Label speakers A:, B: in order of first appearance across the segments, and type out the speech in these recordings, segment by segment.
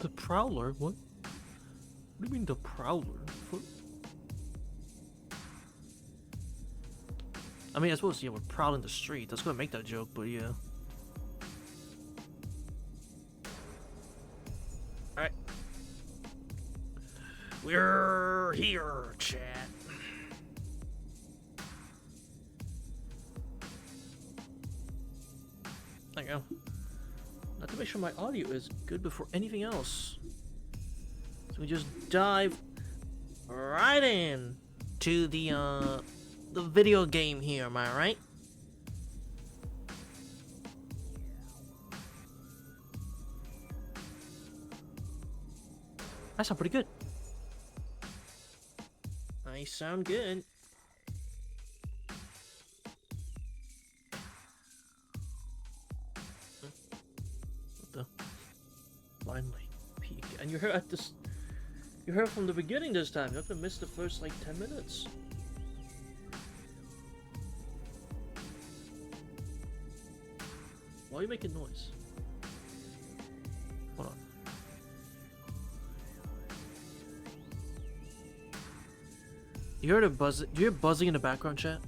A: The Prowler? What? What do you mean the Prowler? I mean, I suppose, yeah, we're prowling the street. That's gonna make that joke, but yeah. Alright. We're here, chat. There you go. Not to make sure my audio is good before anything else. So we just dive right in to the video game here, am I right? That sounds pretty good. I sound good. What the? Finally, peek. And you're here at this. You're here from the beginning this time. You're not gonna miss the first like 10 minutes. Why are you making noise? Hold on. You heard a buzz? Do you hear buzzing in the background, chat?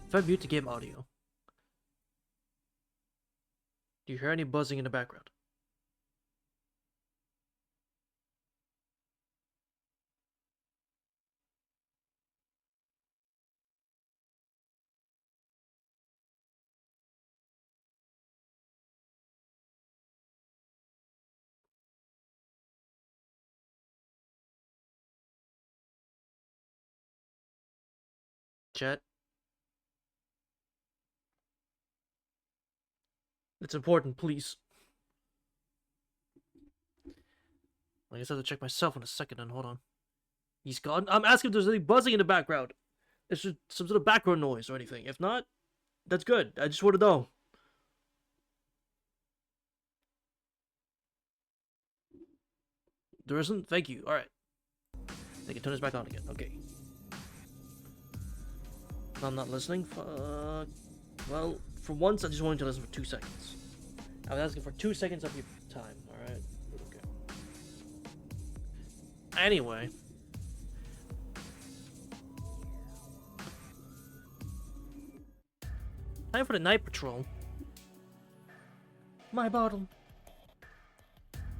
A: If I mute the game audio, do you hear any buzzing in the background? Chat. It's important, please. I guess I have to check myself in a second and hold on. He's gone. I'm asking if there's any buzzing in the background. It's just some sort of background noise or anything. If not, that's good. I just want to know. There isn't? Thank you. Alright. I can turn this back on again. Okay. I'm not listening. Fuck. Well, for once, I just wanted to listen for 2 seconds. I was asking for 2 seconds of your time. Alright. Okay. Anyway. Time for the night patrol. My bottle.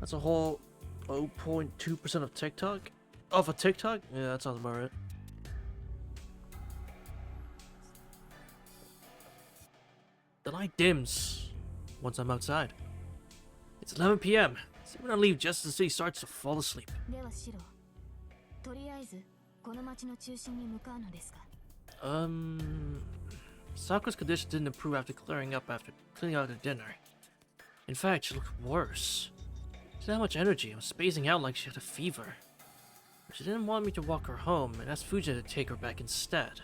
A: That's a whole 0.2% of TikTok? Of a TikTok? Yeah, that sounds about right. The light dims once I'm outside. It's 11 p.m. So when I leave just as he starts to fall asleep. Sakura's condition didn't improve after cleaning out the dinner. In fact, she looked worse. She had much energy and was spacing out like she had a fever. But she didn't want me to walk her home and asked Fuji to take her back instead.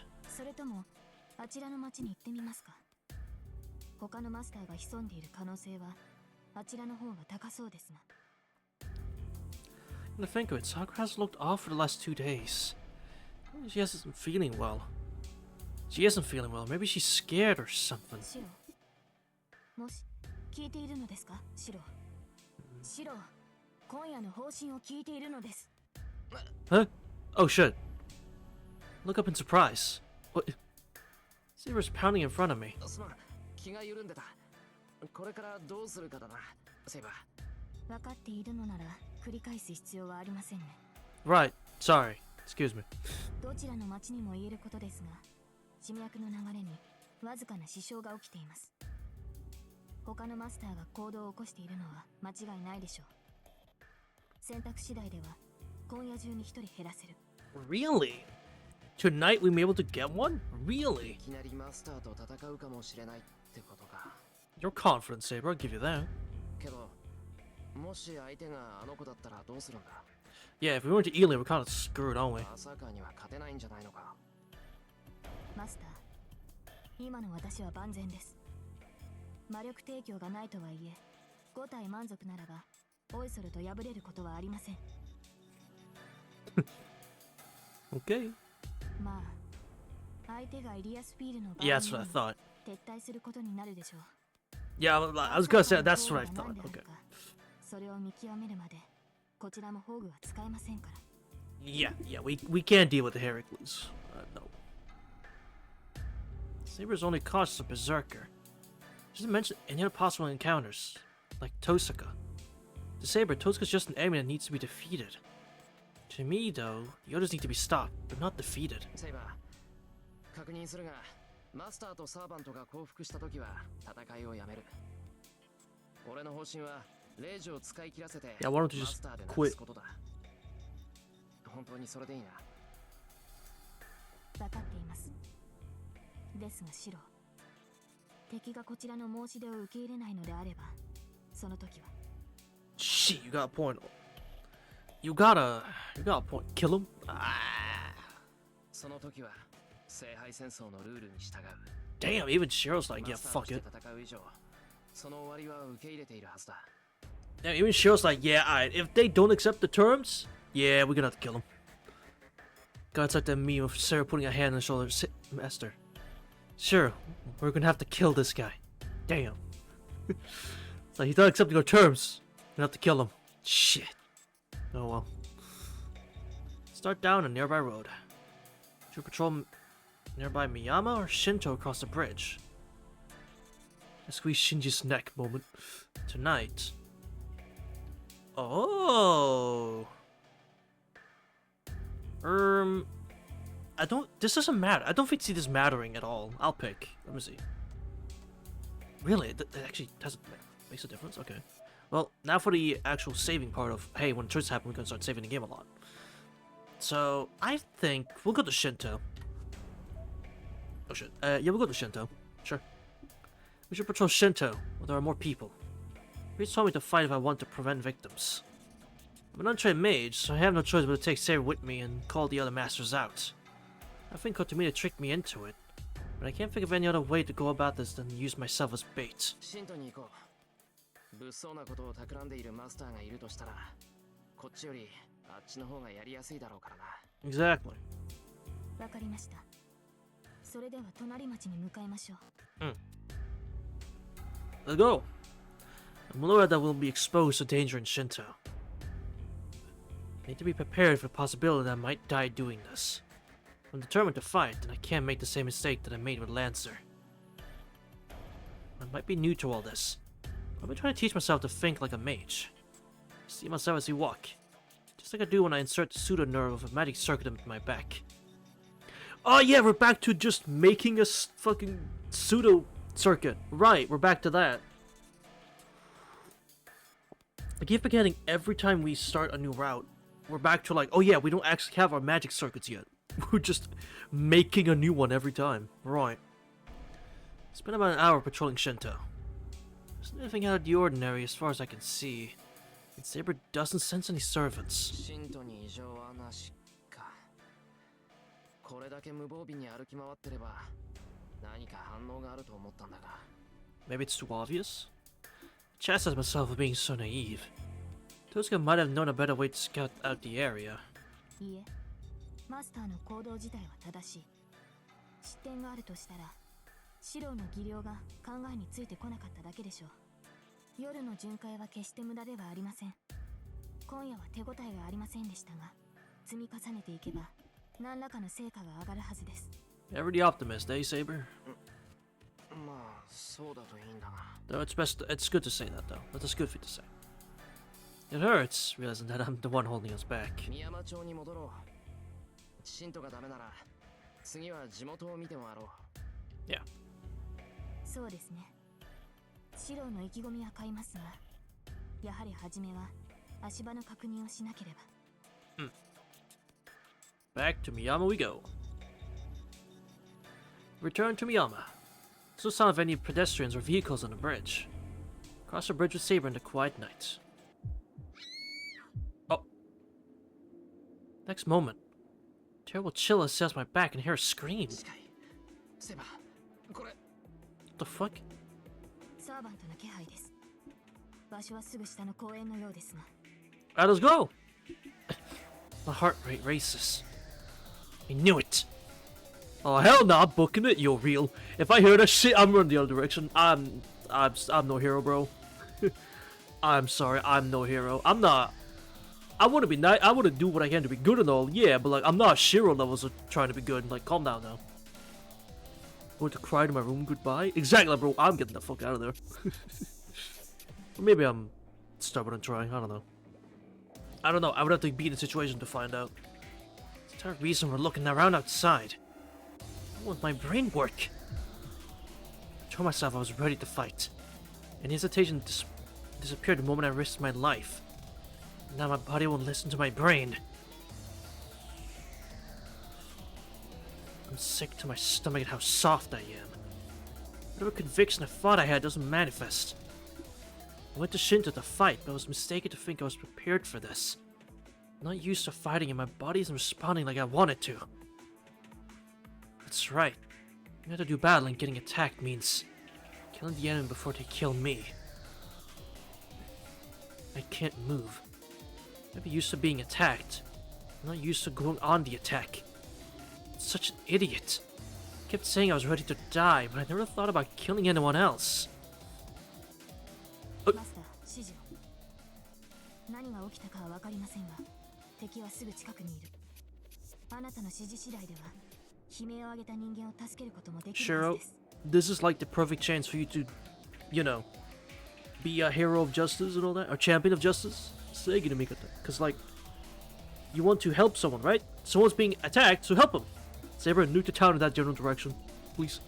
A: When I think of it, Sakura has looked off for the last 2 days. She isn't feeling well. Maybe she's scared or something. Huh? Oh shit. Look up in surprise. What? Saber's pounding in front of me. Right. Sorry. Excuse me. Really? Tonight we may be able to get one? Really? You're confident, Saber, I'll give you that. Yeah, if we went to Ely, we're kind of screwed, aren't we? Okay. Yeah, that's what I thought. Yeah, I was gonna say that's what I thought. Okay. Yeah, we can't deal with the Heracles. No. Saber's only cautious of Berserker. She doesn't mention any other possible encounters, like Tosaka. To Saber, Tosaka's just an enemy that needs to be defeated. To me, though, the others need to be stopped, but not defeated.
B: Saber, 確認するが、マスターとサーバントが降伏した時は戦いをやめる。俺の方針はレイジを使い切らせて
A: Yeah, why don't you
B: マ
A: just
B: スターでなく
A: quit?
B: すことだ。本当にそれでいいな。
C: 分かっています。ですがシロ、敵がこちらの申し出を受け入れないのであれば、その時は。
A: Shit, you got a point. You got a point. Kill him? Ah.
B: その時は聖杯戦争のルールに従う。
A: Damn, even Shirou's like, yeah, fuck it.
B: 戦う以上、その終わりは受け入れているはずだ。
A: Damn, even Shirou's like, yeah, alright, if they don't accept the terms, yeah, we're gonna have to kill them. God, it's like that meme of Sarah putting a hand on the shoulder. Master. Sure, we're gonna have to kill this guy. Damn. It's like, he's not accepting our terms. We're gonna have to kill him. Shit. Oh well. Start down a nearby road. Should we patrol nearby Miyama or Shinto across the bridge? A squeeze Shinji's neck moment. Tonight. Oh. This doesn't matter. I don't see this mattering at all. I'll pick. Let me see. Really? That actually makes a difference? Okay. Well, now for the actual saving part of, hey, when choices happen, we can start saving the game a lot. So, I think we'll go to Shinto. Oh shit. Yeah, we'll go to Shinto. Sure. We should patrol Shinto, where there are more people. Priest told me to fight if I want to prevent victims. I'm an untrained mage, so I have no choice but to take Saber with me and call the other masters out. I think Kotomina tricked me into it, but I can't think of any other way to go about this than use myself as bait.
B: 物騒なことを企んでいるマスターがいるとしたら、こっちよりあっちの方がやりやすいだろうからな。
A: Exactly.
C: わかりました。それでは隣町に向かいましょう。
A: Let's go. I'm aware that we'll be exposed to danger in Shinto. I need to be prepared for the possibility that I might die doing this. I'm determined to fight, and I can't make the same mistake that I made with Lancer. I might be new to all this. I've been trying to teach myself to think like a mage. See myself as you walk. Just like I do when I insert the pseudo nerve of a magic circuit into my back. Oh yeah, we're back to just making a fucking pseudo circuit. Right, we're back to that. I keep forgetting every time we start a new route, we're back to like, oh yeah, we don't actually have our magic circuits yet. We're just making a new one every time. Right. It's been about an hour patrolling Shinto. There's nothing out of the ordinary as far as I can see. And Saber doesn't sense any servants. Maybe it's too obvious? I chastise myself for being so naive. Tosaka might have known a better way to scout out the area.
C: いえ、マスターの行動自体は正しい。失点があるとしたら、シロの技量が考えについてこなかっただけでしょう。夜の巡回は決して無駄ではありません。今夜は手応えがありませんでしたが、積み重ねていけば何らかの成果が上がるはずです。
A: Ever the optimist, eh, Saber?
B: まあ、そうだといいんだが。
A: Though it's good to say that, though. That's good for you to say. It hurts, realizing that I'm the one holding us back.
B: 宮山町に戻ろう。シントがダメなら、次は地元を見て回ろう。
A: Yeah.
C: そうですね。シロの意気込みは買いますが、やはり初めは足場の確認をしなければ。
A: Back to Miyama we go. Return to Miyama. There's no sign of any pedestrians or vehicles on the bridge. Cross the bridge with Saber in the quiet night. Oh. Next moment. Terrible chill assails my back and hear a scream. What the fuck?
C: サーバントの気配です。場所はすぐ下の公園のようですが。
A: Alright, let's go! My heart rate races. I knew it! Oh hell no, I'm booking it, you're real. If I hear that shit, I'm running the other direction. I'm no hero, bro. I'm sorry, I'm no hero. I'm I want to be nice. I want to do what I can to be good and all. Yeah, but like I'm not Shirou levels of trying to be good. Like, calm down now. Going to cry to my room goodbye? Exactly, bro. I'm getting the fuck out of there. Or maybe I'm stubborn and trying. I don't know. I don't know. I would have to be in the situation to find out. Is there a reason we're looking around outside? How would my brain work? I told myself I was ready to fight. And hesitation disappeared the moment I risked my life. Now my body won't listen to my brain. I'm sick to my stomach at how soft I am. Whatever conviction I thought I had doesn't manifest. I went to Shinto to fight, but I was mistaken to think I was prepared for this. I'm not used to fighting and my body isn't responding like I wanted to. That's right. You have to do battle and getting attacked means killing the enemy before they kill me. I can't move. I'm used to being attacked. I'm not used to going on the attack. I'm such an idiot. I kept saying I was ready to die, but I never thought about killing anyone else.
C: マスター、指示を。何が起きたかは分かりませんが、敵はすぐ近くにいる。あなたの指示次第では、悲鳴を上げた人間を助けることもできるはず
A: Shirou,
C: です。
A: this is like the perfect chance for you to, you know, be a hero of justice and all that, or champion of justice. Because, like, you want to help someone, right? Someone's being attacked, so help them. Saber, nuke the town in that general direction, please.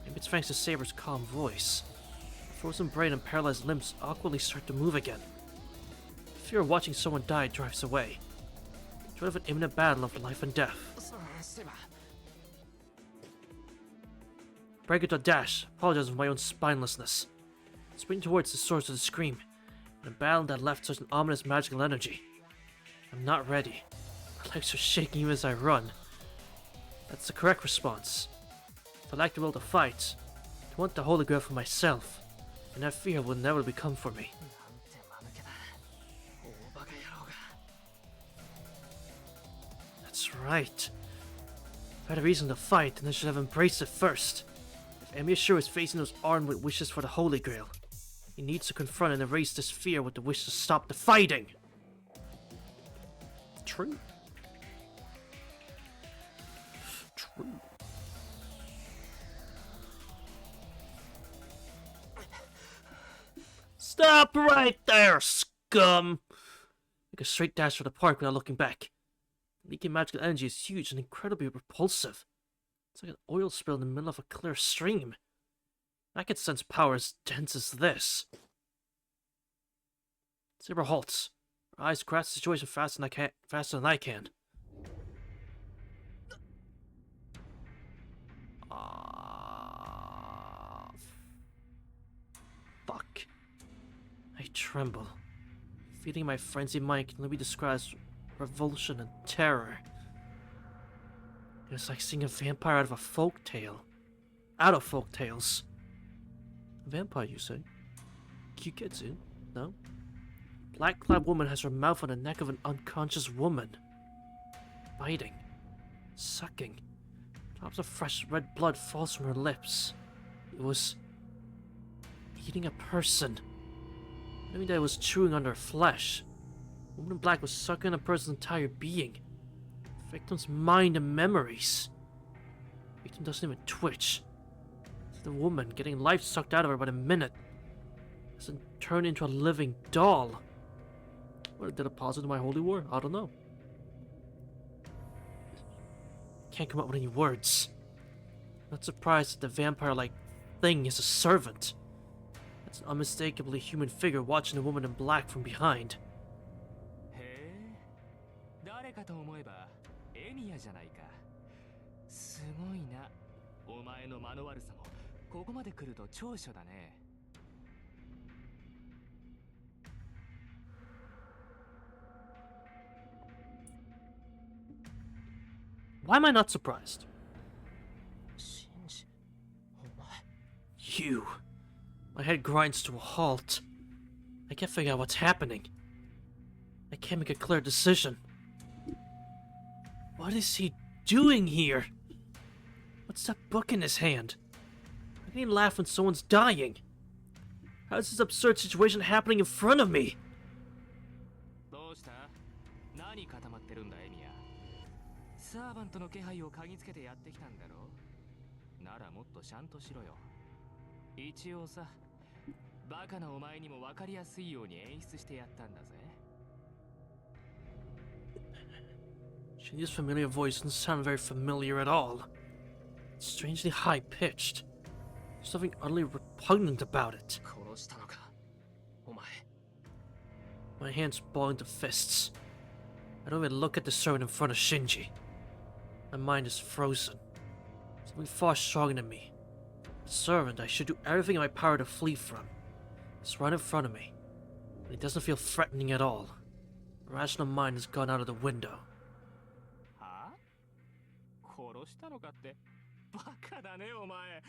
A: Maybe it's thanks to Saber's calm voice. Frozen brain and paralyzed limbs awkwardly start to move again. Fear of watching someone die drives away. Dread of an imminent battle of life and death. Break it to dash, apologizing for my own spinelessness. Sprinting towards the source of the scream, in a battle that left such an ominous magical energy. I'm not ready. My legs are shaking even as I run. That's the correct response. If I lack the will to fight, I want the Holy Grail for myself, and that fear will never become for me. That's right. If I had a reason to fight, then I should have embraced it first. If Shirou is facing those armed with wishes for the Holy Grail, he needs to confront and erase this fear with the wish to stop the fighting. True. True. Stop right there, scum! Make a straight dash for the park without looking back. The leaking magical energy is huge and incredibly repulsive. It's like an oil spill in the middle of a clear stream. I can sense power as dense as this. Saber halts. Her eyes grasp the situation faster than I can. Fuck. I tremble. Feeling my frenzied mind can only be described as revulsion and terror. It's like seeing a vampire out of a folk tale. Out of folk tales. A vampire, you say? Kyuketsu? No? Black-clad woman has her mouth on the neck of an unconscious woman. Biting. Sucking. Drops of fresh red blood falls from her lips. It was eating a person. I mean that it was chewing on their flesh. The woman in black was sucking a person's entire being. The victim's mind and memories. The victim doesn't even twitch. It's the woman getting life sucked out of her by the minute. Doesn't turn into a living doll. What, did it pause into my holy war? I don't know. Can't come up with any words. Not surprised that the vampire-like thing is a servant. It's an unmistakably human figure watching the woman in black from behind. Why am I not surprised? You. My head grinds to a halt. I can't figure out what's happening. I can't make a clear decision. What is he doing here? What's that book in his hand? How can he laugh when someone's dying? How is this absurd situation happening in front of me?
B: サーバントの気配を嗅ぎつけてやってきたんだろ。ならもっとちゃんとしろよ。一応さ、バカなお前にも分かりやすいように演出してやったんだぜ。
A: Shinji's familiar voice doesn't sound very familiar at all. It's strangely high-pitched. There's something utterly repugnant about it.
B: 殺したのか、お前。
A: My hands ball into fists. I don't even look at the servant in front of Shinji. My mind is frozen. Something far stronger than me. The servant I should do everything in my power to flee from. It's right in front of me. And it doesn't feel threatening at all. The rational mind has gone out of the window.
B: はあ？殺したのかって。バカだねお前。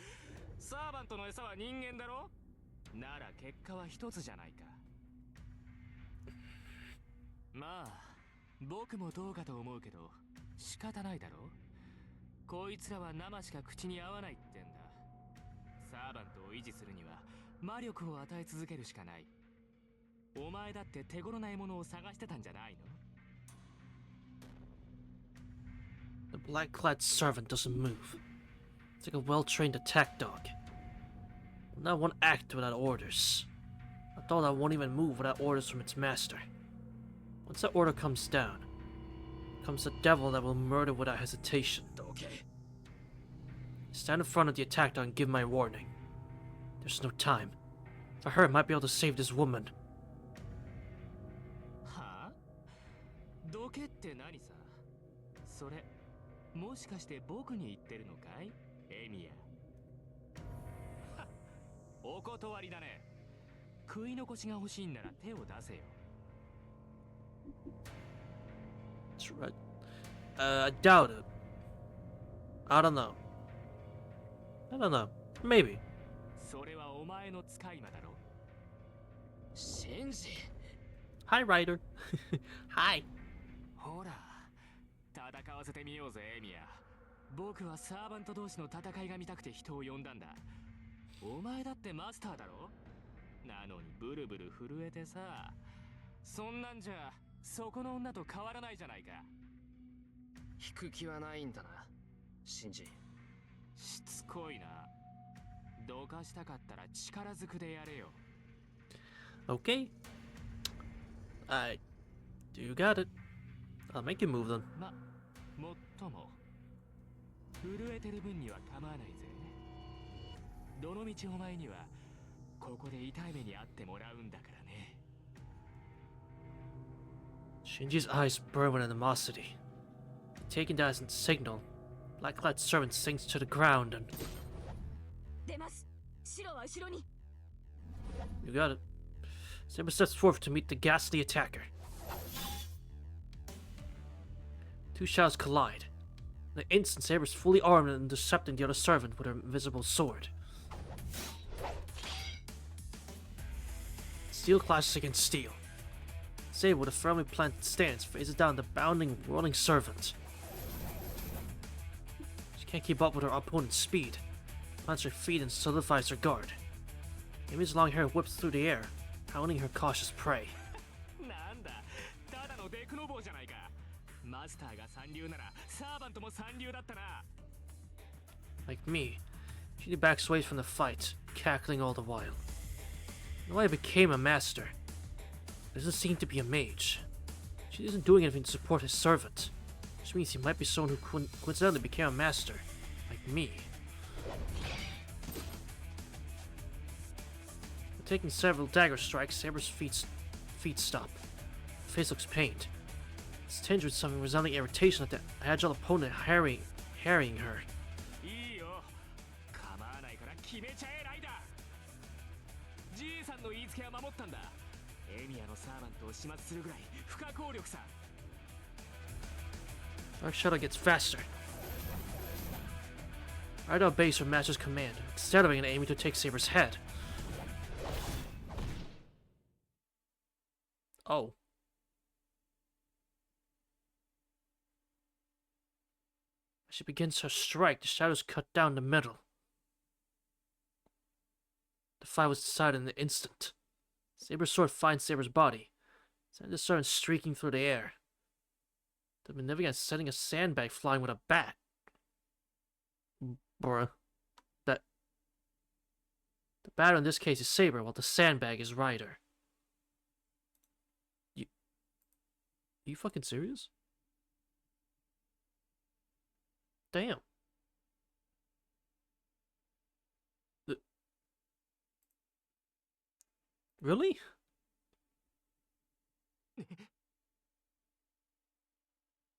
B: サーバントの餌は人間だろ。なら結果は一つじゃないか。まあ僕もどうかと思うけど仕方ないだろ。こいつらは生しか口に合わないってんだ。サーバントを維持するには魔力を与え続けるしかない。お前だって手頃な獲物を探してたんじゃないの？
A: The black-clad servant doesn't move. It's like a well-trained attack dog. Not one act without orders. A dog that won't even move without orders from its master. Once that order comes down, comes the devil that will murder without hesitation.
B: Okay.
A: Stand in front of the attack dog and give my warning. There's no time. If I hurry, I might be able to save this woman.
B: はあ？どけって何さ？それもしかして僕に言ってるのかい？エミヤ。お断りだね。食い残しが欲しいんなら手を出せよ。
A: That's right. I doubt it. I don't know. I don't know. Maybe.
B: それはお前の使い魔だろ。シンジ。
A: Hi, Ryder. Hi.
B: ほら、戦わせてみようぜ、エミヤ。僕はサーバント同士の戦いが見たくて人を呼んだんだ。お前だってマスターだろ。なのにブルブル震えてさ。そんなんじゃそこの女と変わらないじゃないか。引く気はないんだな、シンジ。しつこいな。どかしたかったら力ずくでやれよ。
A: Okay. You got it. I'll make you move them.
B: ま、もっとも震えてる分には構わないぜ。どのみちお前にはここで痛い目に遭ってもらうんだからね。
A: Shinji's eyes burn with animosity. Taking that as a signal, black-clad servant sinks to the ground and...
C: 出ます。白は後ろに。
A: You got it. Saber steps forward to meet the ghastly attacker. Two shadows collide. In an instant, Saber is fully armed and intercepting the other servant with her invisible sword. Steel clashes against steel. Saber, with a firmly planted stance, faces down the bounding, rolling servant. She can't keep up with her opponent's speed. Plants her feet and solidifies her guard. Amy's long hair whips through the air, hounding her cautious prey.
B: なんだ、ただのデクノボーじゃないか。マスターが三流ならサーバントも三流だったな。
A: Like me, she backs away from the fight, cackling all the while. Why I became a master. Doesn't seem to be a mage. She isn't doing anything to support his servant, which means he might be someone who coincidentally became a master, like me. Taking several dagger strikes, Saber's feet stop. Her face looks pained. It's tinged with something resembling irritation at the agile opponent harrying her.
B: いいよ。構わないから決めちゃえライダー。じいさんの言いつけは守ったんだ。エミヤのサーバントを始末するぐらい不可抗力さ。
A: Dark Shadow gets faster. Ryder obeys her master's command, accelerating and aiming to take Saber's head. Oh. As she begins her strike, the shadows cut down the middle. The fight was decided in an instant. Saber's sword finds Saber's body, sending the servant streaking through the air. They've been living at setting a sandbag flying with a bat. Bruh. The bat in this case is Saber, while the sandbag is Ryder. You fucking serious? Damn. Really?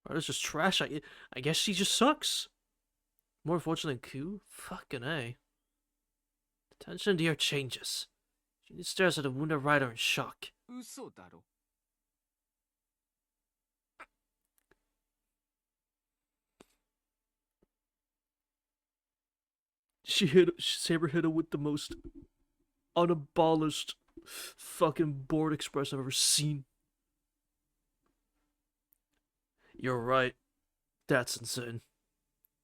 A: Ryder's just trash. I guess she just sucks. More unfortunate than Ku? Fucking A. The tension in the air changes. She stares at the wounded Ryder in shock.
B: 嘘だろ
A: Saber hit her with the most unabolished fucking bored expression I've ever seen. You're right. That's insane.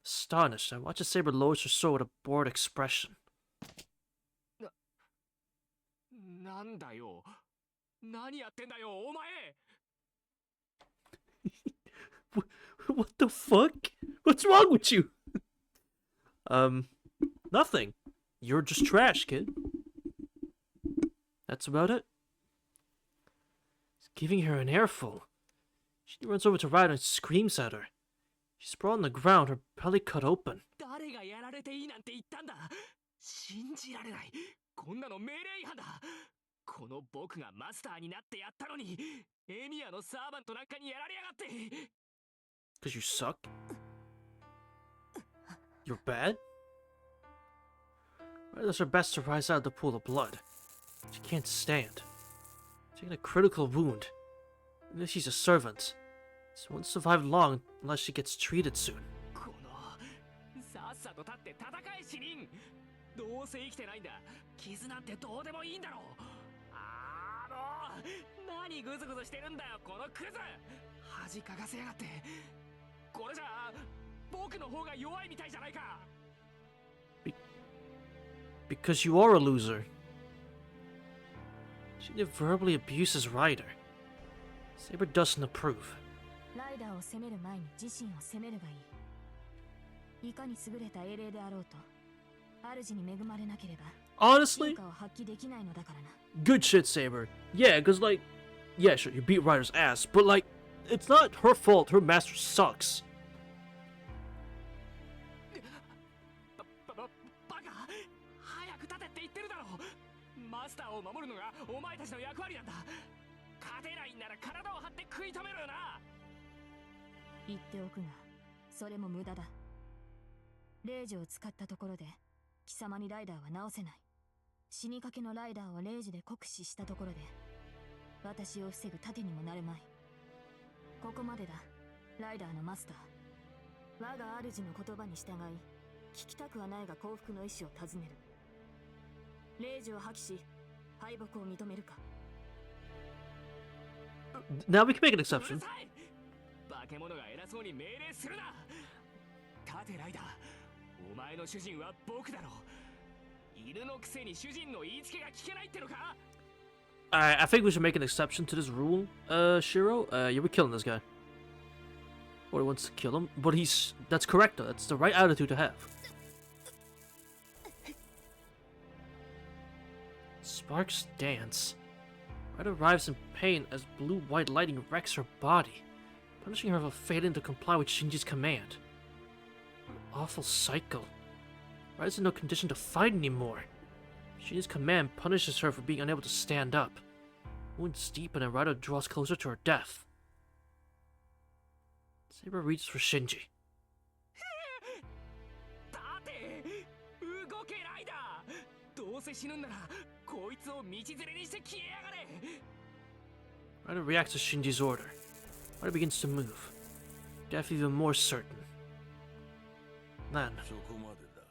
A: Astonished, I watch as Saber lowers her sword with a bored expression.
B: なんだよ何やってんだよお前
A: What the fuck? What's wrong with you? Nothing. You're just trash, kid. That's about it. He's giving her an airful. She runs over to Ryder and screams at her. She's sprawled on the ground, her belly cut open.
B: 誰がやられていいなんて言ったんだ信じられないこんなの命令違反だこの僕がマスターになってやったのにエミヤのサーバントなんかにやられやがって
A: Cause you suck? You're bad? Ryder does her best to rise out of the pool of blood. She can't stand. Taking a critical wound. Even if she's a servant, she won't survive long unless she gets treated soon.
B: このさっさと立って戦え死人どうせ生きてないんだ傷なんてどうでもいいんだろもう何グズグズしてるんだよこのクズ恥かかせやがってこれじゃ僕の方が弱いみたいじゃないか
A: Because you are a loser. She verbally abuses Ryder. Saber doesn't approve.
C: ライダーを責める前に自身を責めるがいい。いかに優れた英霊であろうと、主に恵まれなければ、
A: Honestly,
C: 効果を発揮できないのだからな。
A: good shit, Saber. Yeah, cause like, yeah, sure, you beat Ryder's ass, but like, it's not her fault. Her master sucks.
B: バカ早く立てって言ってるだろマスターを守るのがお前たちの役割なんだ勝てないんなら体を張って食い止めろよな
C: 言っておくが、それも無駄だ。レイジを使ったところで、貴様にライダーは直せない。死にかけのライダーをレイジで酷使したところで、私を防ぐ盾にもなるまい。ここまでだ、ライダーのマスター。我が主の言葉に従い、聞きたくはないが幸福の意志を尋ねる。レイジを破棄し、敗北を認めるか。
A: Now we can make an exception.
B: 化け物が偉そうに命令するな立てライダーお前の主人は僕だろ犬のくせに主人の言いつけが聞けないってのか
A: I think we should make an exception to this rule, Shirou. You were killing this guy. Or he wants to kill him, but that's correct though. That's the right attitude to have. Sparks dance. Ryder arrives in pain as blue-white lighting wrecks her body, punishing her for failing to comply with Shinji's command. What an awful cycle. Ryder's in no condition to fight anymore. Shinji's command punishes her for being unable to stand up. Wounds deepen and Ryder draws closer to her death. Saber reaches for Shinji.
B: 立て動けライダーどうせ死ぬんならこいつを道連れにして消えやがれ
A: Ryder reacts to Shinji's order. Ryder begins to move. Death even more certain. Then,
D: そこまでだ。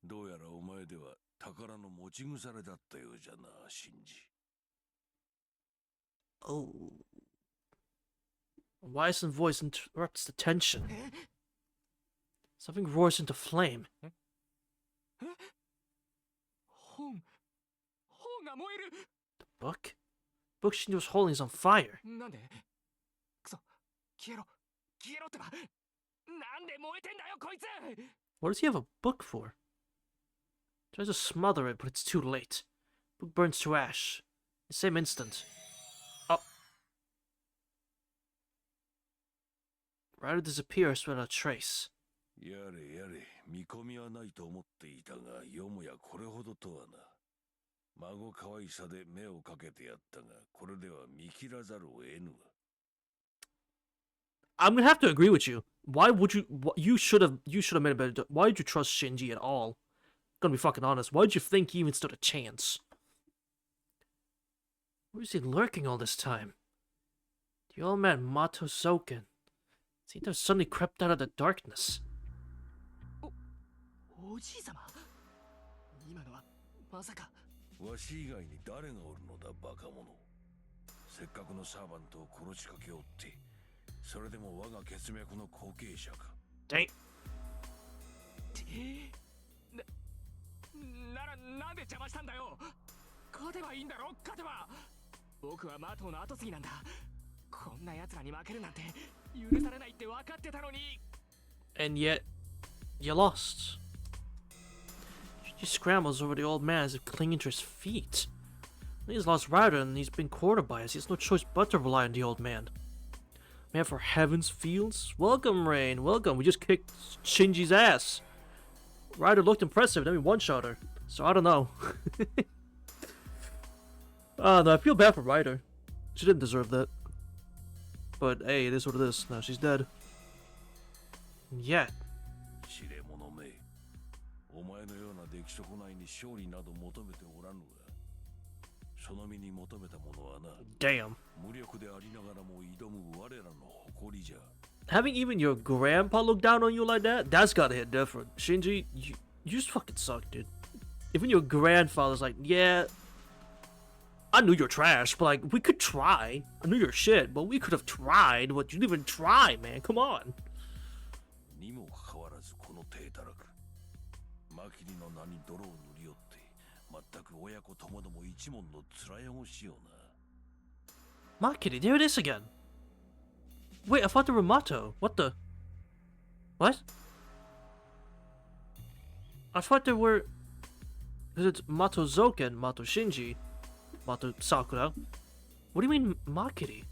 D: どうやらお前では宝の持ち腐れだったようじゃな、シンジ。
A: oh. A wizened voice interrupts the tension. Something roars into flame.
B: 本が燃える
A: The book? The book Shinji was holding is on fire.
B: なんでくそ消えろ消えろってば。なんで燃えてんだよこいつ。
A: What does he have a book for? Tries to smother it, but it's too late. Book burns to ash. The same instant. Oh. Ryder disappears without a trace.
D: やれやれ、見込みはないと思っていたが、よもやこれほどとはな。孫可愛さで目をかけてやったが、これでは見切らざるを得ぬわ。
A: I'm gonna have to agree with you. Why would you? You should have made a better. Why did you trust Shinji at all? Gonna be fucking honest. Why did you think he even stood a chance? Where is he lurking all this time? The old man Mato Zoken seemed to have suddenly crept out of the darkness.
B: おじいさま。今のはまさか。
D: わし以外に誰がおるのだバカ者。せっかくのサーバントを殺しかけおって、それでも我が血脈の後継者か。
A: Dang.
B: なんで邪魔したんだよ。勝てばいいんだろ。勝てば。僕はマトの後継ぎなんだ。こんな奴らに負けるなんて許されないって分かってたのに。
A: And yet, you lost. He scrambles over the old man as if clinging to his feet. He's lost Ryder and he's been cornered by us. He has no choice but to rely on the old man. Man, for heaven's fields. Welcome, Rain. Welcome. We just kicked Shinji's ass. Ryder looked impressive, then we one-shot her. So I don't know. No, I feel bad for Ryder. She didn't deserve that. But hey, it is what it is. Now she's dead. And yet.
D: 知れ者め、お前のような出来損ないに勝利など求めておらぬが、その身に求めたものはな、
A: Damn.
D: 無力でありながらも挑む我らの誇りじゃ。
A: Having even your grandpa look down on you like that, that's gotta hit different. Shinji, you just fucking suck, dude. Even your grandfather's like, yeah, I knew you're trash, but like, we could try. I knew you're shit, but we could have tried. But you didn't even try, man. Come on.
D: にもかかわらずこの手たらく、マキリの名に泥を塗り寄って、全く親子ともども一門の面汚しような。
A: Makiri, there it is again. Wait, I thought they were Mato. What the? What? I thought they were... Is it Mato Zoken, Mato Shinji, Mato Sakura? What do you mean Makiri?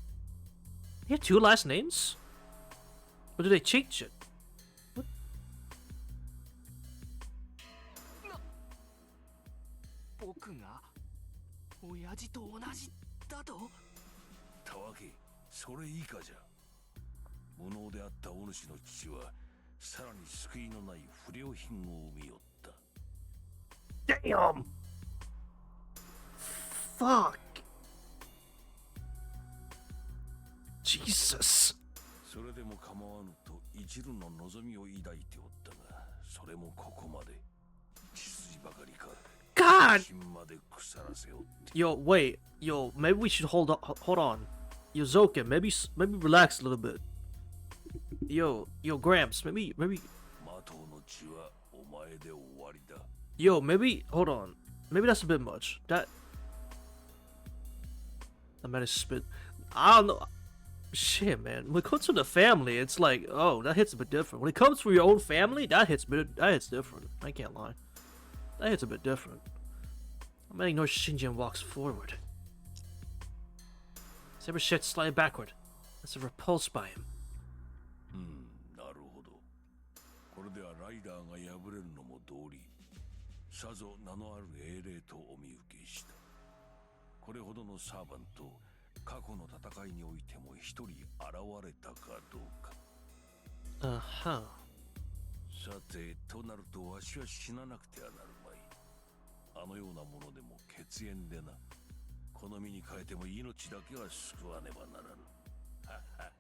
A: They have two last names? Or do they change it? What?
B: 僕が親父と同じだと。
D: たわけ、それ以下じゃ。無能であったお主の父は、さらに救いのない不良品を生みよった。
A: Damn! Fuck! Jesus!
D: それでも構わぬと一縷の望みを抱いておったが、それもここまで。血筋ばかりか。
A: God!
D: 心まで腐らせおって。
A: Yo, wait. Yo, maybe we should hold on. Yo, Zoken, maybe relax a little bit. Yo, Gramps, maybe...
D: マトの血はお前で終わりだ。
A: Yo, maybe... Hold on. Maybe that's a bit much. That might have spit... I don't know. Shit, man. When it comes to the family, it's like, oh, that hits a bit different. When it comes for your own family, that hits different. I can't lie. That hits a bit different. I'm gonna ignore Shinji and walks forward. Saber shifts slightly backward, as if repulsed by him.
D: なるほど。これではライダーが敗れるのも道理。さぞ名のある英霊とお見受けした。これほどのサーバント、過去の戦いにおいても一人現れたかどうか。
A: Uh-huh.
D: さて、となるとわしは死ななくてはなるまい。あのようなものでも血縁でな。この身に変えても命だけは救わねばならぬ。はは。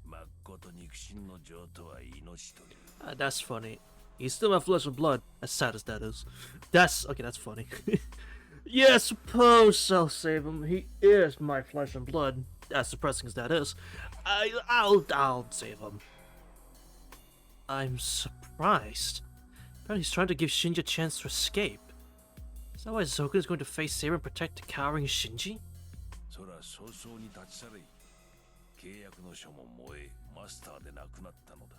D: まっこと肉親の情とは命という。
A: That's funny. He's still my flesh and blood, as sad as that is. Okay, that's funny. Yeah, I suppose I'll save him. He is my flesh and blood, as depressing as that is. I'll save him. I'm surprised. Apparently he's trying to give Shinji a chance to escape. Is that why Zoken is going to face Saber and protect the cowering Shinji?
D: そら早々に立ち去れ。契約の書も燃えマスターで亡くなったのだ。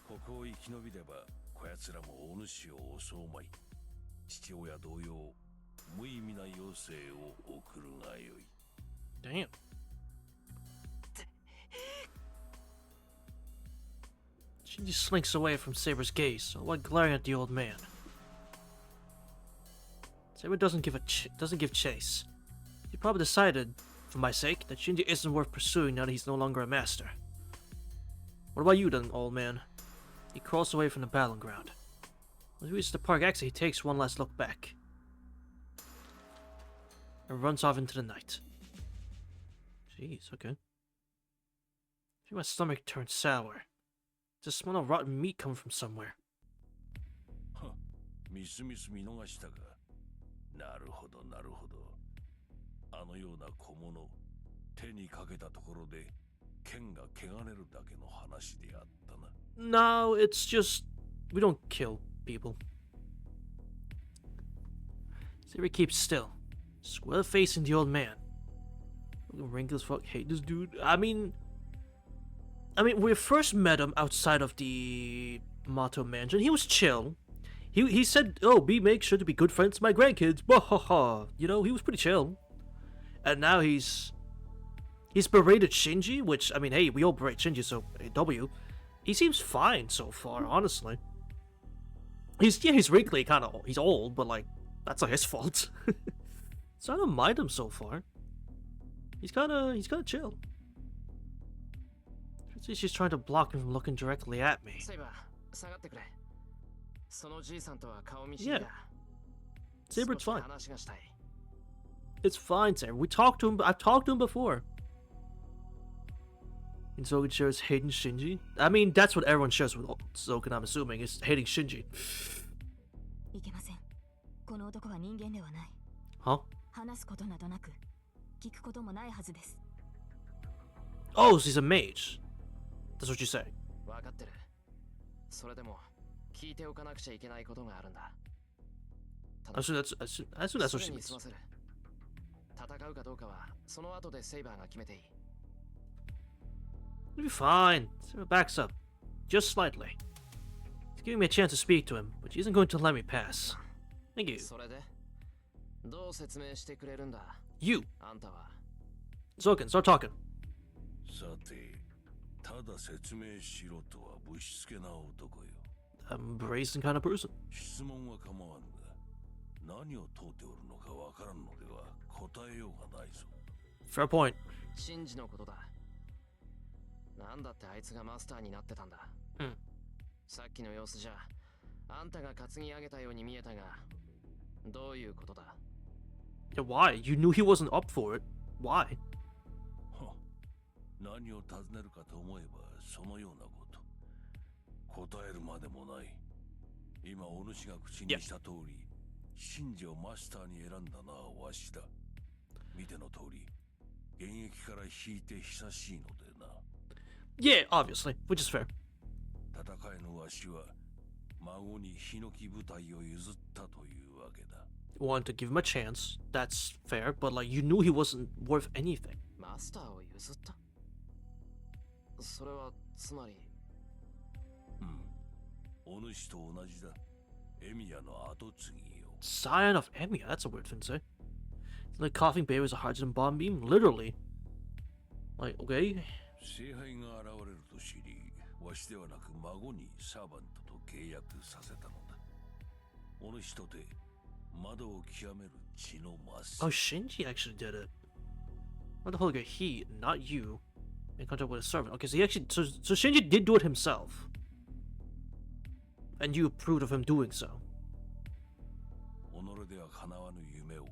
D: ここを生き延びればこやつらもお主を襲うまい。父親同様無意味な余生を送るがよい。
A: Damn. Shinji slinks away from Saber's gaze, while glaring at the old man. Saber doesn't give chase. He probably decided, for my sake, that Shinji isn't worth pursuing now that he's no longer a master. What about you then, old man? He crawls away from the battleground. When he reaches the park exit, he takes one last look back and runs off into the night. Jeez, okay. I think my stomach turned sour. There's a smell of rotten meat coming from somewhere.
D: みすみす見逃したか。なるほどなるほど。あのような小物手にかけたところで剣が汚れるだけの話であったな。
A: No, it's just we don't kill people. Saber keeps still, square facing the old man. Wrinkles fuck hate this dude. I mean, we first met him outside of the Mato Mansion. He was chill. He said, "Oh, make sure to be good friends with my grandkids." You know, he was pretty chill. And now he's berated Shinji, which I mean, hey, we all berate Shinji, so W. He seems fine so far, honestly. He's wrinkly, he's old, but like that's not his fault. So I don't mind him so far. He's kind of chill. She's trying to block him from looking directly at me. Yeah. Saber, it's fine. It's fine, Saber. We talked to him. I've talked to him before. And Zoken shares hating Shinji. I mean, that's what everyone shares with Zoken, I'm assuming, is hating Shinji. Huh? Oh, so he's a mage. That's what you say. I assume that's what she means. It'll be fine. Saber backs up. Just slightly. He's giving me a chance to speak to him, but he isn't going to let me pass. Thank you. You. Zoken, start talking.
D: さて、ただ説明しろとはぶしつけな男よ。
A: I'm a brazen kind of person.
D: 質問は構わんが、何を問うておるのかわからんのでは答えようがないぞ。
A: Fair point.
B: シンジのことだ。なんだってあいつがマスターになってたんだ。さっきの様子じゃ、あんたが担ぎ上げたように見えたが、どういうことだ？
A: Yeah, why? You knew he wasn't up for it. Why?
D: 何を尋ねるかと思えばそのようなこと。答えるまでもない。今お主が口にした通り、シンジをマスターに選んだのはわしだ。見ての通り、現役から引いて久しいのでな。
A: Yeah, obviously, which is fair.
D: 戦えぬわしは孫にヒノキ部隊を譲ったというわけだ。
A: Want to give him a chance. That's fair, but like you knew he wasn't worth anything.
B: マスターを譲った？それはつまり。
D: お主と同じだ。エミヤの後継ぎよ。
A: Scion of Emiya, that's a weird thing to say. Like coughing baby was a hydrogen bomb beam? Literally. Like, okay.
D: 聖杯が現れると知り、わしではなく孫にサーバントと契約させたのだ。お主とて窓を極める血のマス。
A: Oh, Shinji actually did it. What the fuck? He, not you, in contact with a servant. Okay, so he actually, so Shinji did do it himself, and you approved of him doing so.
D: 己では叶わぬ夢を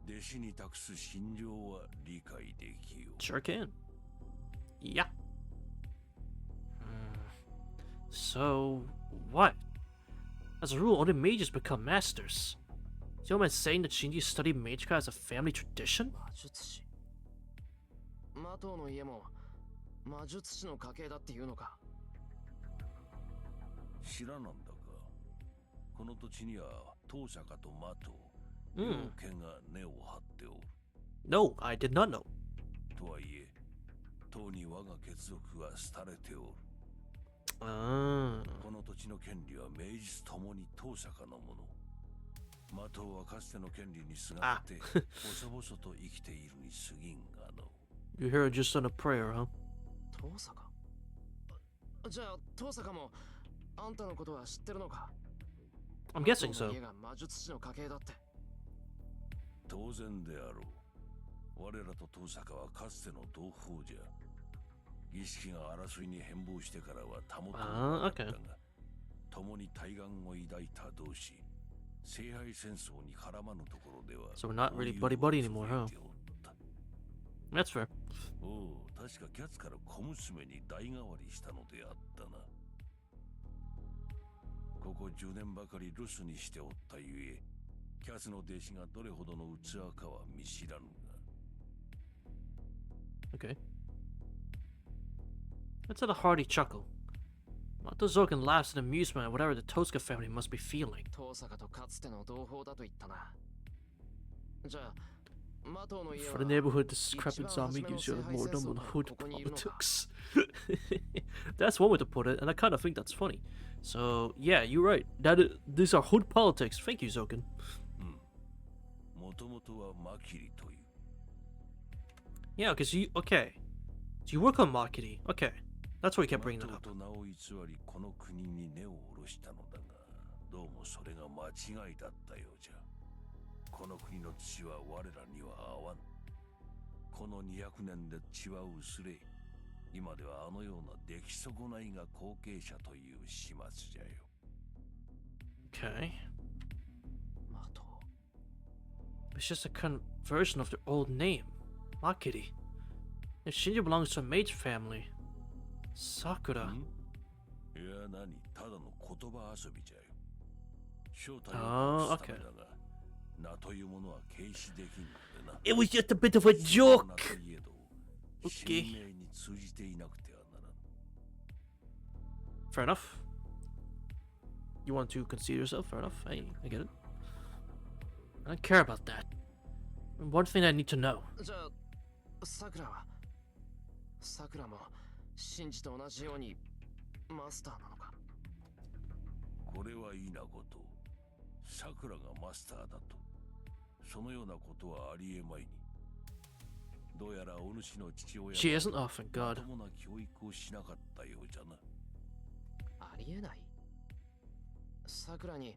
D: 弟子に託す心情は理解できよう。
A: Sure can. Yeah. So, what? As a rule, only mages become masters. Is the old man saying that Shinji studied magecraft as a family tradition?
B: 魔術師。マトウの家も魔術師の家系だっていうのか。
D: 知らなんだか。この土地には当社かとマトウ、両家が根を張っておる。
A: No, I did not know.
D: とはいえ、とうに我が血族が廃れておる。
A: Ah.
D: この土地の権利は名実ともに当坂のもの。マトウはかつての権利にすがって細々と生きているに過ぎんがの。
A: Your hero just on a prayer, huh?
B: 遠坂じゃあ遠坂もあんたのことは知ってるのか？
A: I'm guessing
B: マトウ
A: so.
B: の家が魔術師の家系だって。
D: 当然であろう。我らと当坂はかつての同胞じゃ。儀式が争いに変貌してからは保ってなかったが、共に対岸を抱いた同士、聖杯戦争に絡まぬところでは。
A: So we're not really buddy-buddy anymore, huh? That's fair.
D: おう、確かキャツから小娘に代替わりしたのであったな。ここ10年ばかり留守にしておったゆえ、キャツの弟子がどれほどの器かは見知らぬが。
A: Okay. That's a hearty chuckle. Mato Zoken laughs in amusement at whatever the Tosca family must be feeling.
B: 遠坂とかつての同胞だと言ったな。じゃあ
A: For the neighborhood discrepancy on me gives you more than one hood politics. That's one way to put it, and I kind of think that's funny. So yeah, you're right. These are hood politics. Thank you, Zoken. Yeah, because you okay. So you work on Makiri. Okay, that's why you kept bringing that up.
D: この国の土は我らには合わん。この200年で血は薄れ、今ではあのような出来損ないが後継者という始末じゃよ。
A: Okay. It's just a conversion of their old name, Makiri. If Shinji belongs to a mage family, Sakura.
D: いや、何、ただの言葉遊びじゃよ。正体
A: あー、
D: を隠すためだが、名というものは軽視できんのでな。
A: It was just a bit of a joke.
D: 名といえど、
A: Okay.
D: 神明に通じていなくてはならん。
A: Fair enough. You want to concede yourself? Fair enough. Hey, I get it. I don't care about that. One thing I need to know.
B: じゃあ桜は桜もシンジと同じようにマスターなのか？
D: これは否こと、桜がマスターだと。そのようなことはありえまいに。どうやらお主の父親
A: She isn't? Oh, thank
D: ま
A: God.
D: ともな教育をしなかったようじゃな。
B: ありえない。桜に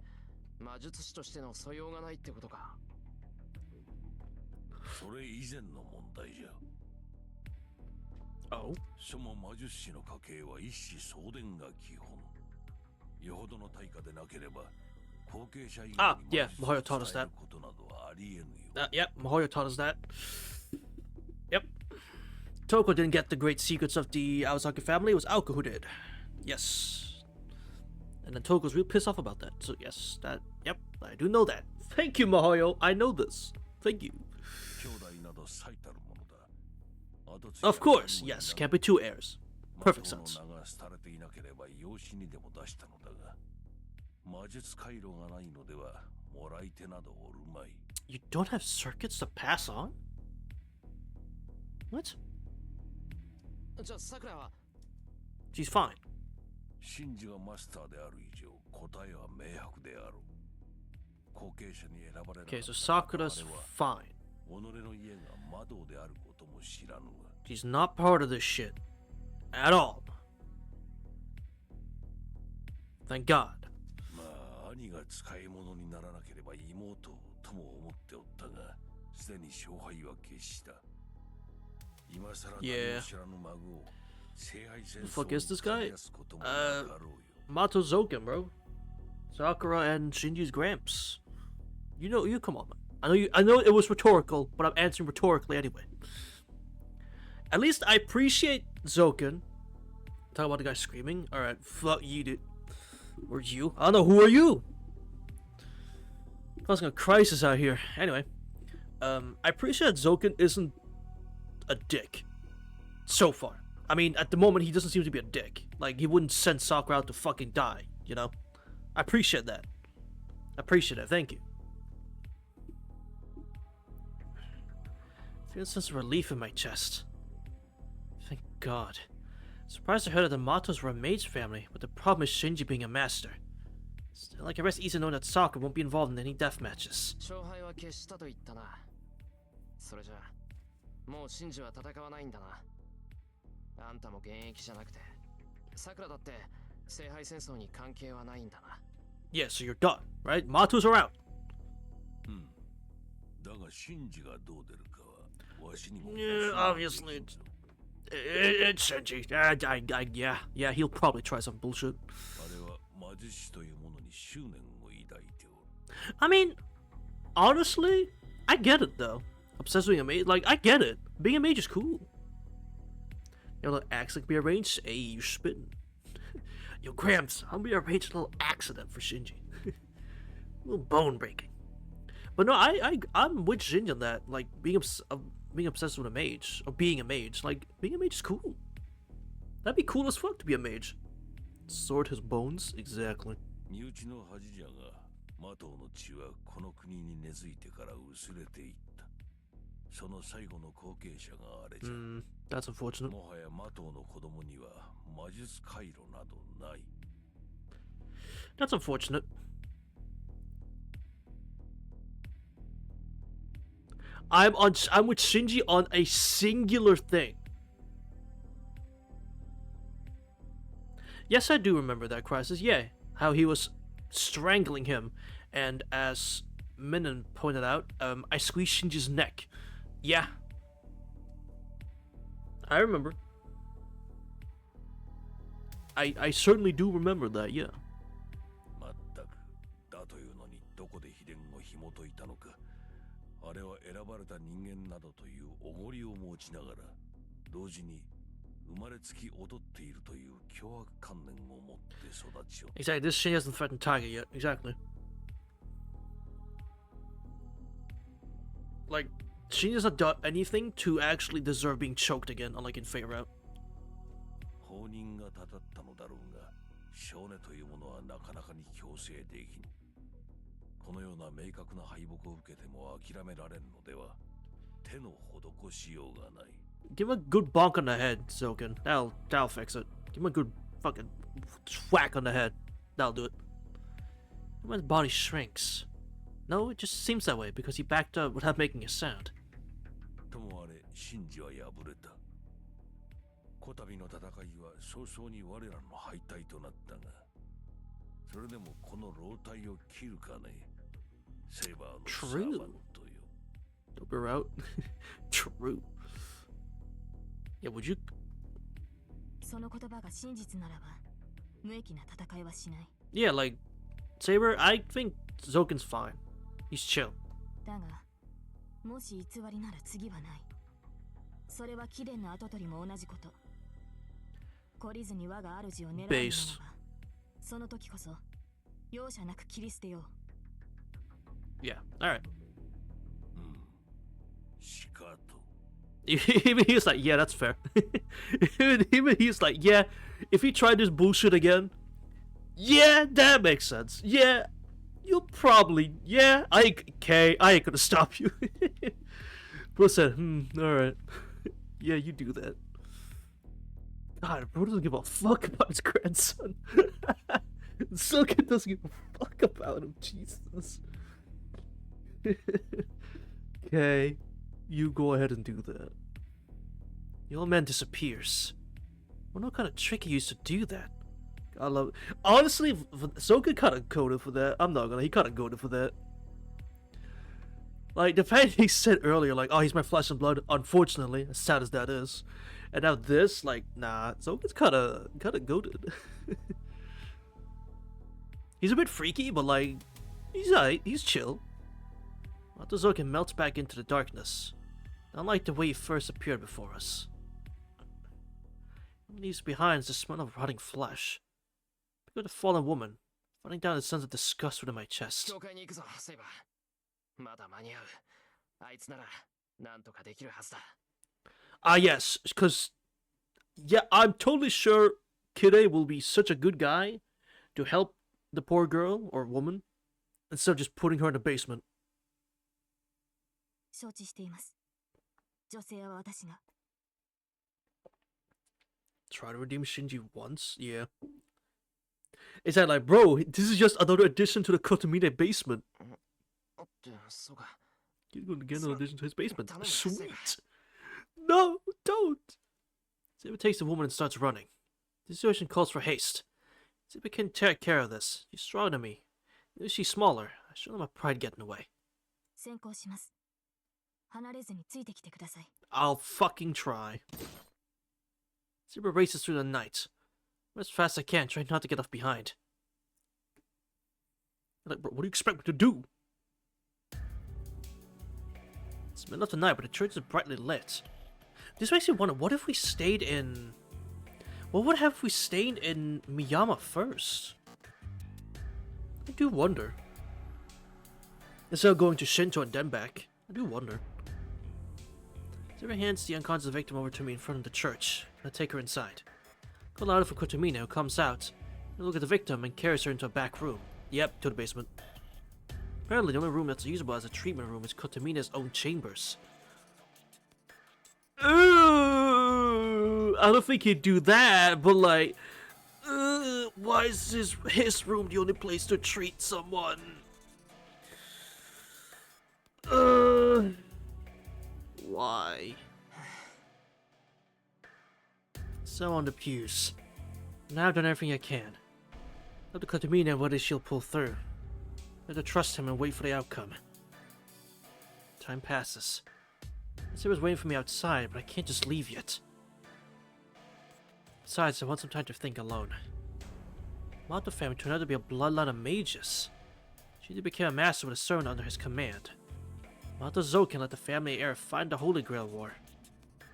B: 魔術師としての素養がないってことか。
D: それ以前の問題じゃ。
A: Oh?
D: その魔術師の家系は一子相伝が基本。よほどの対価でなければ、後継者以外に
A: yeah, Mahoyo taught us that.
D: ことなどはありえぬよ。
A: Yep, Mahoyo taught us that. Yep. Toko didn't get the great secrets of the Awasaki family. It was Aoka who did. Yes. And then Toko's real pissed off about that. So yes, that, yep, I do know that. Thank you, Mahoyo. I know this. Thank you.
D: 兄弟など最たるものだ。跡継ぎ
A: Of course, yes, can't be two heirs. Perfect
D: マト
A: sense.
D: の名が廃れていなければ養子にでも出したのだが、魔術回路がないのではもらい手などおるまい。
A: You don't have circuits to pass on? What?
B: じゃあ桜は
A: She's fine.
D: 真珠がマスターである以上、答えは明白である。後継者に選ばれなかった
A: Okay, so Sakura's
D: 我は
A: fine.
D: 己の家が魔道であることも知らぬが。
A: She's not part of this shit. At all. Thank God.
D: まあ、兄が使い物にならなければ妹とも思っておったが、すでに勝敗は決した。今さら何も知らぬ孫を聖杯戦
A: The
D: 争
A: fuck is this
D: に
A: guy?
D: 駆り出すこともなかろうよ。
A: Mato Zoken, bro. Sakura and Shinji's Gramps. You know, you come on, man. I know it was rhetorical, but I'm answering rhetorically anyway. At least I appreciate Zoken. Talk about the guy screaming. Alright, fuck you, dude. Where's you? I don't know, who are you? Causing a crisis out here. Anyway. I appreciate that Zoken isn't a dick. So far. I mean, at the moment, he doesn't seem to be a dick. Like, he wouldn't send Sakura out to fucking die, you know? I appreciate that. I appreciate it. Thank you. I feel a sense of relief in my chest. Thank god. Surprised I heard that the Matos were a mage family, but the problem is Shinji being a master. Still, like, I rest easy knowing that Sakura won't be involved in any death matches.
B: 勝敗は決したと言ったな。それじゃもうシンジは戦わないんだな。あんたも現役じゃなくて、さくらだって聖杯戦争に関係はないんだな。
A: Yeah, so you're done, right? Matos are out.
D: だがシンジがどう出るかはわしにも
A: Yeah, obviously it's Shinji. Yeah, he'll probably try some bullshit.
D: あれは魔術師というものに執念を抱いておる。
A: I mean, honestly, I get it though. Obsessed with being a mage, like, I get it. Being a mage is cool. Your little acts like be arranged. Hey, you spitting. Yo, Gramps, I'll be arranged a little accident for Shinji. A little bone breaking. But no, I'm with Shinji on that. Like, being obsessed with a mage, or being a mage. Like, being a mage is cool. That'd be cool as fuck to be a mage. Sort his bones? Exactly.
D: 身内の恥じゃが、マトウの血はこの国に根付いてから薄れていった。その最後の後継者があれじゃ。
A: That's unfortunate.
D: もはやマトウの子供には魔術回路などない。
A: That's unfortunate. I'm with Shinji on a singular thing. Yes, I do remember that crisis. Yeah, how he was strangling him, and as Minen pointed out, I squeezed Shinji's neck. Yeah, I remember. I certainly do remember that. Yeah.
D: まったく、だというのにどこで秘伝を紐解いたのか。あれは選ばれた人間などという重りを持ちながら、同時に生まれつき踊っているという凶悪観念を持って育ちを。
A: Exactly. This Shinji hasn't threatened Tiger yet. Exactly. Like, Shinji hasn't done anything to actually deserve being choked again, unlike in Fate Route.
D: 放任がたたったのだろうが、少年というものはなかなかに強制できん。このような明確な敗北を受けても諦められんのでは、手の施しようがない。
A: Give him a good bonk on the head, Zoken. That'll fix it. Give him a good fucking whack on the head. That'll do it. When his body shrinks. No, it just seems that way because he backed up without making a sound.
D: ともあれ、シンジは敗れた。こたびの戦いは早々に我らの敗退となったが、それでもこの老体を切るかね。セーバーのサーバントよ。
A: Doper out. True. Yeah, would you?
C: その言葉が真実ならば、無益な戦いはしない。
A: Yeah, like Saber. I think Zoken's fine. He's chill.
C: だが、もし偽りなら次はない。それは貴殿の跡取りも同じこと。懲りずに我が主を狙うのならば、その時こそ容赦なく切り捨てよう。
A: Yeah. All right.
D: しかと。
A: Even he was like, yeah, that's fair. even he's like, yeah, if he tried this bullshit again, yeah, that makes sense. Yeah, you'll probably, yeah, I ain't gonna stop you. Bro said, alright. Yeah, you do that. God, bro doesn't give a fuck about his grandson. Silken doesn't give a fuck about him, Jesus. Okay. You go ahead and do that. The old man disappears. I wonder what kind of trick he used to do that. I love it. Honestly, Soka kind of coded for that. I'm not gonna. He kind of coded for that. Like, the fact he said earlier, like, oh, he's my flesh and blood, unfortunately, as sad as that is. And now this, like, nah, Soka's kind of goated. He's a bit freaky, but, like, he's alright. He's chill. After Zoken melts back into the darkness, unlike the way he first appeared before us. What leaves behind is the smell of rotting flesh. Look at the fallen woman, fighting down a sense of disgust within my chest.
B: 教会に行くぞ、セイバー。まだ間に合う。あいつならなんとかできるはずだ。
A: Ah, yes, because, yeah, I'm totally sure Kide will be such a good guy to help the poor girl or woman instead of just putting her in the basement.
C: 承知しています。女性は私が。
A: Try to redeem Shinji once? Yeah. Is that like, bro, this is just another addition to the Kotomine basement.
B: おっと、そうか。
A: He's going to get another addition to his basement.
B: Damn it,
A: Sweet! No, don't! Saber takes the woman and starts running. The situation calls for haste. Saber can take care of this. She's stronger than me. Even if she's smaller, I should let my pride get in the way.
C: 先行します。離れずについてきてください。
A: I'll fucking try. Saber races through the night. As fast as I can, trying not to get left behind. Like, bro, what do you expect me to do? It's middle of the night, but the church is brightly lit. This makes me wonder, what if we stayed in... What would happen if we stayed in Miyama first? I do wonder. Instead of going to Shinto and then back, I do wonder. Saber hands the unconscious victim over to me in front of the church, and I take her inside. Call out for Kotomine, who comes out, and look at the victim and carries her into a back room. Yep, to the basement. Apparently, the only room that's usable as a treatment room is Kotomine's own chambers. Ooh, I don't think he'd do that, but like, why is his room the only place to treat someone? Why? So on the pews. Now I've done everything I can. Let the Kotomine and whether she'll pull through. I have to trust him and wait for the outcome. Time passes. Saber's waiting for me outside, but I can't just leave yet. Besides, I want some time to think alone. Mato family turned out to be a bloodline of mages. She became a master with a servant under his command. Mato Zoken let the family heir find the Holy Grail War,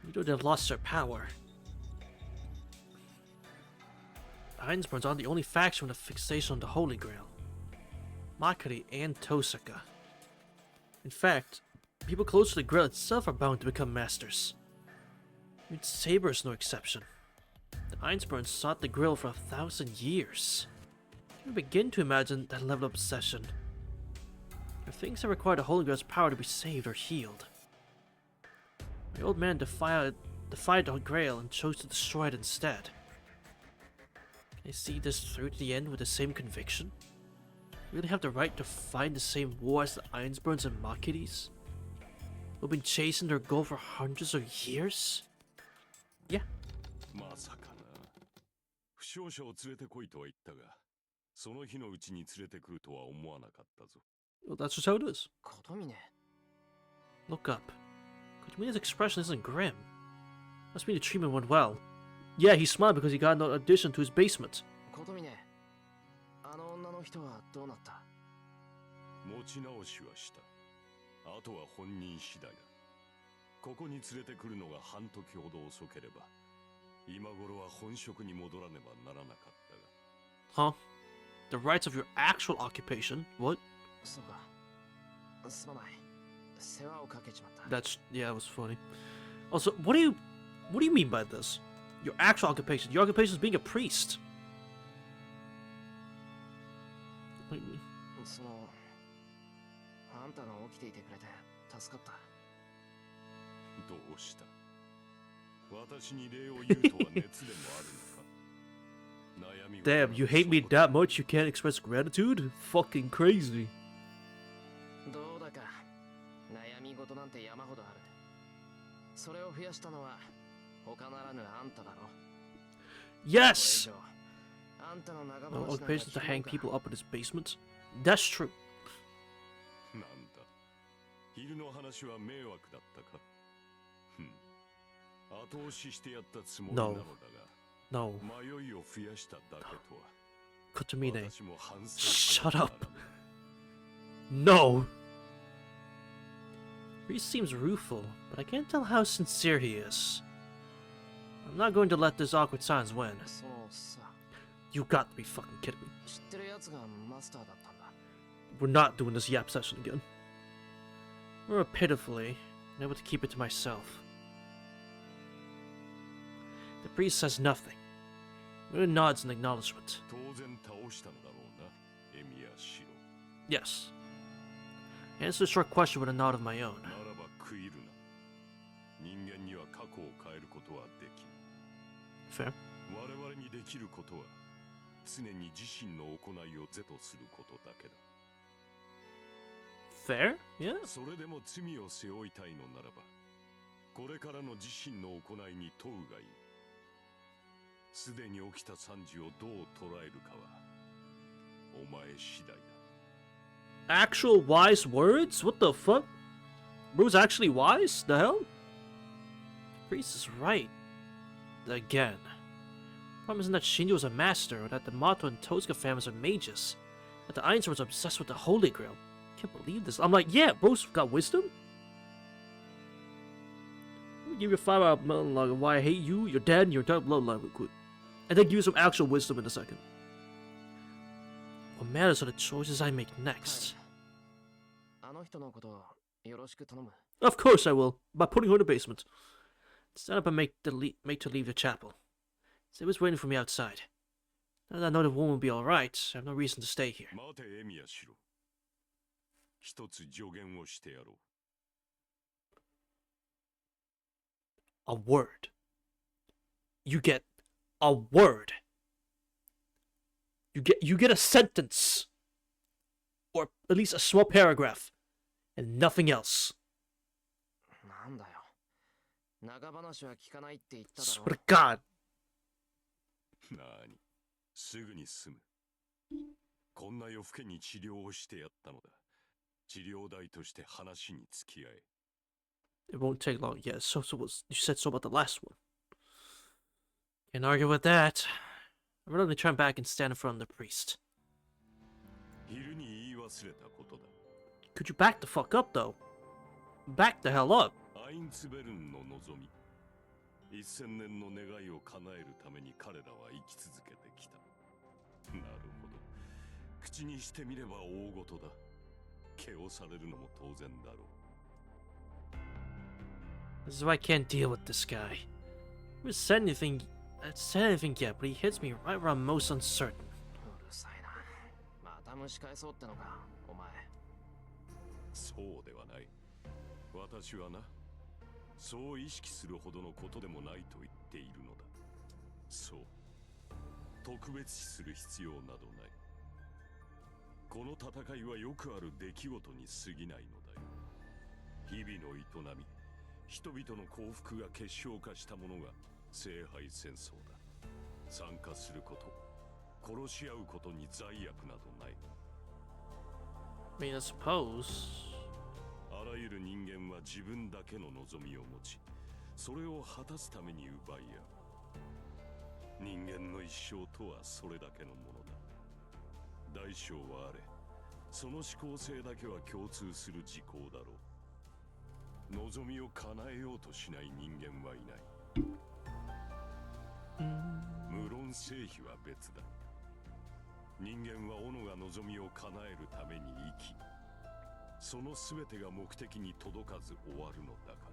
A: even though they've lost their power. The Heinsburns aren't the only faction with a fixation on the Holy Grail. Makari and Tosaka. In fact, people close to the Grail itself are bound to become masters. Even Saber is no exception. The Heinsburns sought the Grail for 1,000 years. I can begin to imagine that level of obsession. There are things that require the Holy Grail's power to be saved or healed. My old man defied the Grail and chose to destroy it instead. Can I see this through to the end with the same conviction? We really have the right to fight the same war as the Heinsburns and Makiris? Who've been chasing their goal for hundreds of years? Yeah.
D: まさかな。負傷者を連れてこいとは言ったが、その日のうちに連れてくるとは思わなかったぞ。
A: Well, that's just how it is.
B: 琴峰。
A: Look up. Kotomine's expression isn't grim. Must mean the treatment went well. Yeah, he smiled because he got an addition to his basement.
B: 琴峰。あの女の人はどうなった？
D: 持ち直しはした。あとは本人次第だ。ここに連れてくるのが半時ほど遅ければ、今頃は本職に戻らねばならなかったが。
A: Huh? The rights of your actual occupation? What?
B: そうか。すまない。世話をかけちまった。
A: That's yeah, that was funny. Also, what do you mean by this? Your actual occupation? Your occupation is being a priest.
B: その、あんたが起きていてくれて助かった。
D: どうした？私に礼を言うとは熱でもあるのか？悩みは
A: Damn, you hate me that much you can't express gratitude? Fucking crazy.
B: どうだか。悩み事なんて山ほどある。それを増やしたのは他ならぬあんただろ。
A: Yes!
B: これ以上あんたの長
A: No
B: 話なんか
A: occupation to
B: 聞
A: hang
B: くのか。
A: people up in his basement? That's true.
D: なんだ。昼の話は迷惑だったか？ふん。後押ししてやったつもりなのだが、
A: No.
D: 迷いを増やしただけとは。
A: Kotomine.
D: 私も反省
A: Shut up. No! Reese seems rueful, but I can't tell how sincere he is. I'm not going to let this awkward silence win.
B: そのさ、
A: You got to be fucking kidding me.
B: 知ってるやつがマスターだったんだ。
A: We're not doing this yap session again. More pitifully, I'm able to keep it to myself. The priest says nothing. Merely nods in acknowledgement.
D: 当然倒したのだろうな、エミやシロ。
A: Yes. I answer the short question with a nod of my own.
D: ならば悔いるな。人間には過去を変えることはできん。
A: Fair.
D: 我々にできることは常に自身の行いを是とすることだけだ。
A: Fair? Yeah.
D: それでも罪を背負いたいのならば、これからの自身の行いに問うがいい。すでに起きた惨事をどう捉えるかはお前次第だ。
A: Actual wise words? What the fuck? Bro's actually wise? The hell? Priest is right. Again. Problem isn't that Shinji was a master, or that the Mato and Tozuka families are mages. That the Einstein was obsessed with the Holy Grail. Can't believe this. I'm like, yeah, bro's got wisdom? Let me give you a 5-hour monologue of why I hate you, your dad, and your entire bloodline real quick. And then give you some actual wisdom in a second. What matters are the choices I make next.
B: あの人のことよろしく頼む。
A: Of course I will, by putting her in the basement. Stand up and make to leave the chapel. Saber's waiting for me outside. Now that I know the woman will be alright, I have no reason to stay here.
D: 待てエミヤシロ。一つ助言をしてやろう。
A: A word. You get a word. You get a sentence. Or at least a small paragraph. And nothing else.
B: なんだよ。長話は聞かないって言っただ
A: Swear
B: ろ
A: to。God.
D: なーに、すぐに済む。こんな夜更けに治療をしてやったのだ。治療代として話に付き合え。
A: It won't take long. Yeah, you said so about the last one. Can't argue with that. I'm gonna turn back and stand in front of the priest.
D: 昼に言い忘れたことだ。
A: Could you back the fuck up, though? Back the hell up.
D: アインツベルンの望み。1000年の願いを叶えるために彼らは生き続けてきた。なるほど。口にしてみれば大事だ。毛をされるのも当然だろう。
A: This is why I can't deal with this guy. I haven't said anything yet, but he hits me right where I'm most uncertain.
B: うるさいな。また蒸し返そうってのか、お前。
D: そうではない。私はな、そう意識するほどのことでもないと言っているのだ。そう。特別視する必要などない。この戦いはよくある出来事に過ぎないのだよ。日々の営み、人々の幸福が結晶化したものが聖杯戦争だ。参加すること、殺し合うことに罪悪などない。
A: I mean, I suppose.
D: あらゆる人間は自分だけの望みを持ち、それを果たすために奪い合う。人間の一生とはそれだけのものだ。大小はあれ、その思考性だけは共通する事項だろう。望みを叶えようとしない人間はいない。無論成否は別だ。人間は己が望みを叶えるために生き、その全てが目的に届かず終わるのだか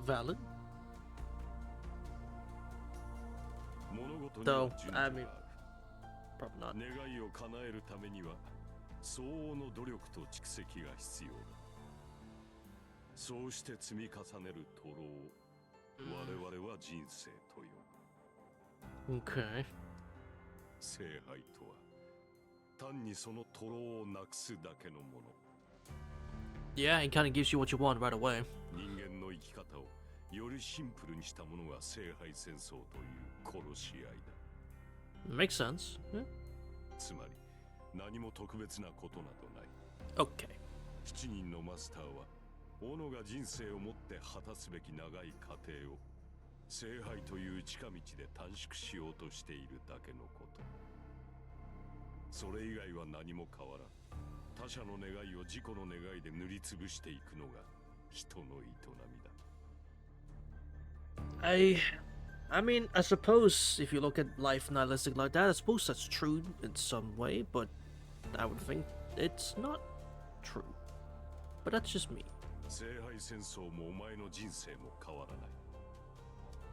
D: ら。
A: Valid.
D: 物事に
A: Though,
D: は順序が
A: I
D: あ
A: mean,
D: る。
A: probably not.
D: 願いを叶えるためには相応の努力と蓄積が必要だ。そうして積み重ねる徒労を我々は人生と呼ぶ。
A: Okay.
D: 聖杯とは単にその徒労をなくすだけのもの。
A: Yeah, it kind of gives you what you want right away.
D: 人間の生き方をよりシンプルにしたものが聖杯戦争という殺し合いだ。
A: Makes sense. Yeah.
D: つまり何も特別なことなどない。
A: Okay.
D: 7人のマスターは己が人生をもって果たすべき長い過程を聖杯という近道で短縮しようとしているだけのこと。それ以外は何も変わらん。他者の願いを自己の願いで塗りつぶしていくのが人の営みだ。
A: I mean, I suppose if you look at life nihilistic like that, I suppose that's true in some way, but I would think it's not true. But that's just me.
D: 聖杯戦争もお前の人生も変わらない。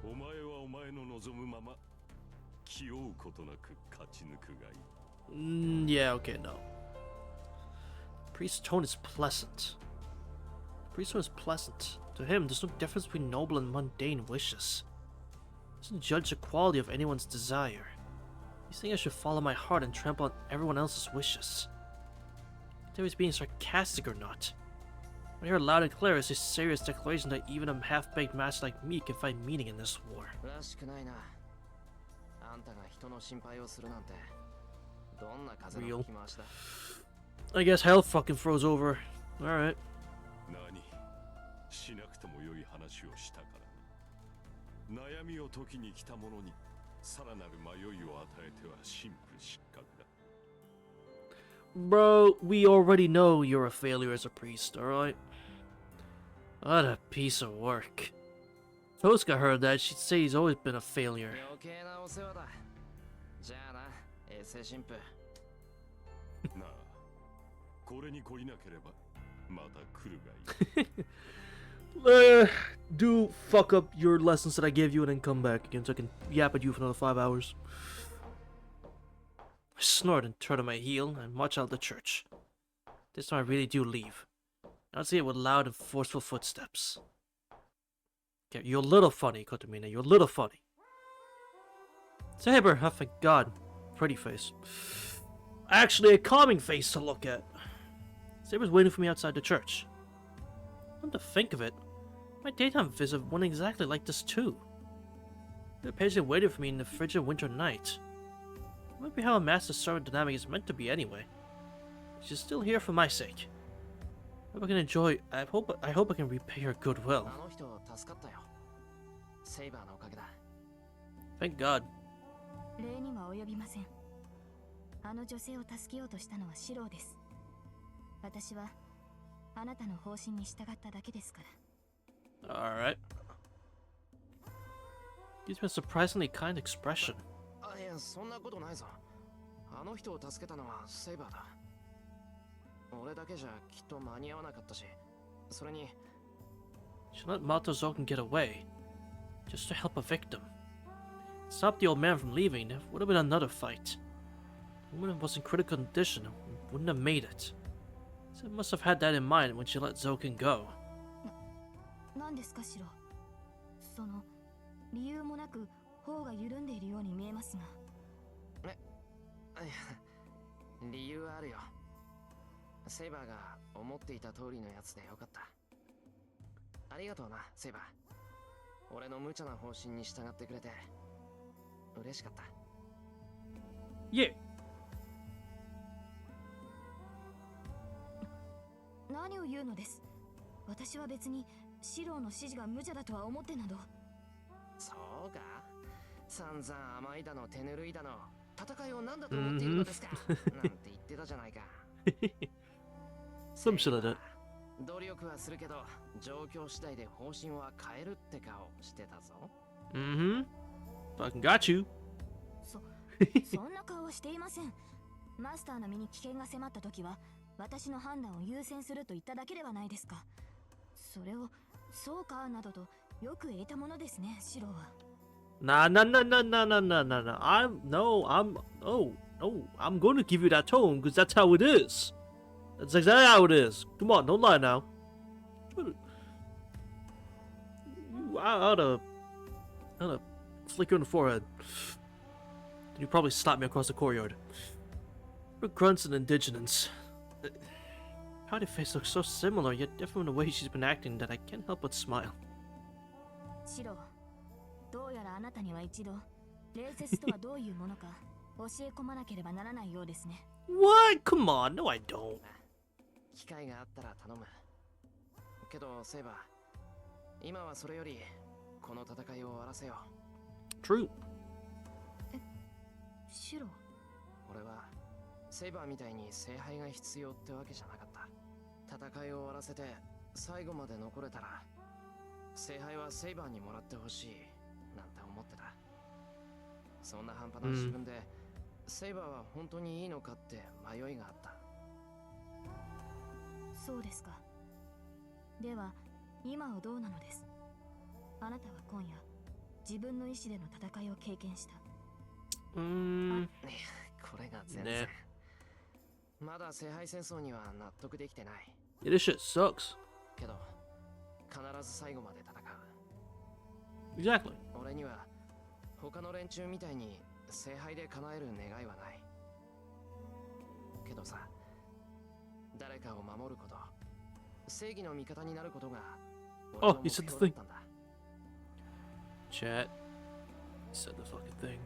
D: お前はお前の望むまま気負うことなく勝ち抜くがいい。
A: Yeah, okay, no. Priest's tone is pleasant. Priesthood is pleasant. To him, there's no difference between noble and mundane wishes. He doesn't judge the quality of anyone's desire. He's saying I should follow my heart and trample on everyone else's wishes. Whether he's being sarcastic or not. What I hear loud and clear is his serious declaration that even a half-baked master like me can find meaning in this war. Real. I guess hell fucking froze over. Alright. Bro, we already know you're a failure as a priest, alright? What a piece of work. If Tosca heard that, she'd say he's always been a failure. Do fuck up your lessons that I gave you and then come back again so I can yap at you for another 5 hours. I snort and turn on my heel and march out of the church. This time I really do leave. I'll see it with loud and forceful footsteps. Okay, you're a little funny, Kotomina. You're a little funny. Saber, oh thank God. Pretty face. Actually, a calming face to look at. Saber's waiting for me outside the church. Come to think of it, my daytime visit went exactly like this too. They patiently waited for me in the frigid winter night. It might be how a master-servant dynamic is meant to be anyway. She's still here for my sake. I hope I can enjoy. I hope I can repay her goodwill. Thank God.
C: 礼には及びません。あの女性を助けようとしたのはシローです。私はあなたの方針に従っただけですから。
A: Alright. Gives me a surprisingly kind expression.
B: いや、そんなことないぞ。あの人を助けたのはセイバーだ。俺だけじゃきっと間に合わなかったし、それに。
A: She let Matozoken get away, just to help a victim. Stop the old man from leaving, it would have been another fight. The woman was in critical condition and wouldn't have made it. So must have had that in mind when she let Zoken go.
C: 何ですか、シロ。その理由もなく頬が緩んでいるように見えますが。
B: 理由あるよ。セイバーが思っていた通りのやつでよかった。ありがとうな、セイバー。俺の無茶な方針に従ってくれて嬉しかった。
A: Yeah.
C: 何を言うのです。私は別にシローの指示が無茶だとは思ってなど。
B: そうか。散々甘いだの手ぬるいだの戦いを何だと思っているのですかなんて言ってたじゃないか。
A: Some shit like that.
B: 努力はするけど状況次第で方針は変えるって顔してたぞ。
A: Fucking got you.
C: そんな顔はしていません。マスターの身に危険が迫った時は私の判断を優先すると言っただけではないですか。それをそうかなどとよく言えたものですね、シローは。
A: Nah. I'm going to give you that tone because that's how it is. That's exactly how it is. Come on, don't lie now. I'd flick you on the forehead. Then you probably slap me across the courtyard. Her grunts and indigenous. Pouty face looks so similar, yet different in the way she's been acting that I can't help but smile.
C: シロー、どうやらあなたには一度礼節とはどういうものか教え込まなければならないようですね。
A: What? Come on, no I don't.
B: 機会があったら頼む。けどセイバー、今はそれよりこの戦いを終わらせよう。
A: True.
C: シロー、
B: 俺はセイバーみたいに聖杯が必要ってわけじゃなかった。戦いを終わらせて最後まで残れたら聖杯はセイバーにもらってほしいなんて思ってた。そんな半端な自分で、セイバーは本当にいいのかって迷いがあった。
C: そうですか。では今はどうなのです。あなたは今夜自分の意志での戦いを経験した。
B: これが全然、まだ聖杯戦争には納得できてない。
A: Yeah, this shit sucks.
B: けど必ず最後まで戦う。
A: Exactly.
B: 俺には他の連中みたいに聖杯で叶える願いはない。けどさ、誰かを守ること、正義の味方になることが俺
A: Oh,
B: の
A: he
B: 目
A: said the
B: 標だ
A: thing.
B: ったんだ。
A: Chat. He said the fucking thing.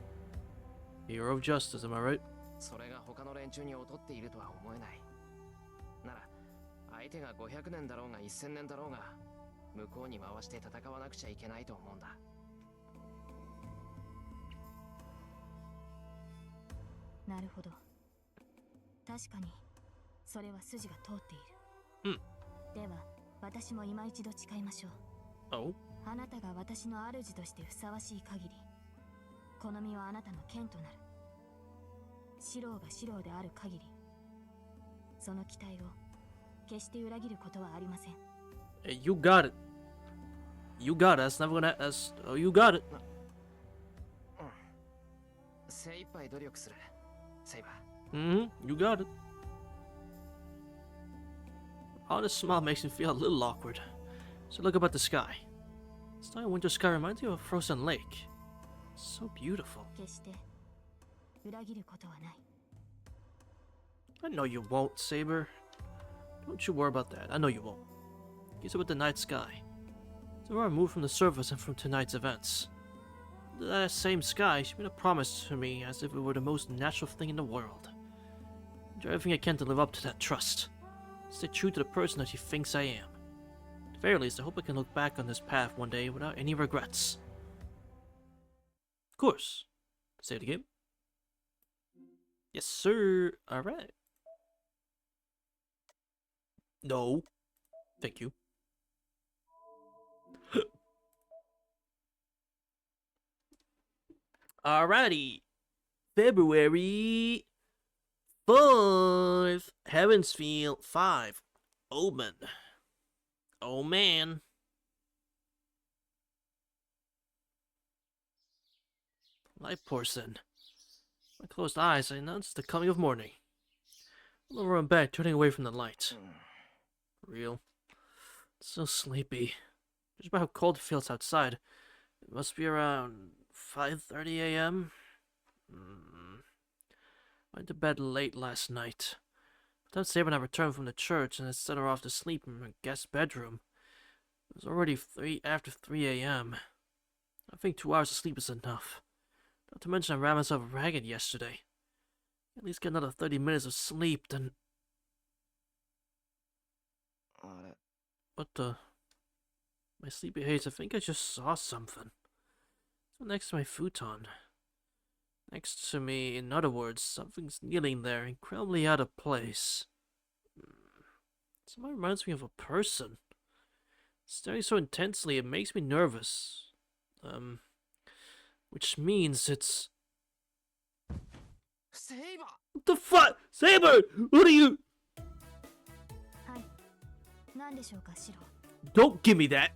A: Hero of justice, am I right?
B: それが他の連中に劣っているとは思えない。なら相手が500年だろうが1000年だろうが向こうに回して戦わなくちゃいけないと思うんだ。
C: なるほど。確かにそれは筋が通っている。では私も今一度誓いましょう。
A: Oh.
C: あなたが私の主としてふさわしい限り、この身はあなたの剣となる。シロウがシロウである限り、その期待を決して裏切ることはありません。
A: Hey, you got it. You got it. That's never gonna. That's. Oh, you got it.
B: 精一杯努力する、セイバー。
A: Mm-hmm. You got it. Oh, this smile makes me feel a little awkward. So look up at the sky. This night winter sky reminds you of a frozen lake. So beautiful.
C: 決して裏切ることはない。
A: I know you won't, Saber. Don't you worry about that. I know you won't. Gaze up at the night sky. So far removed from the surface and from tonight's events. That same sky, she made a promise to me as if it were the most natural thing in the world. I do everything I can to live up to that trust. Stay true to the person that she thinks I am. At the very least, I hope I can look back on this path one day without any regrets. Of course. Save the game. Yes, sir. Alright. No. Thank you. Alrighty. February 5th. Heavensfield 5. Omen. Oh man. Light portion. My closed eyes, I announced the coming of morning. I'm over in bed, turning away from the light. Real. So sleepy. Just about how cold it feels outside. It must be around 5:30 a.m. Went to bed late last night. By the time Saber and I returned from the church and had sent her off to sleep in her guest bedroom, it was already after 3 a.m. I think 2 hours of sleep is enough. Not to mention I ran myself ragged yesterday. At least get another 30 minutes of sleep, then...
B: あれ、
A: What the... My sleepy haze, I think I just saw something. So next to my futon. Next to me, in other words, something's kneeling there, incredibly out of place. Someone reminds me of a person. Staring so intensely, it makes me nervous. Which means it's...
B: セイバー。
A: What the fuck? Saber! What are you...
C: はい。何でしょうか、シロ。
A: Don't give me that!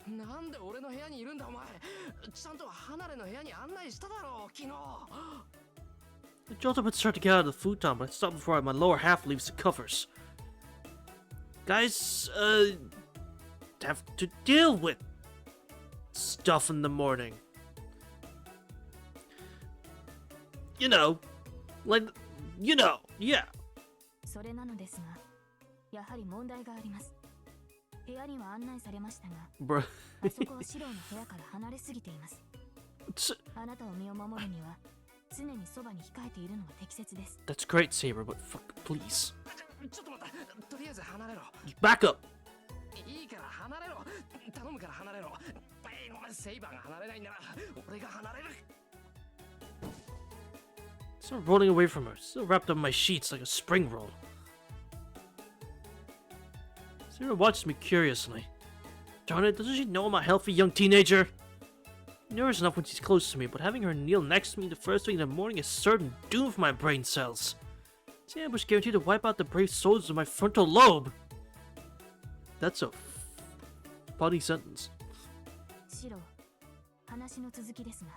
B: なんで俺の部屋にいるんだお前。ちゃんと離れの部屋に案内しただろう、昨日。
A: I jumped up and started to get out of the futon, but I stopped before my lower half leaves the covers. Guys, have to deal with stuff in the morning. You know, like, you know, yeah.
C: それなのですが、やはり問題があります。部屋には案内されましたが、
A: Bruh.
C: あそこはシロの部屋から離れすぎています。あなたを身を守るには、常にそばに控えているのが適切です。
A: That's great, Saber, but fuck, please.
B: ちょっと待った。とりあえず離れろ。
A: Back up!
B: いいから離れろ。頼むから離れろ。セイバーが離れないんなら、俺が離れる。
A: Still rolling away from her, still wrapped up in my sheets like a spring roll. Sarah watches me curiously. Darn it, doesn't she know I'm a healthy young teenager? Nervous enough when she's close to me, but having her kneel next to me the first thing in the morning is certain doom for my brain cells. This ambush guaranteed to wipe out the brave soldiers of my frontal lobe. That's a funny sentence.
C: シロ、話の続きですが、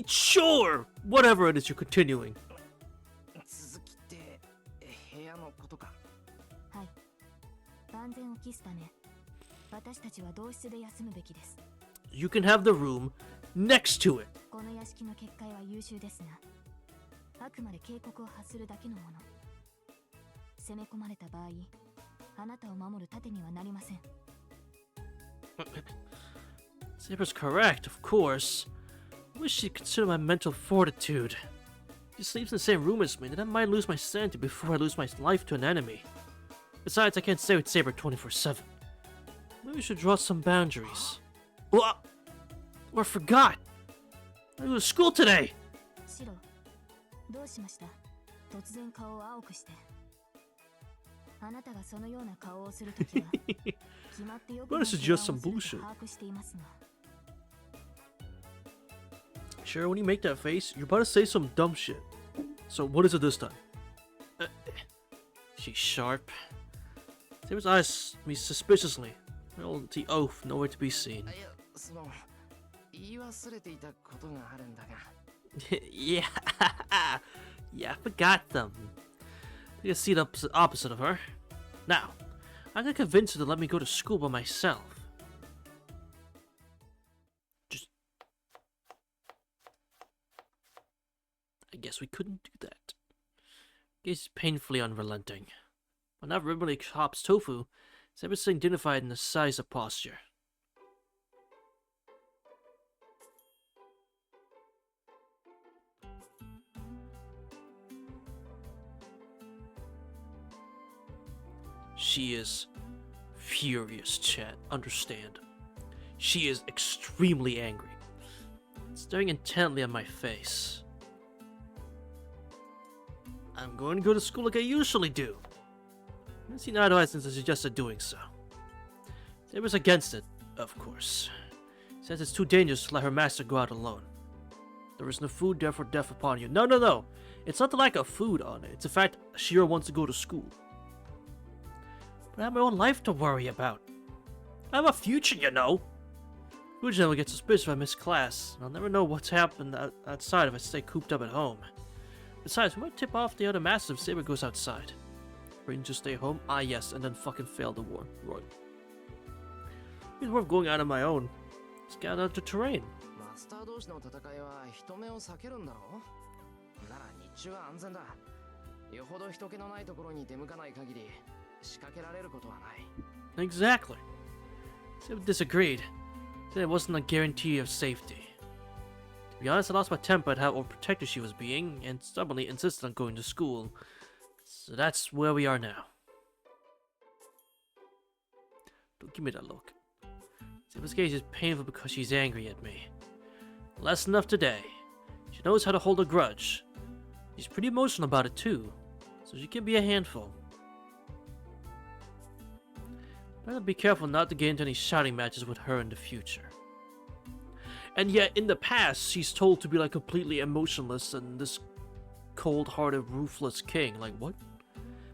A: Sure! Whatever it is you're continuing.
B: 続きって部屋のことか。
C: はい。万全を期すため、私たちは同室で休むべきです。
A: You can have the room next to it.
C: この屋敷の結界は優秀ですが、あくまで警告を発するだけのもの。攻め込まれた場合、あなたを守る盾にはなりません。
A: Saber's correct, of course. I wish she'd consider my mental fortitude. If she sleeps in the same room as me, then I might lose my sanity before I lose my life to an enemy. Besides, I can't stay with Saber 24/7. Maybe we should draw some boundaries. Oh, I forgot! I go to school today!
C: シロ、どうしました？突然顔を青くして。あなたがそのような顔をするときは、決まってよく
A: But this is just some bullshit.
C: 把握していますが。
A: Shirou, when you make that face, you're about to say some dumb shit. So what is it this time? She's sharp. Saber's eyes me suspiciously. The oath, nowhere to be seen.
B: いや、言い忘れていたことがあるんだが。
A: yeah, I forgot them. I can see the opposite of her. Now, I'm gonna convince her to let me go to school by myself. I guess we couldn't do that. He's painfully unrelenting. But not everybody chops tofu. It's everything dignified in the size of posture. She is furious, chat. Understand. She is extremely angry. Staring intently at my face. I'm going to go to school like I usually do. I don't see eye to eye since I suggested doing so. Saber's against it, of course. Says it's too dangerous to let her master go out alone. There is no food, therefore death upon you. No. It's not the lack of food on it. It's the fact Shirou wants to go to school. But I have my own life to worry about. I have a future, you know. Fujian will get suspicious if I miss class, and I'll never know what's happened outside if I stay cooped up at home. Besides, we might tip off the other masters if Saber goes outside. Ready to stay home? Ah, yes, and then fucking fail the war. Right. It's worth going out on my own. Scout out the terrain.
B: マスター同士の戦いは人目を避けるんだろう？なら日中は安全だ。よほど人気のないところに出向かない限り仕掛けられることはない。
A: Exactly. Saber disagreed. Said it wasn't a guarantee of safety. To be honest, I lost my temper at how overprotective she was being, and stubbornly insisted on going to school. So that's where we are now. Don't give me that look. Saber's gaze is painful because she's angry at me. Lesson of today. She knows how to hold a grudge. She's pretty emotional about it too, so she can be a handful. Better be careful not to get into any shouting matches with her in the future. And yet, in the past, she's told to be like completely emotionless and this cold-hearted, ruthless king. Like, what?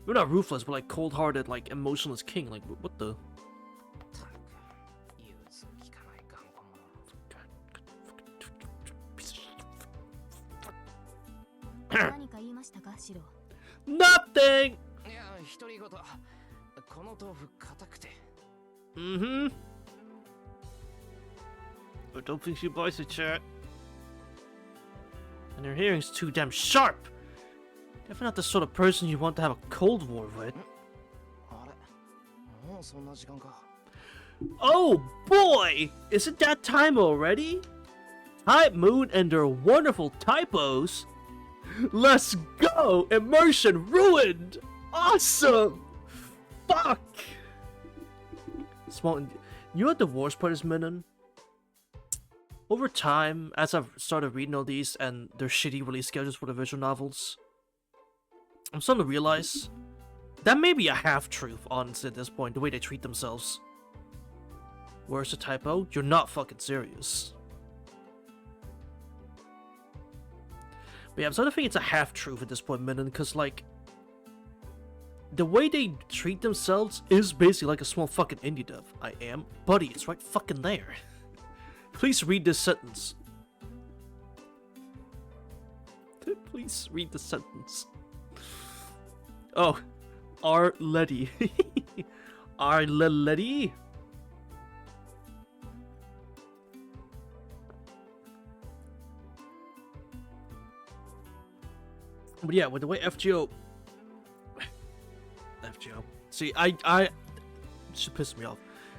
A: We're not ruthless, but like cold-hearted, like emotionless king. Like, what the? Nothing! Mm-hmm. I don't think she buys it, chat. And her hearing's too damn sharp. Definitely not the sort of person you want to have a cold war with. Oh boy! Is it that time already? Type Moon and their wonderful typos. Let's go! Immersion ruined! Awesome! Fuck! Small. You know what the worst part is, Minun? Over time, as I've started reading all these and their shitty release schedules for the visual novels, I'm starting to realize that may be a half-truth, honestly, at this point, the way they treat themselves. Where's the typo? You're not fucking serious. But yeah, I'm starting to think it's a half-truth at this point, Minun, because, like, the way they treat themselves is basically like a small fucking indie dev. I am. Buddy, it's right fucking there. Please read this sentence. Please read the sentence. Oh. Our Letty. Our Letty. But yeah, with the way FGO... See, I should piss me off.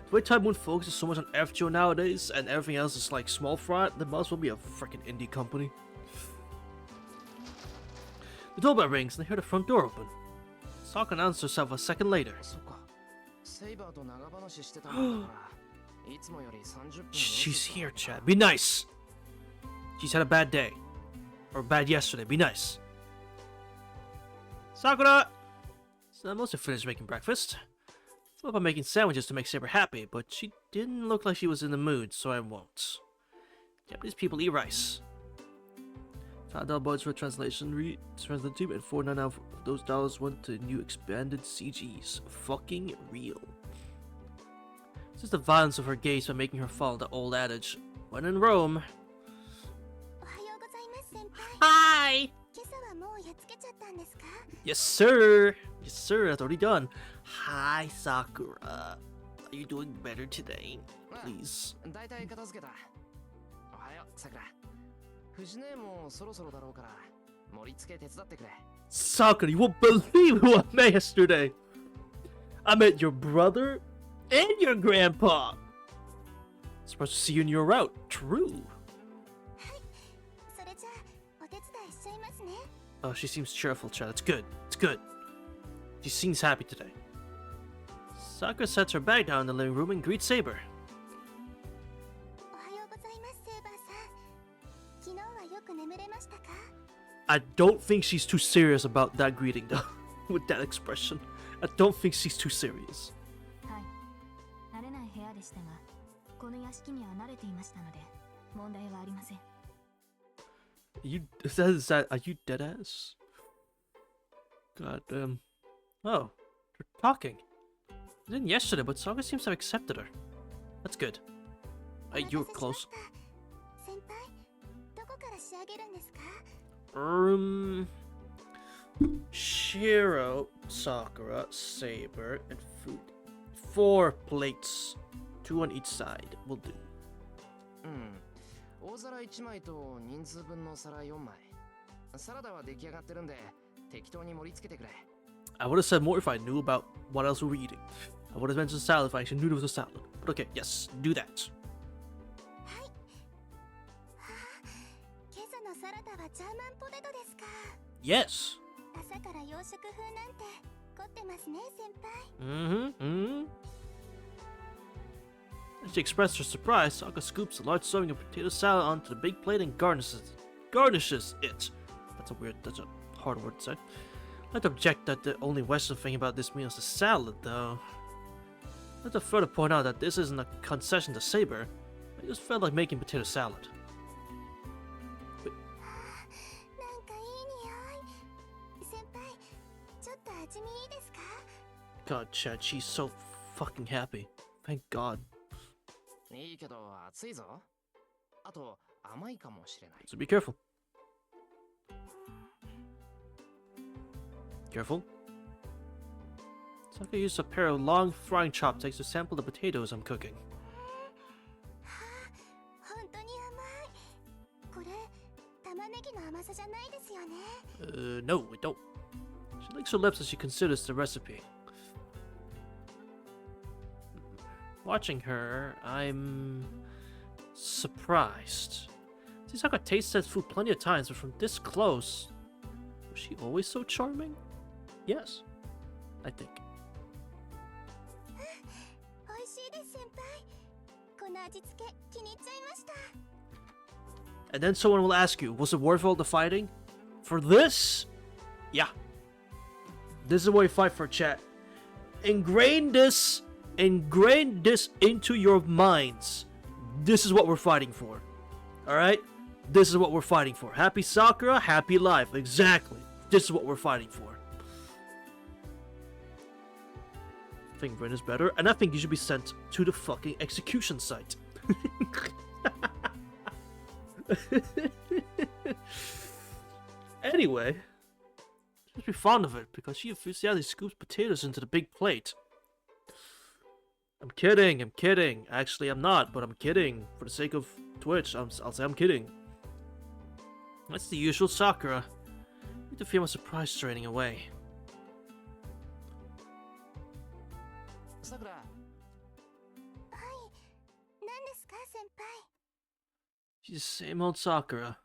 A: The way Type Moon focuses so much on FGO nowadays, and everything else is like small fry, there must as well be a freaking indie company. The doorbell rings, and they hear the front door open. Sokka announced herself a second later. She's here, Chad. Be nice. She's had a bad day. Or bad yesterday. Be nice. Sakura! So I must have finished making breakfast. I thought about making sandwiches to make Saber happy, but she didn't look like she was in the mood, so I won't. Japanese people eat rice. $5 budget for translation translate team, and $4.99 of those dollars went to new expanded CGs. Fucking real. This is the violence of her gaze by making her follow the old adage. When in Rome. Hi! Yes, sir! Yes, sir, that's already done. Hi, Sakura. Are you doing better today? Please. Sakura, you won't believe who I met yesterday! I met your brother and your grandpa! Supposed to see you in your route. True. Oh, she seems cheerful, Chad. It's good. It's good. She seems happy today. Sakura sets her bag down in the living room and greets Saber. I don't think she's too serious about that greeting, though. With that expression. I don't think she's too serious. Are you dead ass? God damn. Oh, they're talking. They didn't yesterday, but Saga seems to have accepted her. That's good. You were close. Shirou, Sakura, Saber, and food. 4 plates. 2 on each side. Will do. I would have said more if I knew about what else we were eating. I would have mentioned salad if I actually knew there was a salad. But okay, yes, do that. Yes. As she expressed her surprise, Sokka scoops a large serving of potato salad onto the big plate and garnishes it. That's a hard word to say. I'd like to object that the only Western thing about this meal is the salad, though. I'd like to further point out that this isn't a concession to Saber. I just felt like making potato salad. Wait. God, Chad, she's so fucking happy. Thank God. So be careful. Careful. Sokka used a pair of long frying chopsticks to sample the potatoes I'm cooking. No, I don't. She licks her lips as she considers the recipe. Watching her, I'm surprised. See, Sokka tasted food plenty of times, but from this close, was she always so charming? Yes, I think. And then someone will ask you, was it worth all the fighting? For this? Yeah. This is what we fight for, chat. Ingrain this into your minds. This is what we're fighting for. Alright? This is what we're fighting for. Happy Sakura, happy life. Exactly. This is what we're fighting for. I think Rin is better, and I think you should be sent to the fucking execution site. Anyway, just be fond of it because she enthusiastically scoops potatoes into the big plate. I'm kidding. Actually, I'm not, but I'm kidding. For the sake of Twitch, I'll say I'm kidding. That's the usual Sakura. need to feel my surprise straining away.
B: Sakura,
C: はい、何ですか、先輩。
A: She's the same old Sakura.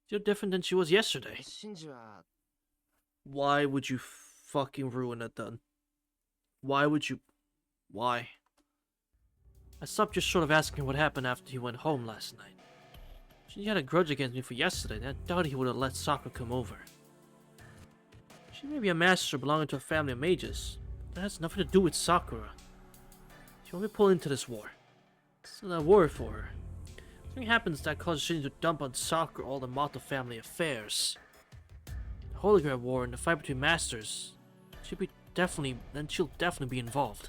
A: She's no different than she was yesterday.
B: Shinji は
A: Why would you fucking ruin it then? Why would you... Why? I stopped just short of asking her what happened after he went home last night. She had a grudge against me for yesterday, and I doubt he would have let Sakura come over. She may be a master belonging to a family of mages, but that has nothing to do with Sakura. She won't be pulled into this war. It's not a worry for her. Something happens that causes Shinji to dump on Sakura all the Mato family affairs. The Holy Grail War and the fight between masters, she'll definitely be involved.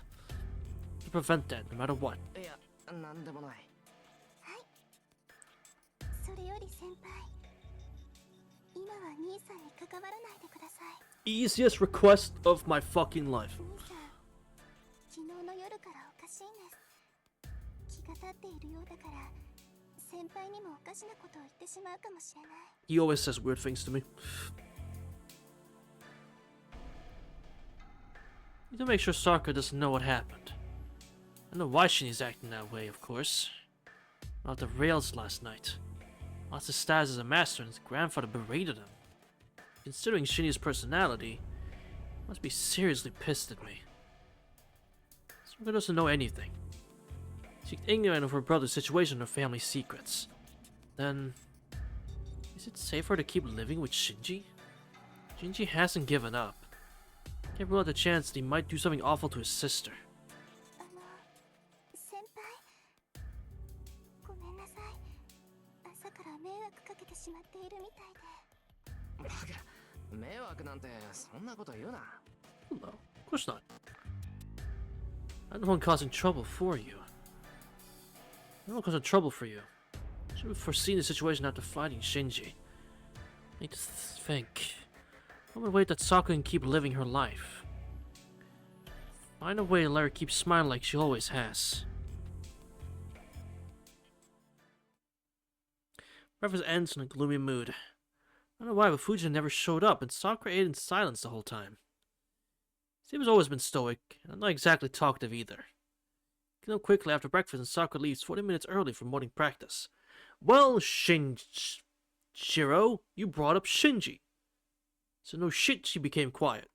A: To prevent that, no matter what.
B: いや、なんでもない。
C: それより先輩、今は兄さんに関わらないでください。
A: Easiest request of my fucking life.
C: 兄さん、昨日の夜からおかしいんです。気が立っているようだから、先輩にもおかしなことを言ってしまうかもしれない。
A: He always says weird things to me. Need to make sure Sakura doesn't know what happened. I know why Shinji's acting that way, of course. Off the rails last night. Lost his status as a master and his grandfather berated him. Considering Shinji's personality, he must be seriously pissed at me. Sakura doesn't know anything. She's ignorant of her brother's situation and her family's secrets. Then, is it safe for her to keep living with Shinji? Shinji hasn't given up. Can't rule out the chance that he might do something awful to his sister.
C: 先輩、ごめんなさい。朝から迷惑かけてしまっているみたいで。
B: バカ、迷惑なんてそんなこと言うな。
A: No, of course not. I'm the one causing trouble for you. I'm the one causing trouble for you. Should have foreseen the situation after fighting Shinji. I need to think. I would wait that Sakura can keep living her life. Find a way to let her keep smiling like she always has. Breakfast ends in a gloomy mood. I don't know why, but Fujin never showed up, and Sakura ate in silence the whole time. Saber's always been stoic, and not exactly talkative either. Get up quickly after breakfast, and Sakura leaves 40 minutes early for morning practice. Well, Shirou, you brought up Shinji. So no shit, she became quiet.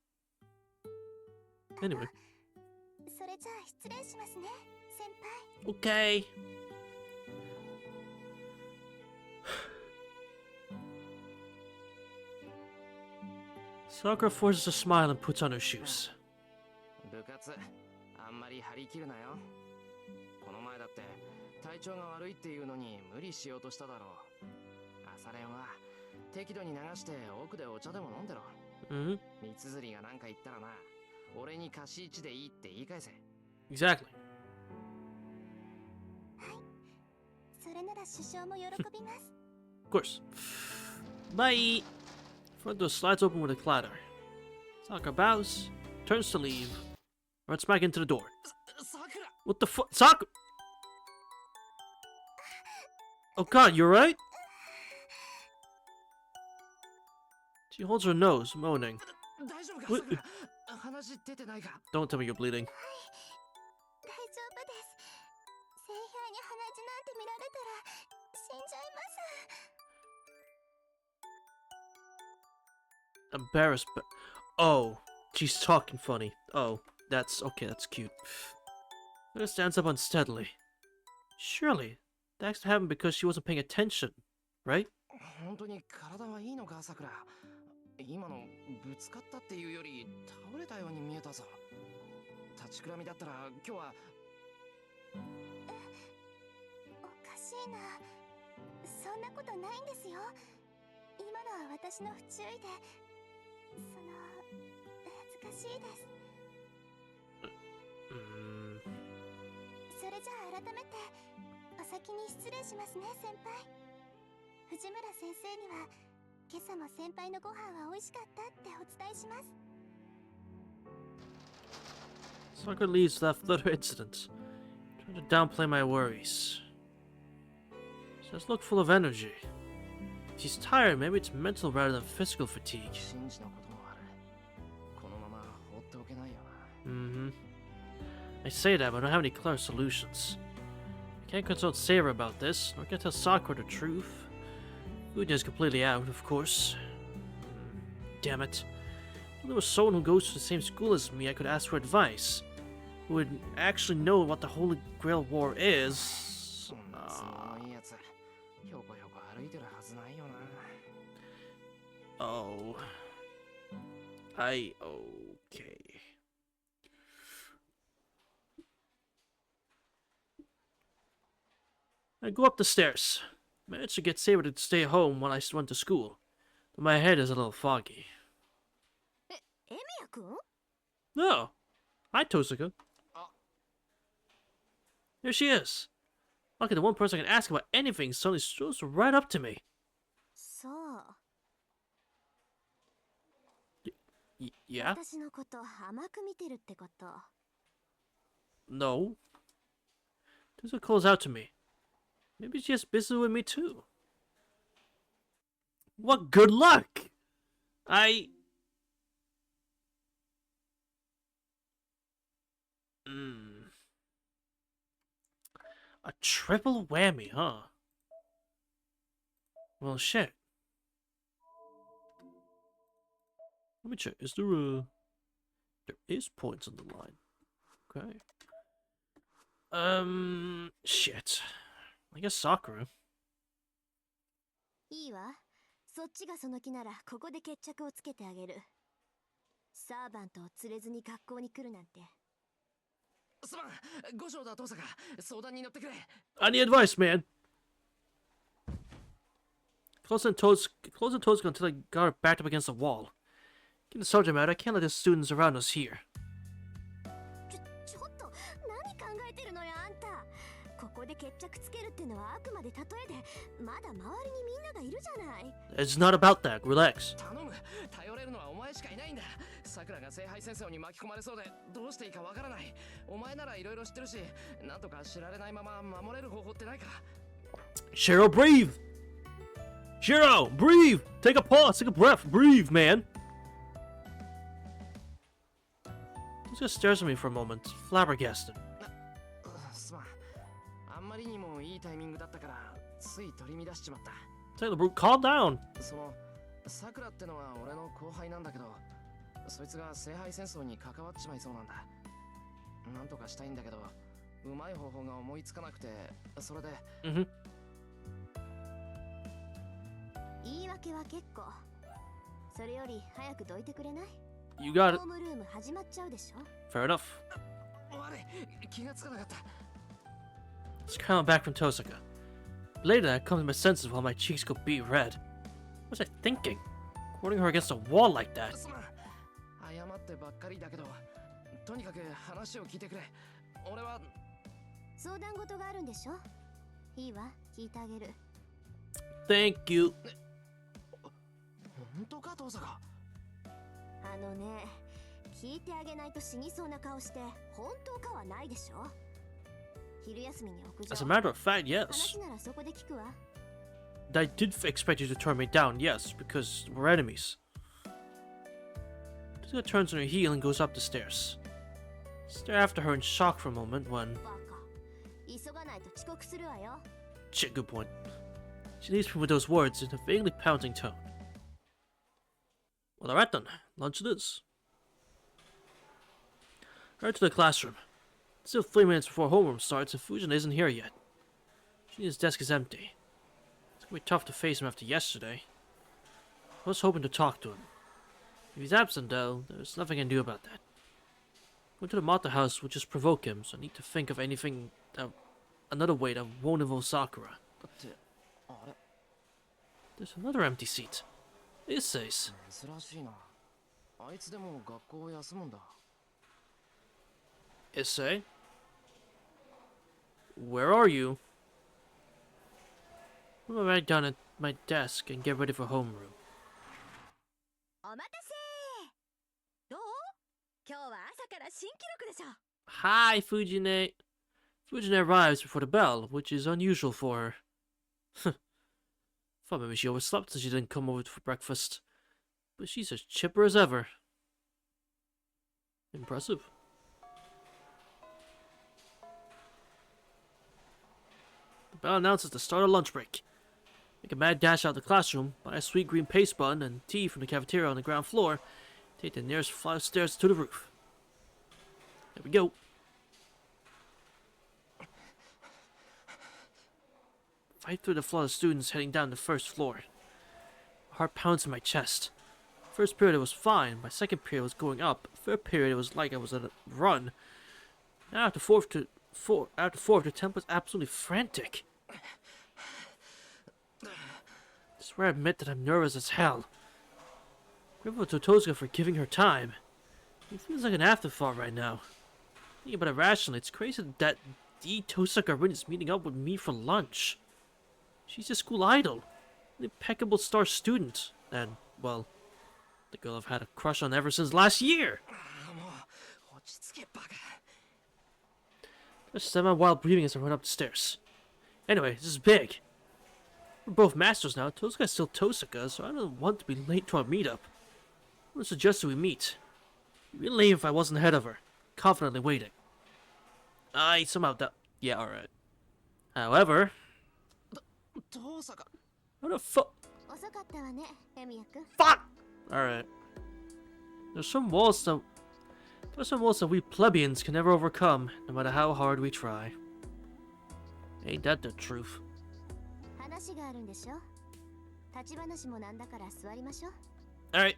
A: Anyway.
C: それじゃあ失礼しますね、先輩。
A: Okay. Sakura forces a smile and puts on her shoes.
B: 部活、あんまり張り切るなよ。この前だって体調が悪いっていうのに無理しようとしただろう。朝練は適度に流して奥でお茶でも飲んでろ。
A: Mm-hmm.
B: 三つ釣りがなんか言ったらな、俺に貸し1でいいって言い返せ。
A: Exactly.
C: それなら首相も喜びます。
A: Of course. Bye! Front door slides open with a clatter. Sakura bows, turns to leave, runs back into the door.
B: さくら、
A: What the fuck? Sakura! Oh god, you alright? She holds her nose, moaning.
B: 大丈夫か、
A: What?
B: さくら。話出てないか。
A: Don't tell me you're bleeding.
C: 大丈夫です。聖杯に鼻血なんて見られたら死んじゃいます。
A: Embarrassed, but oh, she's talking funny. Oh, that's okay. That's cute. Sarah stands up unsteadily. Surely, that accident happened because she wasn't paying attention, right?
B: 本当に体はいいのか、さくら。今のぶつかったっていうより倒れたように見えたぞ。立ちくらみだったら今日は。
C: おかしいな。そんなことないんですよ。今のは私の不注意で、恥ずかしいです。それじゃあ改めてお先に失礼しますね、先輩。藤村先生には今朝も先輩のご飯は美味しかったってお伝えします。
A: Sakura leaves without further incident, trying to downplay my worries. She does look full of energy. She's tired. Maybe it's mental rather than physical fatigue.
B: シンジのこともある。このまま放っておけないよな。
A: Mm-hmm. I say that, but I don't have any clear solutions. I can't consult Saber about this, nor can I tell Sakura the truth. Fuji's completely out, of course. Damn it. If there was someone who goes to the same school as me, I could ask for advice. Who would actually know what the Holy Grail War is.
B: そんな都合のいいやつ、ひょこひょこ歩いてるはずないよな。
A: Oh. Okay. I go up the stairs. Managed to get Saber to stay home when I went to school. But my head is a little foggy.
C: エミヤくん？
A: No. Hi, Tosuka.
B: Ah.
A: Here she is. Lucky the one person I can ask about anything suddenly strolls right up to me.
C: そう。
A: Yeah?
C: 私のこと甘く見てるってこと。
A: No. Tosuka calls out to me. Maybe she's busy with me too. What good luck! A triple whammy, huh? Well, shit. Let me check. Is there a... There is points on the line. Okay. Shit. I guess Sakura.
C: いいわ。そっちがその気ならここで決着をつけてあげる。サーバントを連れずに学校に来るなんて。
B: すまん、五条だ父さんが相談に乗ってくれ。
A: I need advice, man. Closing Tozuka until I got her backed up against the wall. Get the sergeant mad. I can't let the students around us here.
C: ちょっと何考えてるのよあんた。ここで決着つけるってのはあくまで例えで、まだ周りにみんながいるじゃない。
A: It's not about that. Relax.
B: 頼む、頼れるのはお前しかいないんだ。さくらが聖杯戦争に巻き込まれそうでどうしていいかわからない。お前ならいろいろ知ってるし、なんとか知られないまま守れる方法ってないか。
A: Shirou, breathe! Shirou, breathe! Take a pause, take a breath, breathe, man! He just stares at me for a moment, flabbergasted.
B: すまん、あんまりにもいいタイミングだったからつい取り乱しちまった。
A: Tell the brute, calm down!
B: そのさくらってのは俺の後輩なんだけど、そいつが聖杯戦争に関わっちまいそうなんだ。なんとかしたいんだけど、うまい方法が思いつかなくて、それで。
C: 言い訳は結構。それより早くどいてくれない？
A: You got it.
C: ホームルーム始まっちゃうでしょ。
A: Fair enough.
B: 悪い、気がつかなかった。
A: Just calm back from Tosuka. Later, I come to my senses while my cheeks go beet red. What was I thinking? Holding her against a wall like that.
B: すまん、謝ってばっかりだけど、とにかく話を聞いてくれ。俺は
C: 相談事があるんでしょ。いいわ、聞いてあげる。
A: Thank you.
B: 本当か父さんが。
C: あのね、聞いてあげないと死にそうな顔して本当かはないでしょ。昼休みに屋上。
A: As a matter of fact, yes.
C: 話ならそこで聞くわ。
A: I did expect you to turn me down, yes, because we're enemies. Tosuka turns on her heel and goes up the stairs. Stare after her in shock for a moment when...
C: バカ。急がないと遅刻するわよ。
A: Shit, good point. She leaves me with those words in a vaguely pouting tone. Well, alright then. Lunch it is. Right to the classroom. Still 3 minutes before homeroom starts and Fujin isn't here yet. Shin's desk is empty. It's gonna be tough to face him after yesterday. I was hoping to talk to him. If he's absent though, there's nothing I can do about that. Going to the Mata house would just provoke him, so I need to think of anything another way that won't involve Sakura.
B: ってあれ
A: There's another empty seat. It says,
B: 珍しいな。あいつでも学校を休むんだ。
A: Issei? Where are you? I'm gonna write down at my desk and get ready for homeroom.
C: お待たせ。どう？今日は朝から新記録でしょ。
A: Hi, Fujine. Fujine arrives before the bell, which is unusual for her. Thought maybe she overslept so she didn't come over for breakfast. But she's as chipper as ever. Impressive. The bell announces the start of lunch break. Make a mad dash out of the classroom, buy a sweet green paste bun and tea from the cafeteria on the ground floor, take the nearest flight of stairs to the roof. There we go. Fight through the flood of students heading down the first floor. My heart pounds in my chest. First period it was fine, my second period was going up, third period it was like I was on a run. Now after fourth, the tempo was absolutely frantic. I swear I admit that I'm nervous as hell. Grateful to Tozuka for giving her time. It feels like an afterthought right now. Thinking about it rationally, it's crazy that Tozuka is meeting up with me for lunch. She's a school idol, an impeccable star student, and, well, the girl I've had a crush on ever since last year. Just said my wild breathing as I run up the stairs. Anyway, this is big. We're both masters now. Tozuka's still Tozuka, so I don't want to be late to our meetup. I would suggest that we meet. It'd be lame if I wasn't ahead of her, confidently waiting. I somehow doubt. Yeah, alright. However. What the fuck? Fuck! Alright. There's some walls that we plebeians can never overcome, no matter how hard we try. Ain't that the truth? Alright.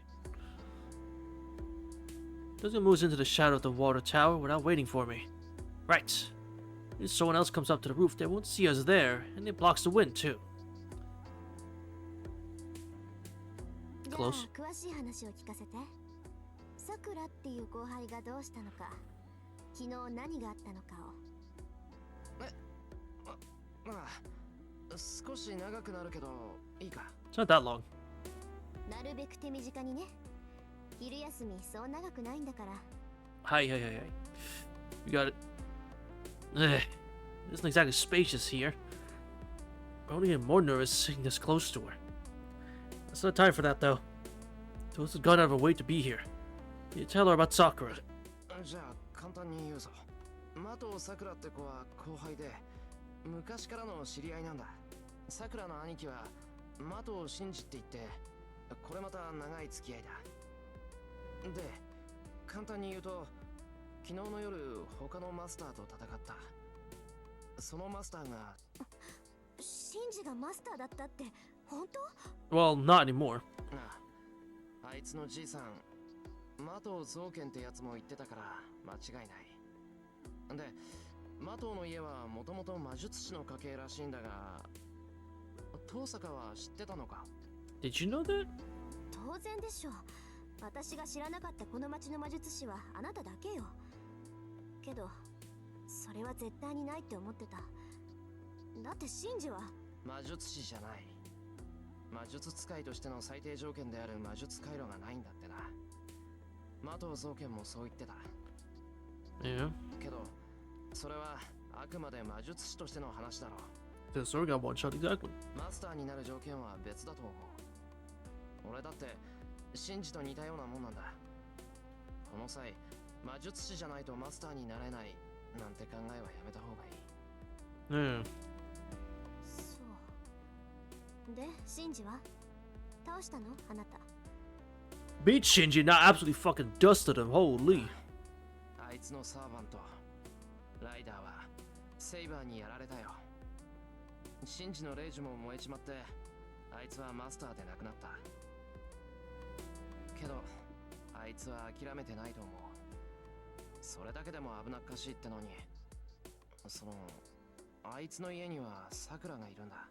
A: Tozuka moves into the shadow of the water tower without waiting for me. Right. If someone else comes up to the roof, they won't see us there, and it blocks the wind too. Close.
C: さくらっていう後輩がどうしたのか、昨日何があったのか
B: を。少し長くなるけどいいか。
A: It's not that long.
C: なるべく手短にね。昼休みそう長くないんだから。
A: Hi. You got it. Ugh. It isn't exactly spacious here. I'm only getting more nervous sitting this close to her. It's not time for that though. Tozuka's gone out of her way to be here. You tell her about Sakura.
B: じゃあ簡単に言うぞ。的尾さくらって子は後輩で、昔からの知り合いなんだ。さくらの兄貴は的尾真司って言って、これまた長い付き合いだ。で、簡単に言うと、昨日の夜他のマスターと戦った。そのマスターが。
C: 真司がマスターだったって本当？
A: Well, not anymore.
B: あいつのじいさん。的尾造剣ってやつも言ってたから間違いない。で、的尾の家はもともと魔術師の家系らしいんだが、遠坂は知ってたのか？
A: Did you know that?
C: 当然でしょう。私が知らなかったこの町の魔術師はあなただけよ。けど、それは絶対にないって思ってた。だって真司は
B: 魔術師じゃない。魔術使いとしての最低条件である魔術回路がないんだってな。的尾造剣もそう言ってた。
A: Yeah.
B: けど、それはあくまで魔術師としての話だろう。
A: The sword got one shot exactly.
B: マスターになる条件は別だと思う。俺だって真司と似たようなもんなんだ。この際、魔術師じゃないとマスターになれないなんて考えはやめた方がいい。
A: Yeah.
C: そう。で、真司は倒したの？あなた。
A: Beat Shinji, not absolutely fucking dusted him. Holy.
B: あいつのサーバント、ライダーはセイバーにやられたよ。真司のレイジも燃えちまって、あいつはマスターで亡くなった。けど、あいつは諦めてないと思う。それだけでも危なっかしいってのに、あいつの家にはサクラがいるんだ。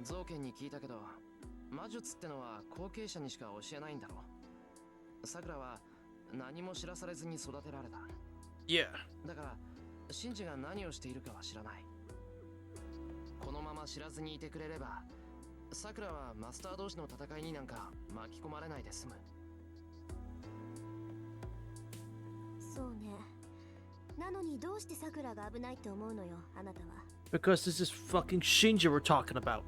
B: 造剣に聞いたけど、魔術ってのは後継者にしか教えないんだろ。サクラは何も知らされずに育てられた。
A: Yeah.
B: だから、シンジが何をしているかは知らない。このまま知らずにいてくれれば、サクラはマスター同士の戦いになんか巻き込まれないで済む。
C: そうね。なのにどうしてサクラが危ないって思うのよ、あなたは。
A: Because this is fucking Shinji we're talking about.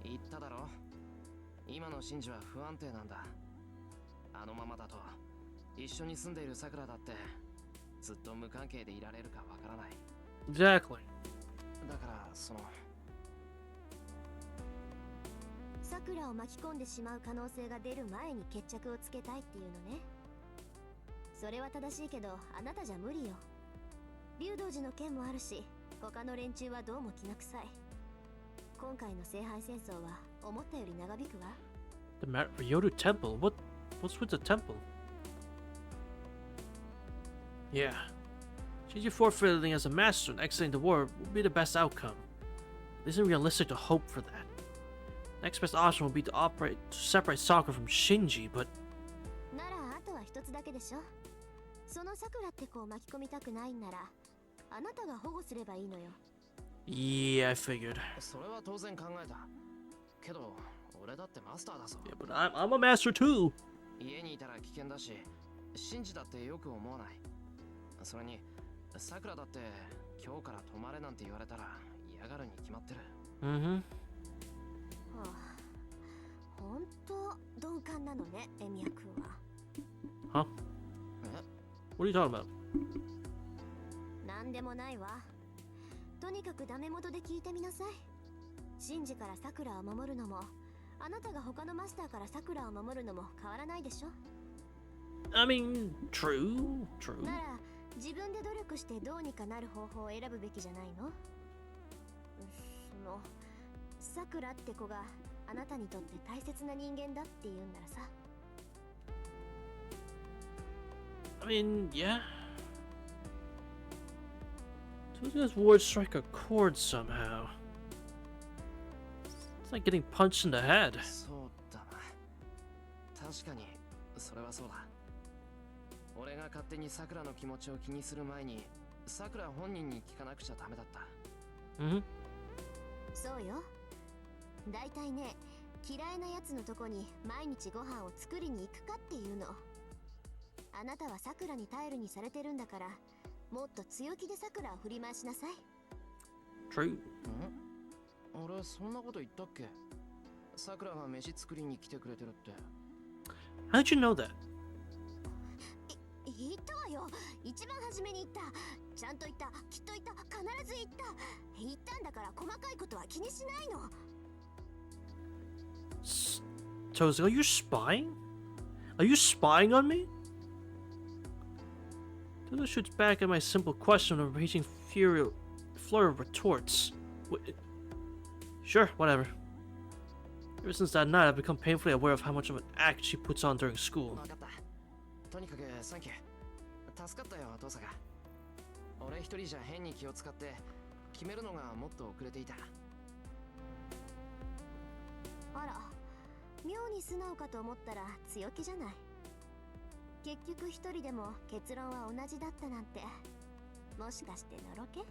E: 言っただろ。今のシンジは不安定なんだ。あのままだと一緒に住んでいるさくらだってずっと無関係でいられるかわからない。
A: Exactly.
E: だからその
C: さくらを巻き込んでしまう可能性が出る前に決着をつけたいっていうのね。それは正しいけどあなたじゃ無理よ。竜道寺の件もあるし他の連中はどうも気な臭い。今回の聖杯戦争は思ったより長引くわ。
A: The Ryoru Temple? What's with the temple? Yeah. Shinji forfeiting as a master and exiting the war would be the best outcome. It isn't realistic to hope for that. Next best option would be to separate Sakura from Shinji, but
C: ならあとは一つだけでしょ。そのさくらって子を巻き込みたくないんならあなたが保護すればいいのよ。
A: yeah, I figured.
E: それは当然考えたけど、俺だってマスターだぞ。
A: Yeah, but I'm a master too.
E: 家にいたら危険だし、シンジだってよく思わない。それにさくらだって今日から泊まれなんて言われたら嫌がるに決まってる。
A: Mm-hmm.
C: はあ、ほんと鈍感なのね、エミヤ君は。
A: Huh? What are you talking about?
C: なんでもないわ。とにかくダメ元で聞いてみなさい。シンジからさくらを守るのもあなたが他のマスターからさくらを守るのも変わらないでしょ。
A: I mean, true.
C: なら自分で努力してどうにかなる方法を選ぶべきじゃないの。そのさくらって子があなたにとって大切な人間だって言うんならさ。
A: I mean, yeah. Tozuka's words strike a chord somehow. It's like getting punched in the head.
E: そうだな。確かにそれはそうだ。俺が勝手にさくらの気持ちを気にする前にさくら本人に聞かなくちゃダメだった。
A: Mm-hmm.
C: そうよ。だいたいね、嫌いなやつのとこに毎日ご飯を作りに行くかっていうの。あなたはさくらに頼りにされてるんだから、もっと強気でさくらを振り回しなさい。
A: True.
E: 俺そんなこと言ったっけ？さくらが飯作りに来てくれてるって。
A: How'd you know that?
C: 言ったわよ。一番初めに言った。ちゃんと言った。きっと言った。必ず言った。言ったんだから細かいことは気にしないの。
A: Tozuka, are you spying? Are you spying on me? Tozuka shoots back at my simple question of a raging flurry of retorts. Sure, whatever. Ever since that night, I've become painfully aware of how much of an act she puts on during school.
E: 分かった。とにかくサンキュー。助かったよ、お父さんが。俺一人じゃ変に気を使って決めるのがもっと遅れていた。
C: あら、妙に素直かと思ったら強気じゃない。結局一人でも結論は同じだったなんて、もしかしてのろけ？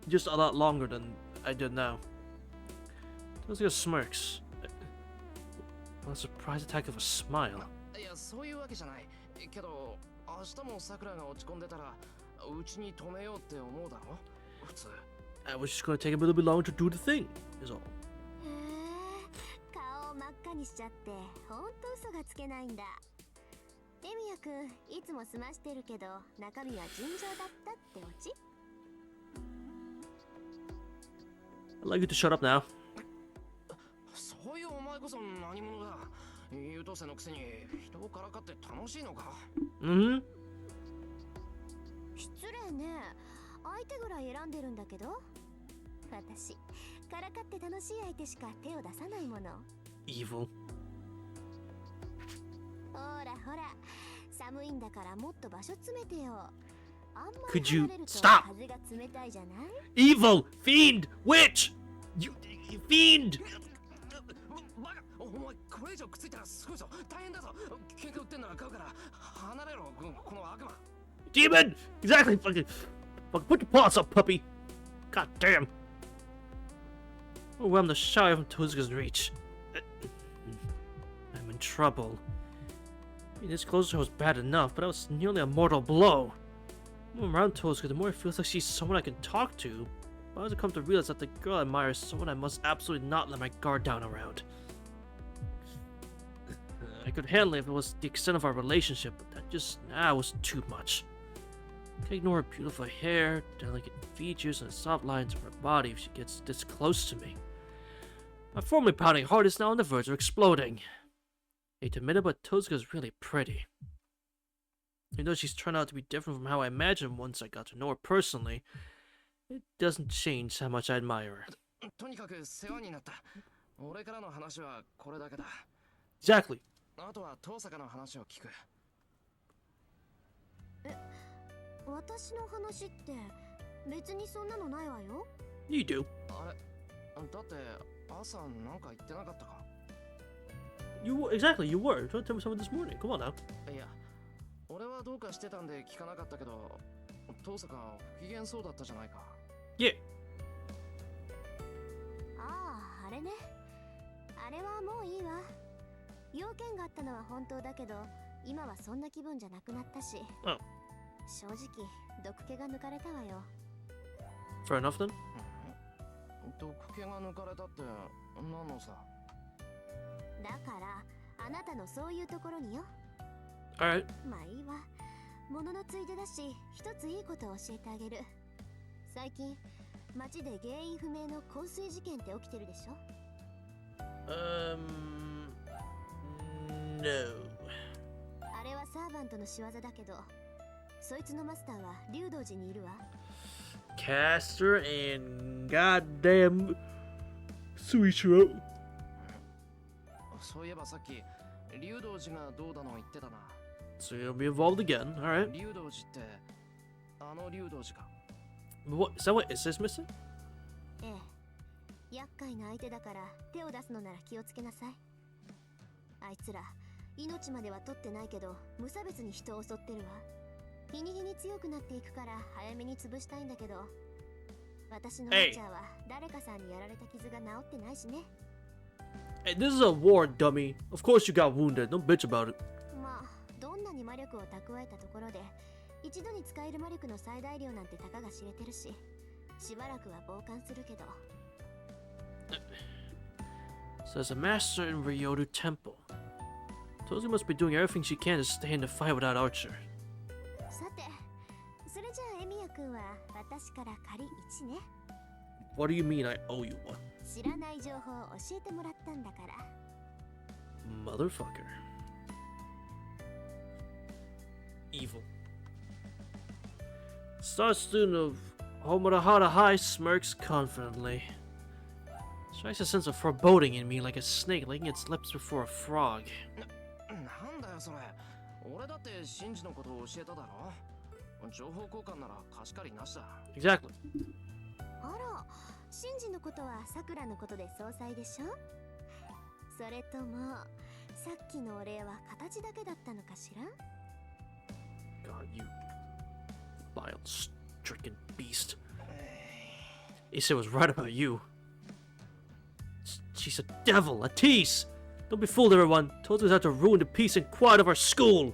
A: Just a lot longer than I did now. Tozuka smirks. A surprise attack of a smile.
E: いや、そういうわけじゃない。けど、明日もさくらが落ち込んでたら、うちに止めようって思うだろ？普通。
A: I was just gonna take a little bit longer to do the thing, is all.
C: へえ、顔を真っ赤にしちゃってほんと嘘がつけないんだ。エミヤくん、いつも済ましてるけど中身は尋常だったってオチ？
A: I'd like you to shut up now.
E: そういうお前こそ何者だ。優等生のくせに人をからかって楽しいのか？
A: Mm-hmm.
C: 失礼ね。相手ぐらい選んでるんだけど。私、からかって楽しい相手しか手を出さないもの。
A: Evil.
C: ほらほら、寒いんだからもっと場所詰めてよ。あんまり
A: Could you
C: 離れると
A: stop?
C: 風が冷たいじゃない？
A: Evil! Fiend! Witch! You fiend!
E: バカ！お前これ以上くっついたらすごいぞ。大変だぞ。喧嘩売ってんなら買うから離れろ、この悪魔。
A: Demon! Exactly! Fucking put your paws up, puppy! God damn! Overwhelmed the shy from Tozuka's reach. I'm in trouble. Being this close to her was bad enough, but that was nearly a mortal blow. The more I'm around Tozuka, the more it feels like she's someone I can talk to. but I also come to realize that the girl I admire is someone I must absolutely not let my guard down around. I could handle it if it was the extent of our relationship, but that was too much. I can ignore her beautiful hair, delicate features, and the soft lines of her body if she gets this close to me. My formerly pounding heart is now on the verge of exploding. Hate to admit it, but Tozuka is really pretty. Even though she's turned out to be different from how I imagined once I got to know her personally, it doesn't change how much I admire her.
E: とにかく世話になった。俺からの話はこれだけだ。
A: Exactly.
E: あとは遠坂の話を聞く。
C: 私の話って別にそんなのないわよ。
A: You do.
E: あれ、だって朝なんか言ってなかったか。
A: Exactly, you were. Trying to tell me something this morning. Come on now.
E: いや、俺はどうかしてたんで聞かなかったけど、遠坂不機嫌そうだったじゃないか。
A: Yeah.
C: ああ、あれね。あれはもういいわ。用件があったのは本当だけど、今はそんな気分じゃなくなったし。
A: Oh.
C: 正直、毒気が抜かれたわよ。
A: Fair enough then.
E: 毒気が抜かれたって何のさ。
C: だからあなたのそういうところによ。
A: Alright.
C: まあいいわ。もののついでだし、一ついいことを教えてあげる。最近街で原因不明の昏睡事件って起きてるでしょ。
A: No.
C: あれはサーバントの仕業だけど、そいつのマスターは竜道寺にいるわ。
A: Caster and goddamn Shirou.
E: そういえばさっき竜道寺がどうだの言ってたな。
A: So you'll be involved again. Alright.
E: 竜道寺ってあの竜道寺か。
A: What is that? What is this missing?
C: ええ。厄介な相手だから手を出すのなら気をつけなさい。あいつら命までは取ってないけど無差別に人を襲ってるわ。日に日に強くなっていくから早めに潰したいんだけど、私のお茶は誰かさんにやられた傷が治ってないしね。
A: Hey, this is a war, dummy. Of course you got wounded. Don't bitch about it.
C: まあどんなに魔力を蓄えたところで一度に使える魔力の最大量なんてたかが知れてるし、しばらくは傍観するけど。
A: So there's a master in Ryoru Temple. Tozu must be doing everything she can to stay in the fight without Archer.
C: さて、それじゃあエミヤ君は私から借り1ね。
A: What do you mean I owe you one?
C: 知らない情報を教えてもらったんだから。
A: Motherfucker. Evil. Star student of Homurahara High smirks confidently. Strikes a sense of foreboding in me like a snake licking its lips before a frog.
E: なんだよそれ。俺だってシンジのことを教えただろ。情報交換なら貸し借りなしだ。
A: Exactly.
C: あら、シンジのことはさくらのことで総裁でしょ。それともさっきのお礼は形だけだったのかしら。
A: God, you vile-stricken beast. Issa was right about you. She's a devil, a tease. Don't be fooled, everyone. Tozu's out to ruin the peace and quiet of our school.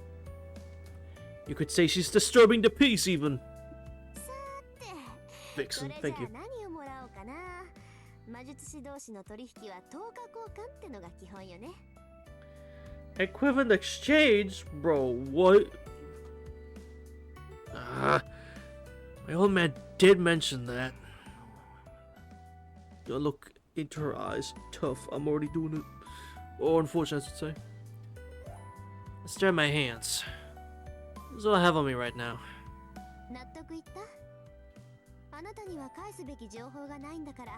A: You could say she's disturbing the peace, even.
C: さて、
A: Vixen,
C: これ
A: thank
C: じゃ
A: you.
C: あ何をもらおうかな。魔術師同士の取引は10日交換ってのが基本よね。
A: Equivalent exchange? Bro, what? My old man did mention that. Don't look into her eyes. Tough, I'm already doing it. Or unfortunate, I should say. I stare at my hands. This is all I have on me right now.
C: 納得いった？あなたには返すべき情報がないんだから、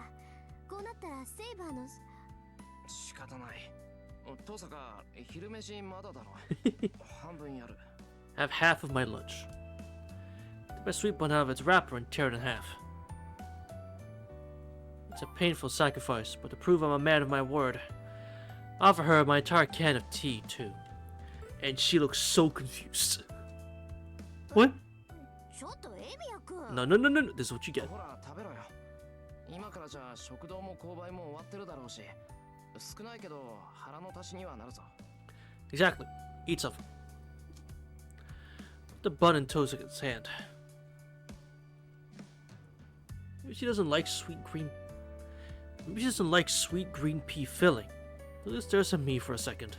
C: こうなったらセイバーの
E: 仕方ない。遠坂、昼飯まだだろ。半分やる。
A: Have half of my lunch. Take my sweet bun out of its wrapper and tear it in half. It's a painful sacrifice, but to prove I'm a man of my word, I offer her my entire can of tea, too. And she looks so confused. What?
C: ちょっとエミヤ君。
A: No, no, no, no, no. This is what you get.
E: ほら食べろよ。今からじゃ食堂も購買も終わってるだろうし、少ないけど腹の足しにはなるぞ。
A: Exactly. Eat something. Put the bun in Tozuka's hand. Maybe she doesn't like sweet green. Maybe she doesn't like sweet green pea filling. Look stares at me for a second.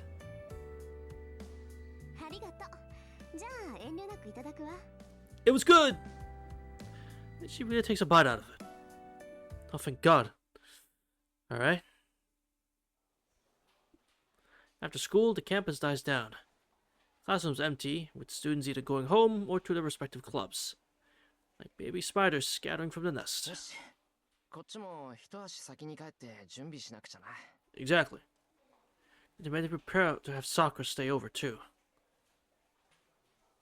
C: ありがとう。じゃあ遠慮なくいただくわ。
A: It was good! And she really takes a bite out of it. Oh, thank God. Alright. After school, the campus dies down. Classrooms empty, with students either going home or to their respective clubs. Like baby spiders scattering from the nest.
E: よし。こっちも一足先に帰って準備しなくちゃな。
A: Exactly. They made me prepare to have soccer stay over too.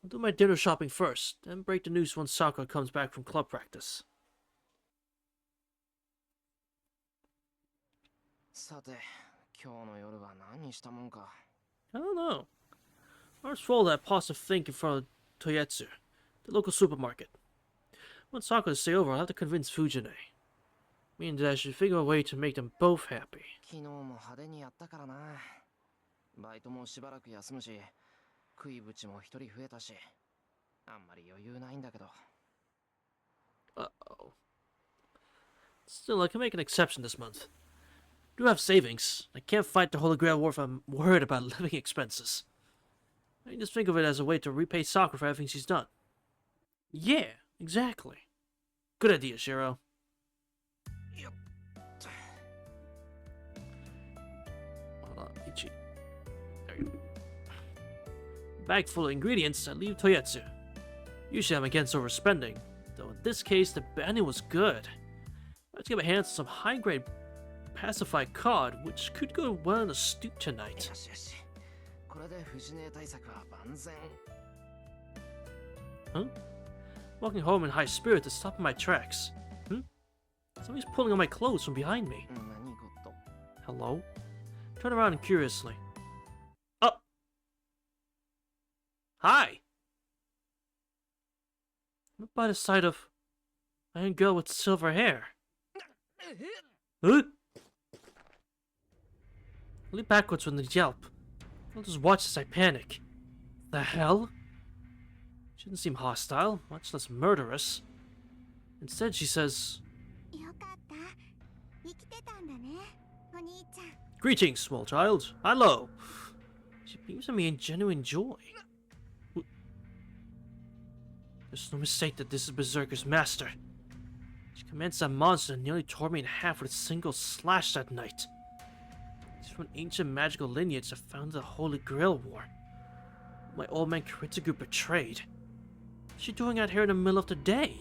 A: I'll do my dinner shopping first, then break the news once Sakura comes back from club practice.
E: さて、今日の夜は何にしたもんか。
A: I don't know. I was told that positive think in front of Toyetsu, the local supermarket. Once Sakura stay over, I'll have to convince Fujine. Meaning that I should figure a way to make them both happy.
E: 昨日も派手にやったからな。バイトもしばらく休むし、食いぶちも一人増えたし、あんまり余裕ないんだけど。
A: Uh-oh. Still, I can make an exception this month. I do have savings. I can't fight the Holy Grail War if I'm worried about living expenses. I can just think of it as a way to repay Sakura for everything she's done. Yeah, exactly. Good idea, Shirou. Hold on, Ichi. There you go. Bag full of ingredients, I leave Toyetsu. Usually I'm against overspending, though in this case the banding was good. Let's get my hands on some high-grade pacified cod, which could go well in a stew tonight.
E: よしよし。これで藤根対策は万全。
A: Huh? Walking home in high spirits is stopping my tracks. Somebody's pulling on my clothes from behind me.
E: 何事？
A: Hello? Turn around curiously. Oh! Hi! What by the sight of a young girl with silver hair? Huh? I leap backwards from the yelp. I'll just watch as I panic. The hell? She doesn't seem hostile, much less murderous. Instead, she says,
C: よかった。生きてたんだね、お兄ちゃん。
A: Greetings, small child. Hello. She beams at me in genuine joy. There's no mistake that this is Berserker's master. She commands that monster and nearly tore me in half with a single slash that night. She's from an ancient magical lineage that founded the Holy Grail War. My old man Kiritsugu betrayed. What's she doing out here in the middle of the day?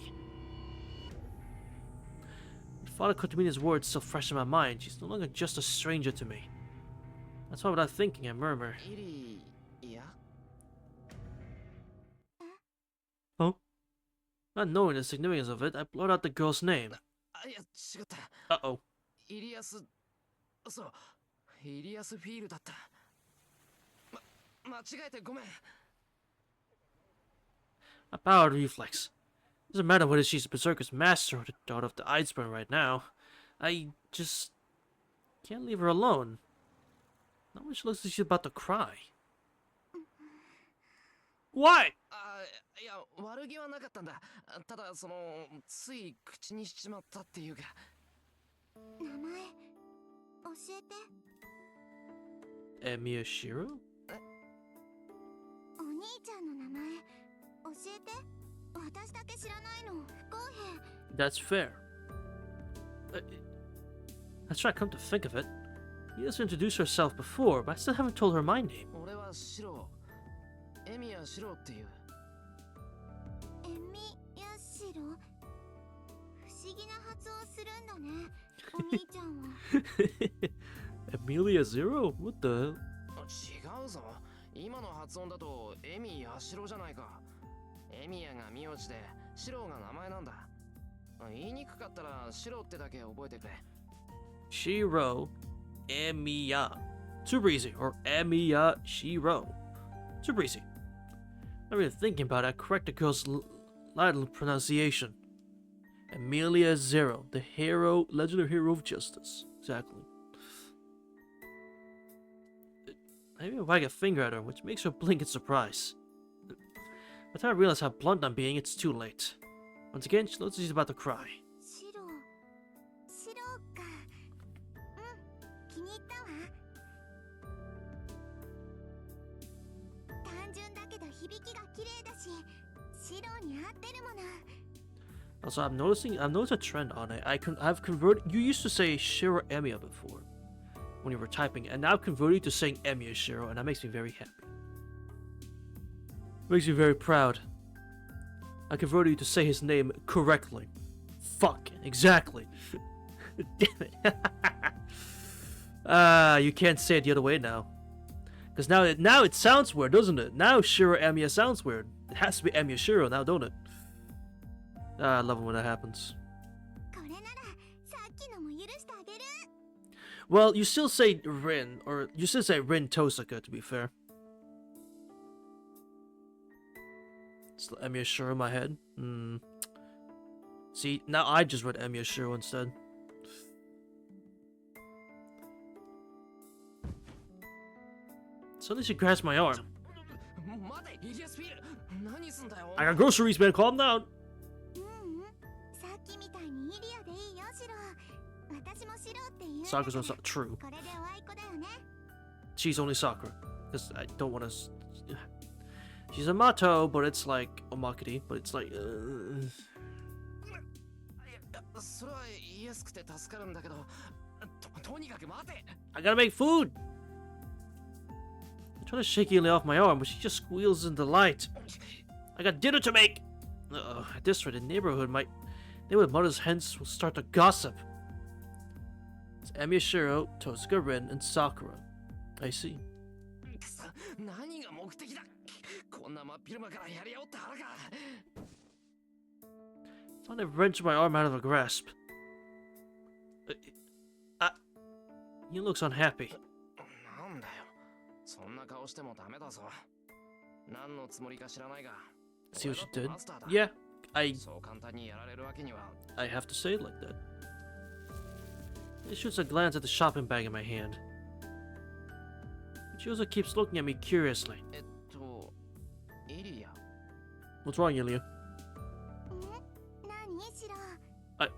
A: With Father Kotomina's words still fresh in my mind, she's no longer just a stranger to me. That's why without thinking, I murmur,
E: イリー、いや。
A: Huh? Not knowing the significance of it, I blurt out the girl's name.
E: あ、いや、違った。
A: Uh-oh.
E: イリアス、そう、イリアスフィールだった。間違えてごめん。
A: A powered reflex. Doesn't matter whether she's a Berserker's master or the daughter of the Iceburn right now. I just can't leave her alone. Not when she looks like she's about to cry. Why?
E: あ、いや、悪気はなかったんだ。ただ、つい口にしちまったっていうか。
C: 名前、教えて。
A: Emiya Shirou?
C: お兄ちゃんの名前、教えて。私だけ知らないの、不公平。
A: That's fair. That's right, come to think of it. You just introduced herself before, but I still haven't told her my name.
E: 俺はシロー。エミヤシローっていう。
C: エミヤシロ。不思議な発音するんだね、お兄ちゃんは。
A: Emilia Zero? What the hell?
E: 違うぞ。今の発音だとエミヤシロじゃないか。エミヤが名字で、シローが名前なんだ。言いにくかったらシローってだけ覚えてくれ。
A: Shirou Emiya. Super easy. Or Emiya Shirou. Super easy. Not really thinking about it, I correct the girl's Latin pronunciation. Emilia Zero, the hero, legendary hero of justice. Exactly. Maybe I wag a finger at her, which makes her blink in surprise. By the time I realize how blunt I'm being, it's too late. Once again, she looks like she's about to cry.
C: シロ。響きが綺麗だし、シロに合ってるもの。
A: Also, I've noticed a trend on it. I've converted. You used to say Shiro Emiya before when you were typing, and now I've converted to saying Emiya Shiro, and that makes me very happy. Makes me very proud. I converted you to say his name correctly. Fuck, exactly. Damn it. You can't say it the other way now. Because now it sounds weird, doesn't it? Now Shiro Emiya sounds weird. It has to be Emiya Shiro now, don't it? I love it when that happens.
C: これならさっきのも許してあげる。
A: Well, you still say Rin, or you still say Rin Tosaka, to be fair. It's Emiya Shiro in my head. See, now I just read Emiya Shiro instead. Suddenly she grabs my arm.
E: 待て、イリアスフィール。何すんだよ。
A: I got groceries, man. Calm down.
C: さっきみたいにイリアでいいよ、シロ。私もシロって言う。
A: Sakura's not true.
C: これでおあいこだよね。
A: She's only Sakura. Because I don't want to. She's a Mato, but it's like Omakiri, but it's like.
E: それは言いやすくて助かるんだけど、とにかく待て。
A: I gotta make food. I try to shake Ili off my arm, but she just squeals in delight. I got dinner to make. At this rate, the neighborhood mother's hens will start to gossip. It's Emiya Shiro, Tosaka Rin, and Sakura. I see.
E: くそ、何が目的だ。こんな真っ昼間からやり合おうって腹か。
A: Thought I wrenched my arm out of a grasp. He looks unhappy.
E: なんだよ。そんな顔してもダメだぞ。何のつもりか知らないが。
A: See what you did? Yeah, I
E: そう簡単にやられるわけには。
A: have to say it like that. He shoots a glance at the shopping bag in my hand. But she also keeps looking at me curiously.
E: イリア。
A: What's wrong, Ilya?
C: 何、シロ。
A: I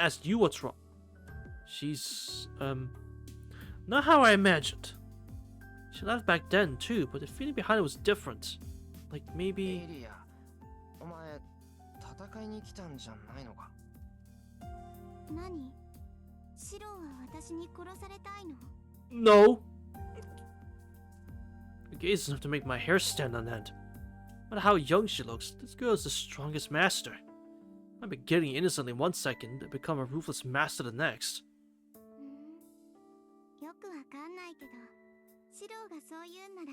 A: asked you what's wrong. She's, not how I imagined. She laughed back then, too, but the feeling behind it was different. Like,
E: イ
A: maybe...
E: リア、お前、戦いに来たんじゃないのか。
C: 何？シロは私に殺されたいの？
A: No! Her gaze is enough to make my hair stand on end. No matter how young she looks, this girl is the strongest master. I'm beginning innocently one second to become a ruthless master the next.
C: よくわかんないけど、シロがそう言うんなら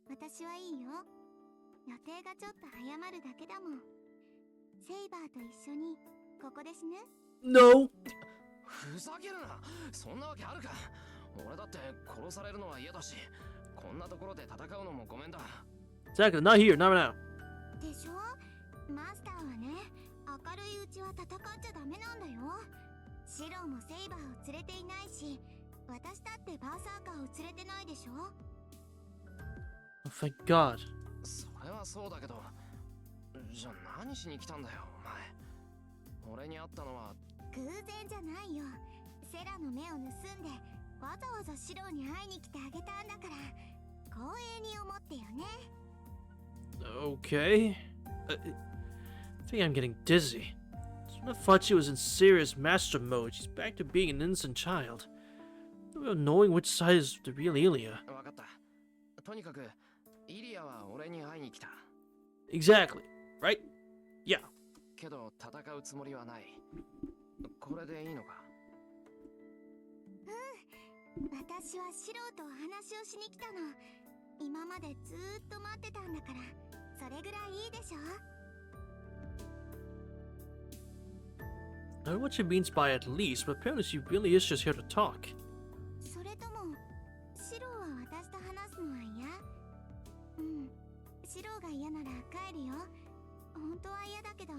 C: 私はいいよ。予定がちょっと早まるだけだもん。セイバーと一緒にここで死ぬ？
A: No!
E: ふざけるな。そんなわけあるか。俺だって殺されるのは嫌だし、こんなところで戦うのもごめんだ。
A: Exactly, not here, not now.
C: でしょ？マスターはね、明るいうちは戦っちゃダメなんだよ。シロもセイバーを連れていないし、私だってバーサーカーを連れてないでしょ？
A: Oh, thank God.
E: それはそうだけど、じゃあ何しに来たんだよ、お前。俺に会ったのは
C: 偶然じゃないよ。セラの目を盗んでわざわざシロに会いに来てあげたんだから、光栄に思ってよね。
A: Okay. I think I'm getting dizzy. I thought she was in serious master mode. She's back to being an innocent child. No real knowing which side is the real Ilya.
E: わかった。とにかく、イリアは俺に会いに来た。
A: Exactly. Right? Yeah.
E: けど戦うつもりはない。これでいいのか？
C: 私はシロとお話をしに来たの。今までずーっと待ってたんだから、それぐらいいいでしょ？
A: I don't know what she means by at least, but apparently she really is just here to talk.
C: それとも、シロは私と話すのは嫌？うん。シロが嫌なら帰るよ。本当は嫌だけど、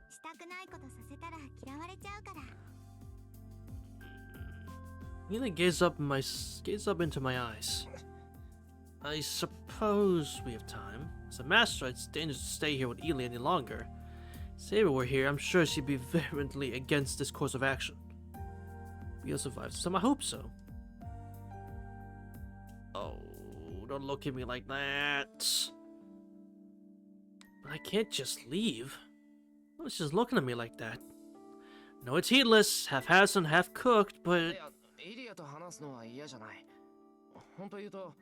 C: したくないことさせたら嫌われちゃうから。
A: Nearly gazed up into my eyes. I suppose we have time. As a master, it's dangerous to stay here with Ili any longer. If Saber were here, I'm sure she'd be vehemently against this course of action. We'll survive this time, I hope so. Oh, don't look at me like that. But I can't just leave. Well, she's looking at me like that. No, it's heatless, half hasn't, half cooked,
E: い
A: but
E: やイリアと話すのは嫌じゃない。本当言うと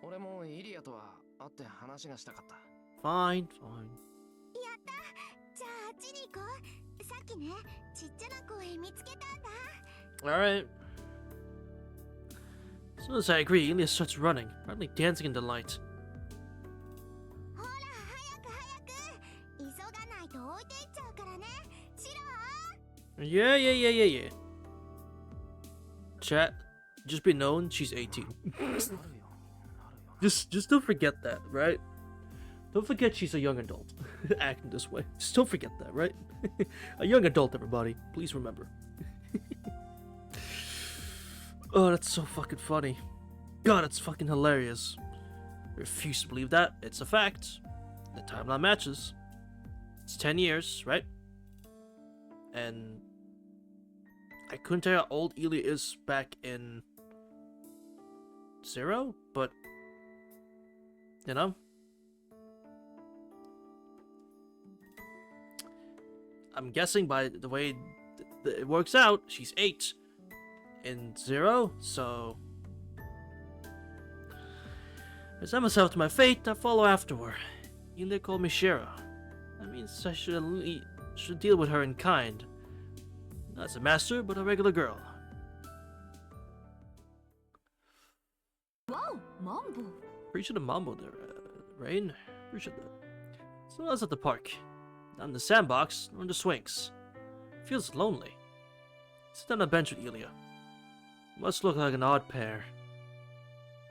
E: 俺もイリアとは会って話がしたかった。
A: fine, fine.
C: じゃああっちに行こう。さっきね、ちっちゃな公園見つけたんだ。
A: Alright. As soon as I agree, Ilya starts running, proudly dancing in delight.
C: ほら早く早く。急がないと置いていっちゃうからね。シロー。
A: Yeah, yeah, yeah, yeah, yeah. Chat, just be known, she's 18. just don't forget that, right? Don't forget she's a young adult acting this way. Just don't forget that, right? A young adult, everybody. Please remember. Oh, that's so fucking funny. God, it's fucking hilarious. I refuse to believe that. It's a fact. The timeline matches. It's 10 years, right? And I couldn't tell you how old Ilya is back in 0, but you know, I'm guessing by the way it works out, she's 8 in 0, so I resign myself to my fate. I follow after her. Ilya called me Shirou. That means I should deal with her in kind. Not as a master, but a regular girl.
C: Wow, Mambo.
A: Appreciate the mambo there, Rain. Appreciate that. So I was at the park. Not in the sandbox, nor in the swings. Feels lonely. Sit down on a bench with Ilya. Must look like an odd pair.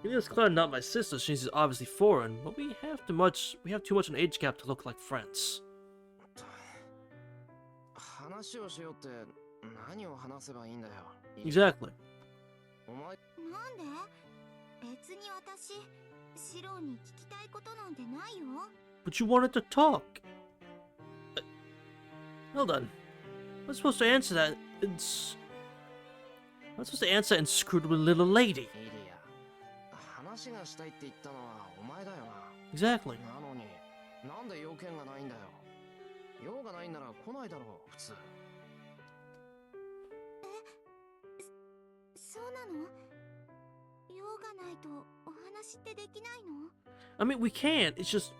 A: Ilya's clearly not my sister since she's obviously foreign, but we have too much an age gap to look like friends.
E: 話をしようって何を話せばいいんだよ。
A: Exactly.
E: お前
C: なんで？別に私、シロに聞きたいことなんてないよ。
A: But you wanted to talk. Hold on. I'm supposed to answer that. I'm supposed to answer inscrutable little lady.
E: イリア、話がしたいって言ったのはお前だよな。
A: Exactly.
E: なのになんで要件がないんだよ。用がないんなら来ないだろう普通。
C: そうなの？用がないとお話ってできないの？
A: I mean, we can. It's just,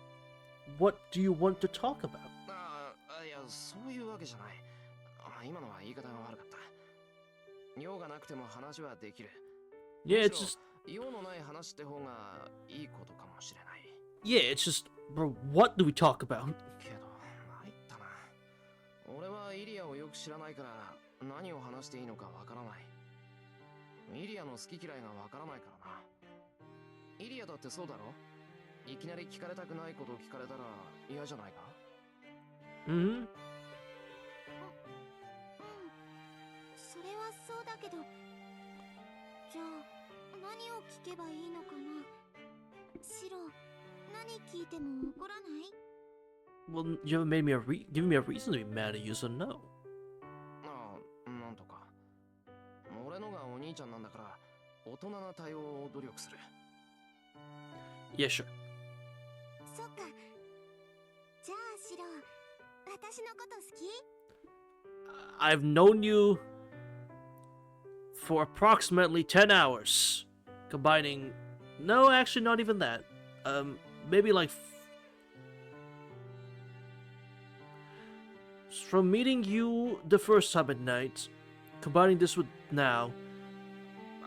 A: what do you want to talk about?
E: いや、そういうわけじゃない。今のは言い方が悪かった。用がなくても話はできる。
A: Yeah, it's just.
E: 用のない話って方がいいことかもしれない。
A: Yeah, it's just. Bro, what do we talk about?
E: けど、参ったな。俺はイリアをよく知らないから何を話していいのかわからない。イリアの好き嫌いがわからないからな。イリアだってそうだろ？いきなり聞かれたくないことを聞かれたら嫌じゃないか？
A: Mm-hmm.
C: それはそうだけど、じゃあ何を聞けばいいのかな？シロ、何聞いても怒らない？
A: Well, you haven't made me given me a reason to be mad at you, so no.
E: ああ、なんとか。俺のがお兄ちゃんなんだから大人な対応を努力する。
A: Yeah, sure.
C: そっか。じゃあシロ、私のこと好き？
A: I've known you for approximately 10 hours. Combining. No, actually, not even that. Maybe like. From meeting you the first time at night, combining this with now,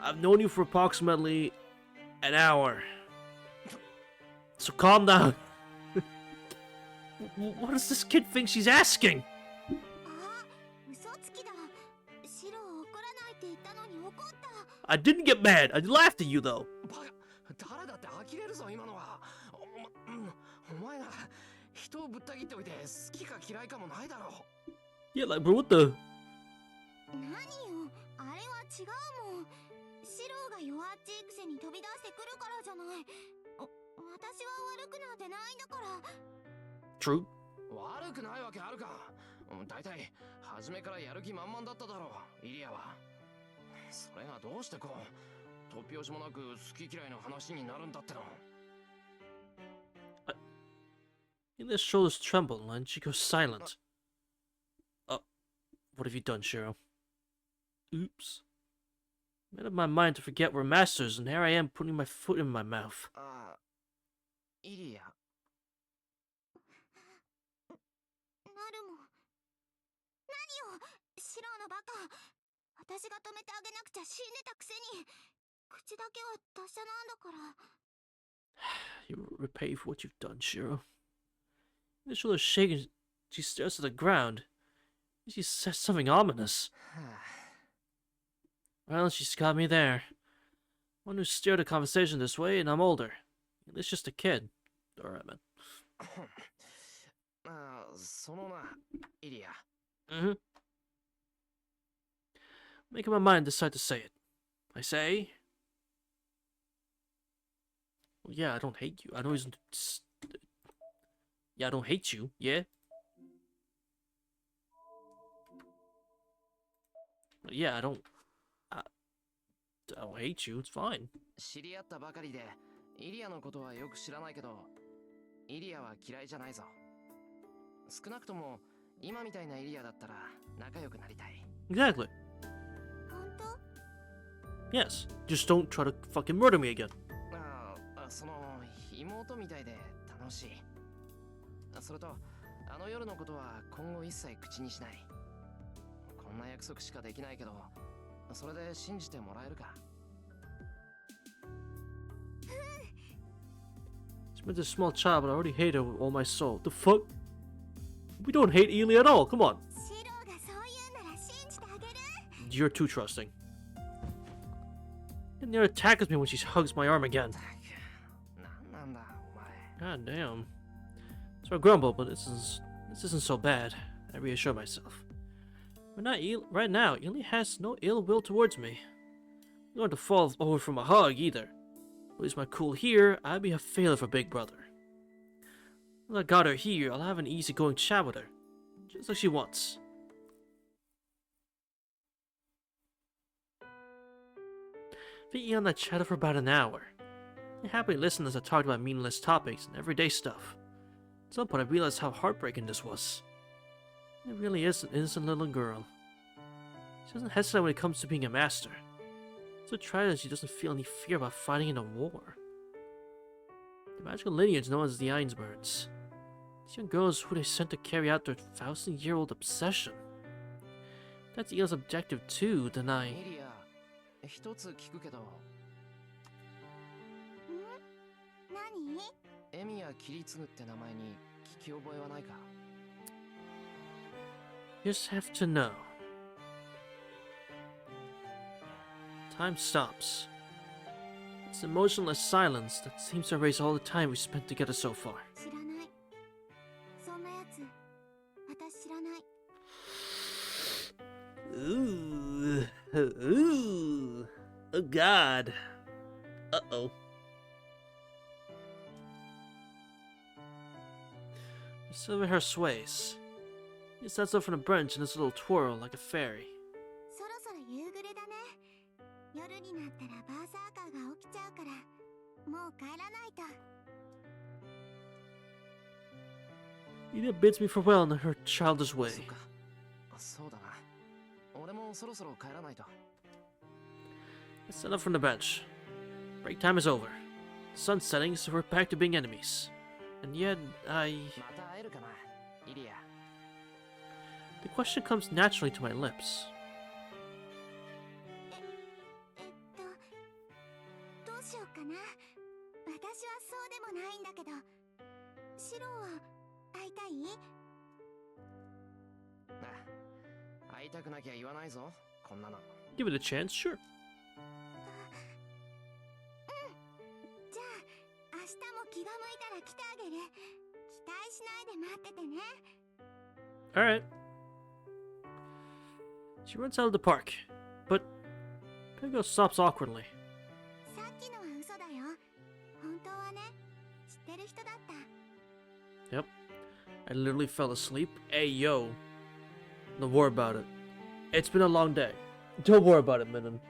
A: I've known you for approximately an hour. So calm down. What does this kid think she's asking?
C: あ、嘘つきだ。シロ怒らないって言ったのに怒った。
A: I didn't get mad. I laughed at you though.
E: バカ、誰だって呆れるぞ今のは。お前が人をぶった切っておいて好きか嫌いかもないだろう。
A: Yeah, like, bro, what the?
C: 何よ、あれは違うもん。シロが弱っちいくせに飛び出してくるからじゃない。私は悪くなんてないんだから。
A: True.
E: 悪くないわけあるか。だいたい初めからやる気満々だっただろう、イリアは。それがどうしてこう突拍子もなく好き嫌いの話になるんだっての。
A: Elia's shoulders tremble and she goes silent. Oh, what have you done, Shirou? Oops. Made up my mind to forget we're masters, and here I am putting my foot in my mouth.
E: ああ、イリア。
C: なるも何よ、シローのバカ。私が止めてあげなくちゃ死んでたくせに、口だけは達者なんだから。
A: You repay for what you've done, Shirou. The shoulders shaking, she stares at the ground. She says something ominous. Well, she's got me there. One who steered a conversation this way, and I'm older. It's just a kid. Alright, man.
E: ああ、そのな、イリア。
A: Mm-hmm. Making my mind decide to say it. I say... Well, yeah, I don't hate you. I know he's... Yeah, I don't hate you. Yeah? Yeah, I don't hate you. It's fine.
E: 知り合ったばかりで、イリアのことはよく知らないけど、イリアは嫌いじゃないぞ。少なくとも、今みたいなイリアだったら仲良くなりたい。
A: Exactly.
C: 本当？
A: Yes. Just don't try to fucking murder me again.
E: その妹みたいで楽しい。それとあの夜のことは今後一切口にしない。こんな約束しかできないけど、それで信じてもらえるか。
A: She's meant a small child, but I already hate her with all my soul. The fuck? We don't hate Ely at all. Come on.
C: シローがそう言うなら信じてあげる。
A: You're too trusting. And near attacks me when she hugs my arm again.
E: なんだお前。
A: God damn. So I grumble, but this isn't so bad. I reassure myself. Right now, Ely has no ill will towards me. I'm not going to fall over from a hug either. Lose my cool here, I'd be a failure for Big Brother. When I got her here, I'll have an easygoing chat with her. Just like she wants. We on that chat for about an hour. I happily listened as I talked about meaningless topics and everyday stuff. At some point I realized how heartbreaking this was. It really is an innocent little girl. She doesn't hesitate when it comes to being a master. So tried that she doesn't feel any fear about fighting in a war. The magical lineage known as the Ainsburns. These young girls who they sent to carry out their 1,000-year-old obsession. That's Eel's objective too, then I...
E: イリア、一つ聞くけど。
C: 何？
E: エミヤキリツグって名前に聞き覚えはないか？
A: You just have to know. Time stops. It's emotionless silence that seems to erase all the time we spent together so far.
C: 知らない。そんなやつ、私知らない。
A: Ooh. Oh god. Uh-oh. The silver hair sways. He stands up from the bench in his little twirl like a fairy.
C: そろそろ夕暮れだね。夜になったらバーサーカーが起きちゃうから、もう帰らないと。
A: Eda bids me farewell in her childish way.
E: そうか。そうだな。俺もそろそろ帰らないと。
A: I stand up from the bench. Break time is over. The sun's setting, so we're back to being enemies. And yet, I...
E: また会えるかな、イリア。
A: The question comes naturally to my lips.
C: どうしようかな。私はそうでもないんだけど、シローは会いたい？
E: 会いたくなきゃ言わないぞ、こんなの。
A: Give it a chance, sure.
C: じゃあ、明日も気が向いたら来てあげる。期待しないで待っててね。
A: Alright. She runs out of the park, but Pingo stops awkwardly.
C: さっきのは嘘だよ。本当はね、知ってる人だった。
A: Yep. I literally fell asleep. Hey, yo. Don't worry about it. It's been a long day. Don't worry about it, Minnan.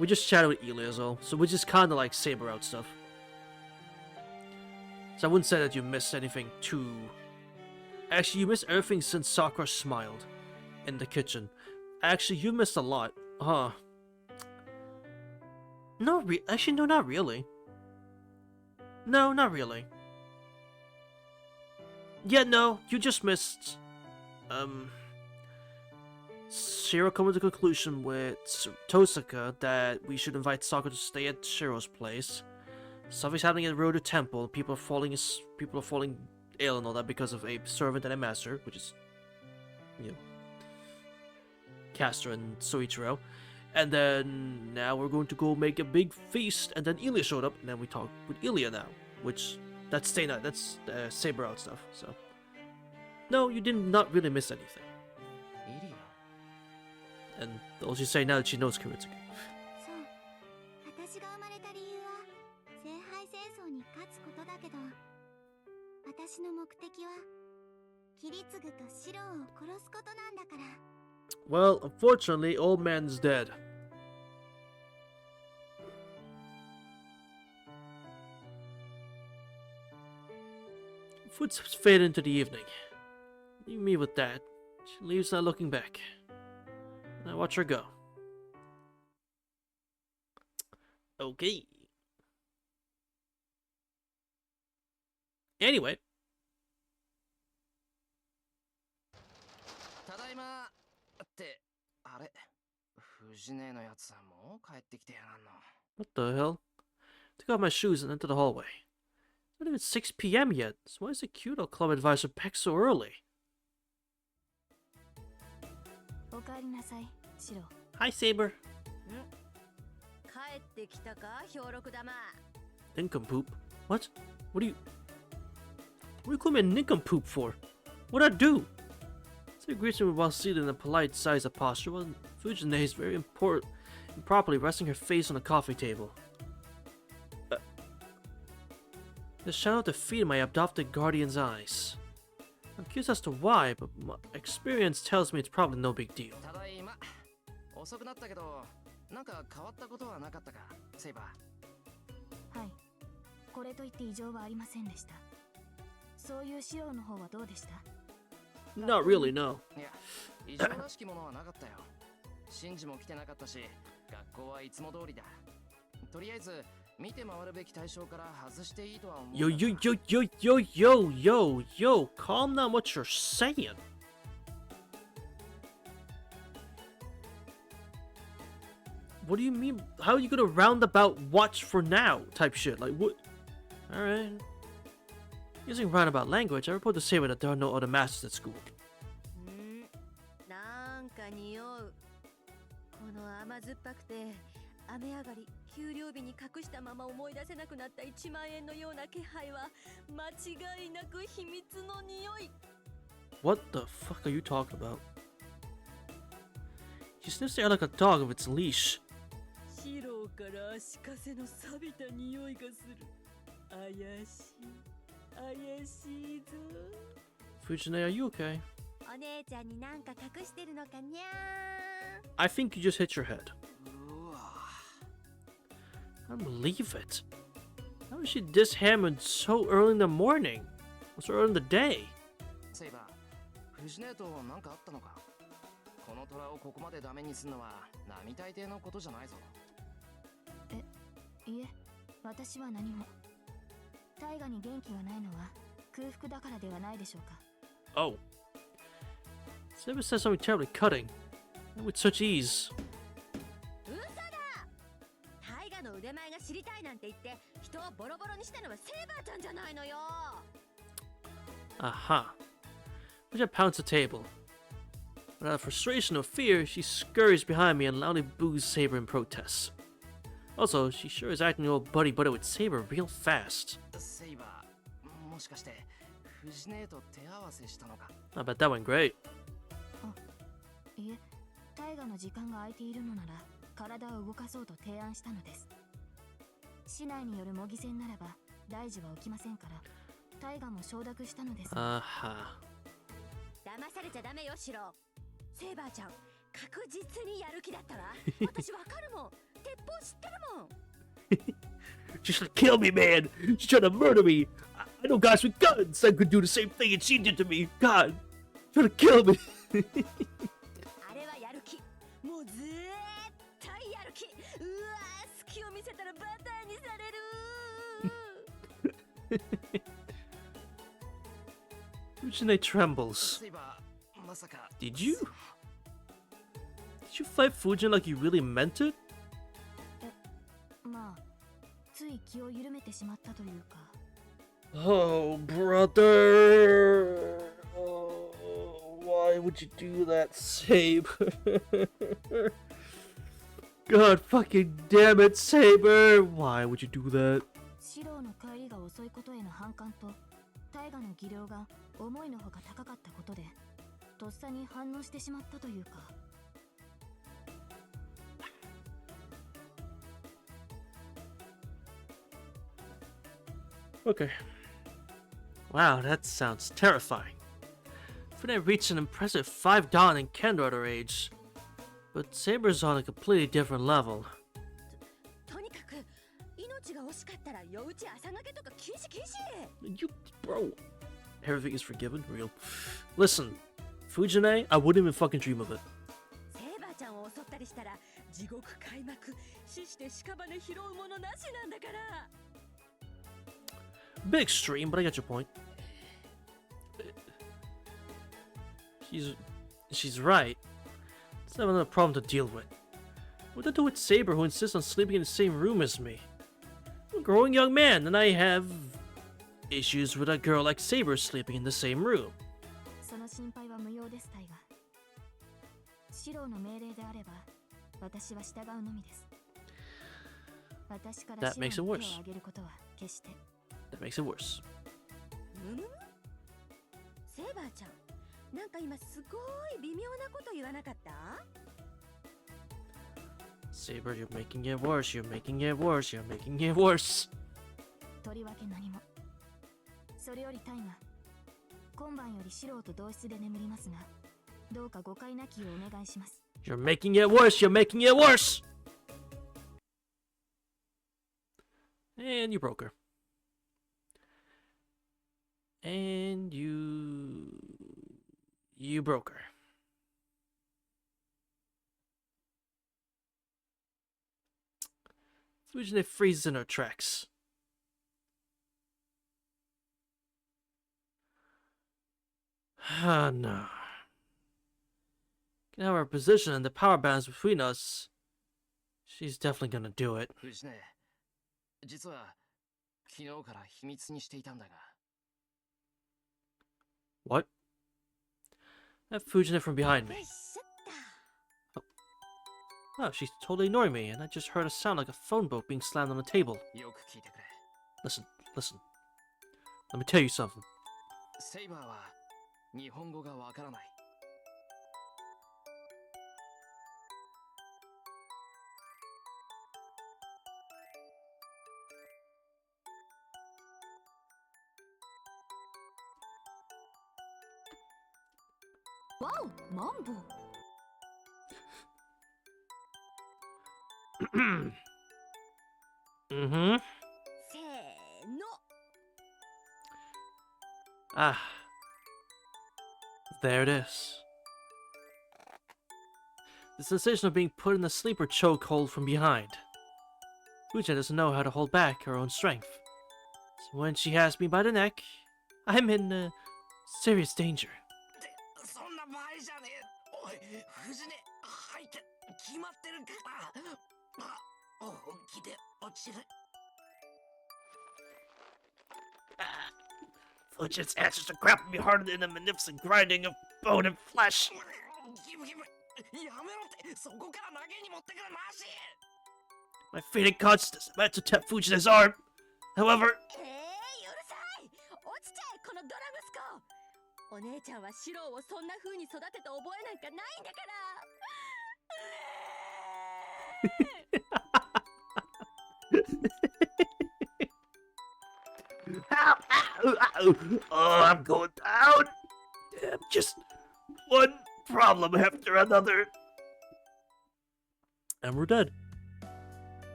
A: We just chatted with Elias, so we just kinda like Saber out stuff. So I wouldn't say that you missed anything too... Actually, you missed everything since Sakura smiled in the kitchen. Actually, you missed a lot. Huh. No, actually, no, not really. No, not really. Yeah, no, you just missed... Shirou coming to the conclusion with Tosaka that we should invite Sakura to stay at Shirou's place. Something's happening at the Road to Temple. People are falling ill and all that because of a servant and a master, which is, you know, Castor and Soichiro. And then now we're going to go make a big feast, and then Ilya showed up, and then we talk with Ilya now, which that's Saber out stuff. So no, you did not really miss anything.
E: Ilya.
A: And all she say now that she knows Kiritsuki.
C: そう私が生まれた理由は聖杯戦争に勝つことだけど私の目的はキリツグとシロウを殺すことなんだから
A: Well, unfortunately, old man's dead. Footsteps fade into the evening. Leave me with that. She leaves not looking back. I watch her go. Okay. Anyway.
E: ただいまってあれ藤姉のやつもう帰ってきてやがんの
A: What the hell? Took off my shoes and entered the hallway. It's not even 6 p.m. yet, so why is the Kyoto Club advisor back so early?
C: おかえりなさいシロ
A: Hi, Saber.
F: 帰ってきたか兵六玉
A: Nincompoop? What? What do you call me a nincompoop for? What'd I do? Saber greets me while seated in a polite size posture, while Fujine is very improperly resting her face on the coffee table. The shadow of defeat in my adopted guardian's eyes. I'm curious as to why, but my experience tells me it's probably no big deal.
E: ただいま遅くなったけどなんか変わったことはなかったかセイバー
C: はいこれといって異常はありませんでしたそういうシロウの方はどうでした
A: Not really, no.
E: いや異常らしきものはなかったよシンジも来てなかったし学校はいつも通りだとりあえず見て回るべき対象から外していいとは思う
A: Yo, yo, yo, yo, yo, yo, yo, yo, calm down what you're saying. What do you mean? How are you gonna roundabout watch for now type shit? Like, what? Alright. Using roundabout language, I report to Saber that there are no other masters at school.
F: なんか匂うこの甘酸っぱくて雨上がり給料日に隠したまま思い出せなくなった1万円のような気配は間違いなく秘密の匂い
A: What the fuck are you talking about? She sniffs the air like a dog with its leash.
F: シロウから足かせの錆びた匂いがする怪しいぞ
A: Fujine, are you okay?
F: お姉ちゃんになんか隠してるのかにゃ
A: I think you just hit your head.
E: うわ
A: I don't believe it. How is she this hammered so early in the morning? So early in the day?
E: セイバー藤姉と何かあったのかこの虎をここまでダメにするのは並大抵のことじゃないぞ
C: いえ私は何も大河に元気がないのは空腹だからではないでしょうか
A: Oh. Saber said something terribly cutting. And with such ease.
F: 嘘だタイガの腕前が知りたいなんて言って人をボロボロにしたのはセイバーちゃんじゃないのよ
A: Aha. Which I pounds the table. Without of frustration or fear, she scurries behind me and loudly boos Saber in protest. Also, she sure is acting all buddy-buddy with Saber real fast.
E: セイバーもしかして藤姉と手合わせしたのか
A: I bet that went great.
C: いえ大河の時間が空いているのなら体を動かそうと提案したのです市内による模擬戦ならば大事は起きませんから大河も承諾したのです
A: Aha.
F: 騙されちゃダメよシロセイバーちゃん確実にやる気だったわ私わかるもん鉄砲知ってるもん
A: She's trying to kill me, man! She's trying to murder me! I know guys with guns that could do the same thing and she did to me. God, trying to kill me.
F: あれはやる気。もう絶対やる気。うわー、隙を見せたらバターにされる。
A: Fujine trembles.
E: セイバー、まさか。
A: Did you fight Fujin like you really meant it?
C: まあつい気を緩めてしまったというか。
A: Oh, brother. Oh, why would you do that, Saber? God fucking damn it, Saber. Why would you do that?
C: シロウの帰りが遅いことへの反感と大河の技量が思いのほか高かったことでとっさに反応してしまったというか。
A: Okay. Wow, that sounds terrifying. Fune reached an impressive 5 Dan in Kendo at her age, but Saber's on a completely different level.
F: とにかく命が惜しかったら夜打ち朝がけとか禁止禁止。
A: You, bro. Everything is forgiven? Real. Listen, Fujine, I wouldn't even fucking dream of it.
F: セーバーちゃんを襲ったりしたら地獄開幕。死して屍拾うものなしなんだから。
A: Bit extreme, but I get your point. She's right. Let's have another problem to deal with. What to do with Saber, who insists on sleeping in the same room as me? I'm a growing young man, and I have issues with a girl like Saber sleeping in the same room.
C: その心配は無用です、タイガ。シロウの命令であれば私は従うのみです。私からシロウに手を挙げることは決して。
A: That makes it worse.
F: むむセーバーちゃん、なんか今すごい微妙なこと言わなかった？
A: Saber, you're making it worse. You're making it worse. You're making it worse.
C: とりわけ何も。それよりタイガ、今晩よりシロウと同室で眠りますが、どうか誤解なきをお願いします。
A: You're making it worse. You're making it worse. And you broke her. And you broke her. Fujine freezes in her tracks. Ah, no. Can have our position and the power balance between us. She's definitely gonna do it.
E: 藤ね、実は昨日から秘密にしていたんだが。
A: What? I have Fujine from behind me. Oh, she's totally ignoring me, and I just heard a sound like a phone book being slammed on the table.
E: よく聞いてくれ。
A: Listen, listen. Let me tell you something.
E: セイバーは日本語がわからない。
C: わお、マンボウ。
A: Mm-hmm.
F: せーの。
A: Ah. There it is. The sensation of being put in a sleeper chokehold from behind. Fujin doesn't know how to hold back her own strength. So when she has me by the neck, I'm in serious danger.
E: そんな場合じゃねえ。おい、藤ね、入って決まってるから。本気で落ちる。
A: Fujin's answers are grabbing me harder than a magnificent grinding of bone and flesh.
E: やめろって、そこから投げに持ってくるなし。
A: My fading consciousness meant to tap Fujin's arm. However,
F: うるさい。落ちちゃえ、このドラ息子。お姉ちゃんはシロウをそんな風に育てた覚えなんかないんだから
A: Oh, I'm going down. Damn, just one problem after another. And we're dead.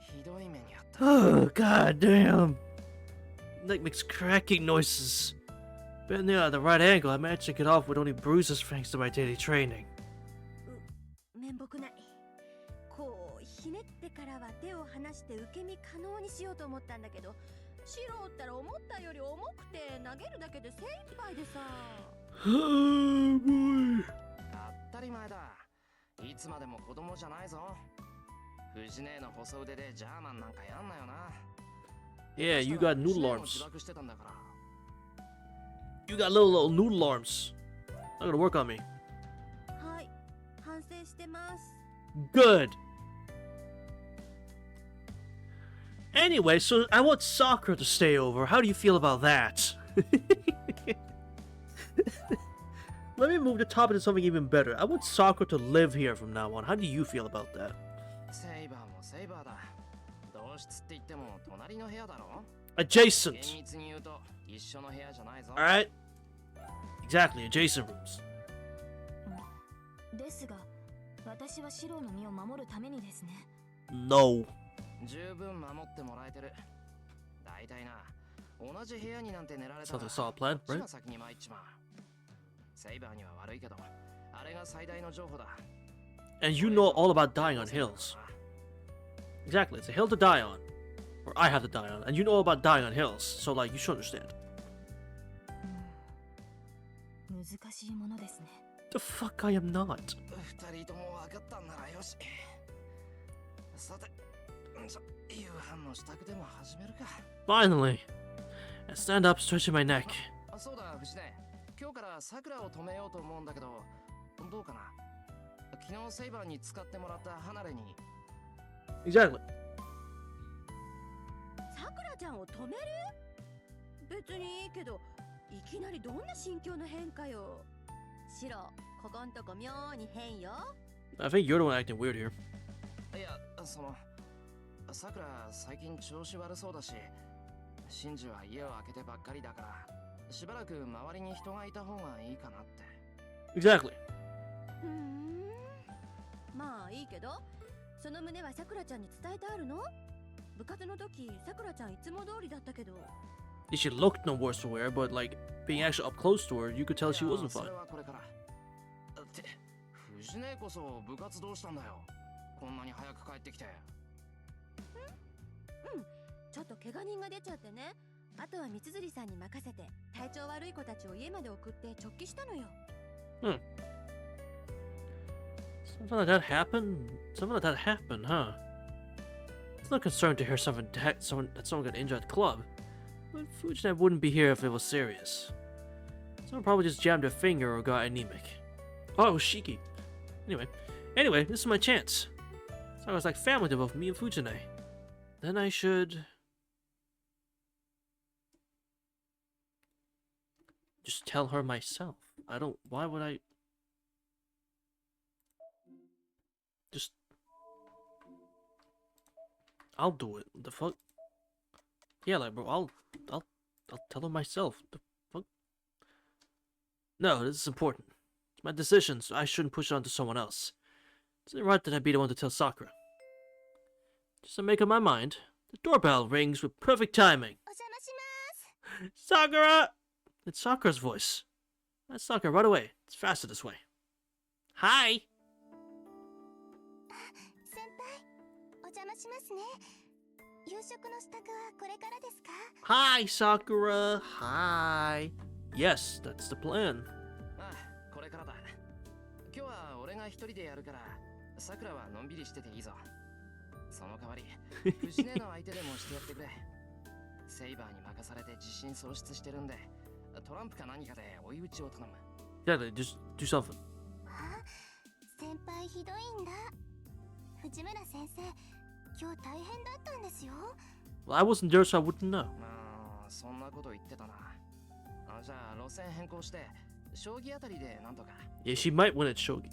E: ひどい目にあった。
A: Oh, god damn. neck makes cracking noises. Been there at the right angle, I managed to get off with only bruises thanks to my daily training.
F: 面目ない。こうひねってからは手を離して受け身可能にしようと思ったんだけど、シローったら思ったより重くて投げるだけで精一杯でさ。
A: Oh boy.
E: 当たり前だ。いつまでも子供じゃないぞ。藤姉の細腕でジャーマンなんかやんなよな。
A: Yeah, you got noodle
E: 藤姉も
A: arms.
E: 自爆してたんだから。
A: You got little noodle arms. Not gonna work on me.
F: はい、反省してます。
A: Good. Anyway, so I want Sakura to stay over. How do you feel about that? Let me move the topic to something even better. I want Sakura to live here from now on. How do you feel about that?
E: セイバーもセイバーだ。同室って言っても隣の部屋だろ。
A: Adjacent.
E: 厳密に言うと一緒の部屋じゃないぞ。
A: Alright? Exactly, adjacent rooms.
C: ですが、私はシローの身を守るためにですね。
A: No.
E: 十分守ってもらえてる。大体な、同じ部屋になんて寝られたら
A: Sounds like a solid plan,
E: こっち
A: right?
E: が先に参っちまう。セイバーには悪いけど、あれが最大の情報だ。
A: And you know all about dying on hills. Exactly, it's a hill to die on. Or I have to die on. And you know all about dying on hills. So, like, you should understand.
C: 難しいものですね。
A: The fuck I am not.
E: 二人とも分かったんならよし。さて、じゃ、夕飯の支度でも始めるか。
A: Finally. I stand up, stretching my neck.
E: あ、そうだ、藤根。今日から桜を止めようと思うんだけど、どうかな。昨日セイバーに使ってもらった離れに。
A: Exactly.
F: さくらちゃんを止める？別にいいけど、いきなりどんな心境の変化よ。シロ、ここんとこ妙に変よ。
A: I think you're the one acting weird here.
E: いや、さくら最近調子悪そうだし、真珠は家を開けてばっかりだから、しばらく周りに人がいた方がいいかなって。
A: Exactly.
F: まあいいけど、その旨はさくらちゃんに伝えてあるの？部活の時、さくらちゃんいつも通りだったけど。
A: She looked no worse for wear, but like being actually up close to her, you could tell she wasn't
E: そ
A: fine.
E: れはこれから。って、藤根こそ部活どうしたんだよ。こんなに早く帰ってきて。
F: ちょっと怪我人が出ちゃってね。あとは三辻さんに任せて、体調悪い子たちを家まで送って直帰したのよ。
A: Something like that happened, huh? It's not concerned to hear that someone got injured at the club, but Fujina wouldn't be here if it was serious. Someone probably just jammed their finger or got anemic. Oh, it was Shiki. Anyway, this is my chance. So I was like family to both me and Fujine. Then I should just tell her myself. Why would I just... I'll do it. The fuck? Yeah, like, bro, I'll tell her myself. The fuck? No, this is important. It's my decision, so I shouldn't push it onto someone else. It's not right that I be the one to tell Sakura. Just to make up my mind, the doorbell rings with perfect timing. Sakura! It's Sakura's voice. That's Sakura right away. It's faster this way. Hi!
C: 先輩、お邪魔しますね。夕食の支度はこれからですか？
A: Hi, Sakura. Hi. Yes, that's the plan.
E: ああ、これからだ。今日は俺が一人でやるから、さくらはのんびりしてていいぞ。その代わり、藤根の相手でもしてやってくれ。セイバーに任されて自信喪失してるんで、トランプか何かで追い打ちを頼む。
A: Yeah, just do something.
C: あ、先輩ひどいんだ。藤村先生、今日大変だったんですよ。
A: Well, I wasn't there, so I wouldn't know.
E: まあ、そんなこと言ってたな。じゃあ路線変更して、将棋あたりでなんとか。
A: Yeah, she might win at shogi.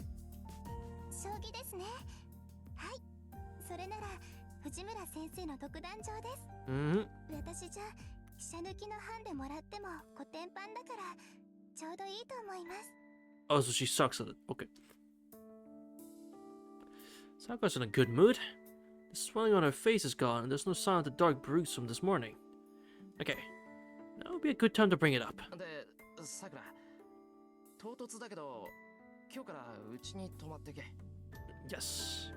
C: 将棋ですね。はい。それなら藤村先生の独壇場です。私じゃ飛車抜きのハンでもらってもコテンパンだからちょうどいいと思います。
A: Oh, so she sucks at it. Okay. Sakura's in a good mood. The swelling on her face is gone, and there's no sign of the dark bruise from this morning. Okay. That would be a good time to bring it up.
E: で、さくら、唐突だけど、今日からうちに泊まってけ。
A: Yes.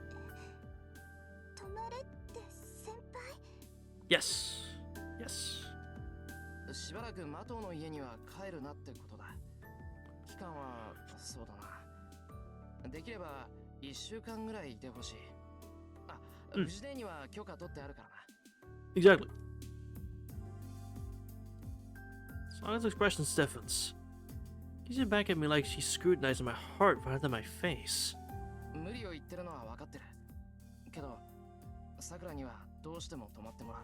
C: 泊まれって先輩？
A: Yes. Yes.
E: しばらくマトウの家には帰るなってことだ。期間はそうだな。できれば1週間ぐらいいてほしい。あ、無事でには許可取ってあるからな。
A: Exactly. Saga's expression stiffens. Gazing back at me like she's scrutinizing my heart rather than my face.
E: 無理を言ってるのは分かってる。けど、さくらにはどうしても泊まってもらう。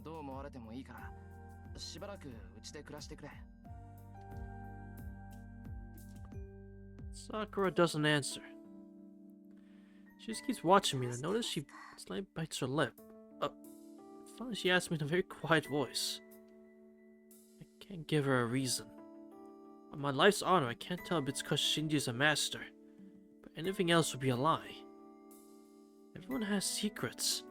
E: どう思われてもいいから、しばらくうちで暮らしてくれ。
A: Sakura doesn't answer. She just keeps watching me, and I notice she slightly bites her lip. Finally, she asks me in a very quiet voice. I can't give her a reason. On my life's honor, I can't tell if it's because Shinji is a master, but anything else would be a lie. Everyone has secrets.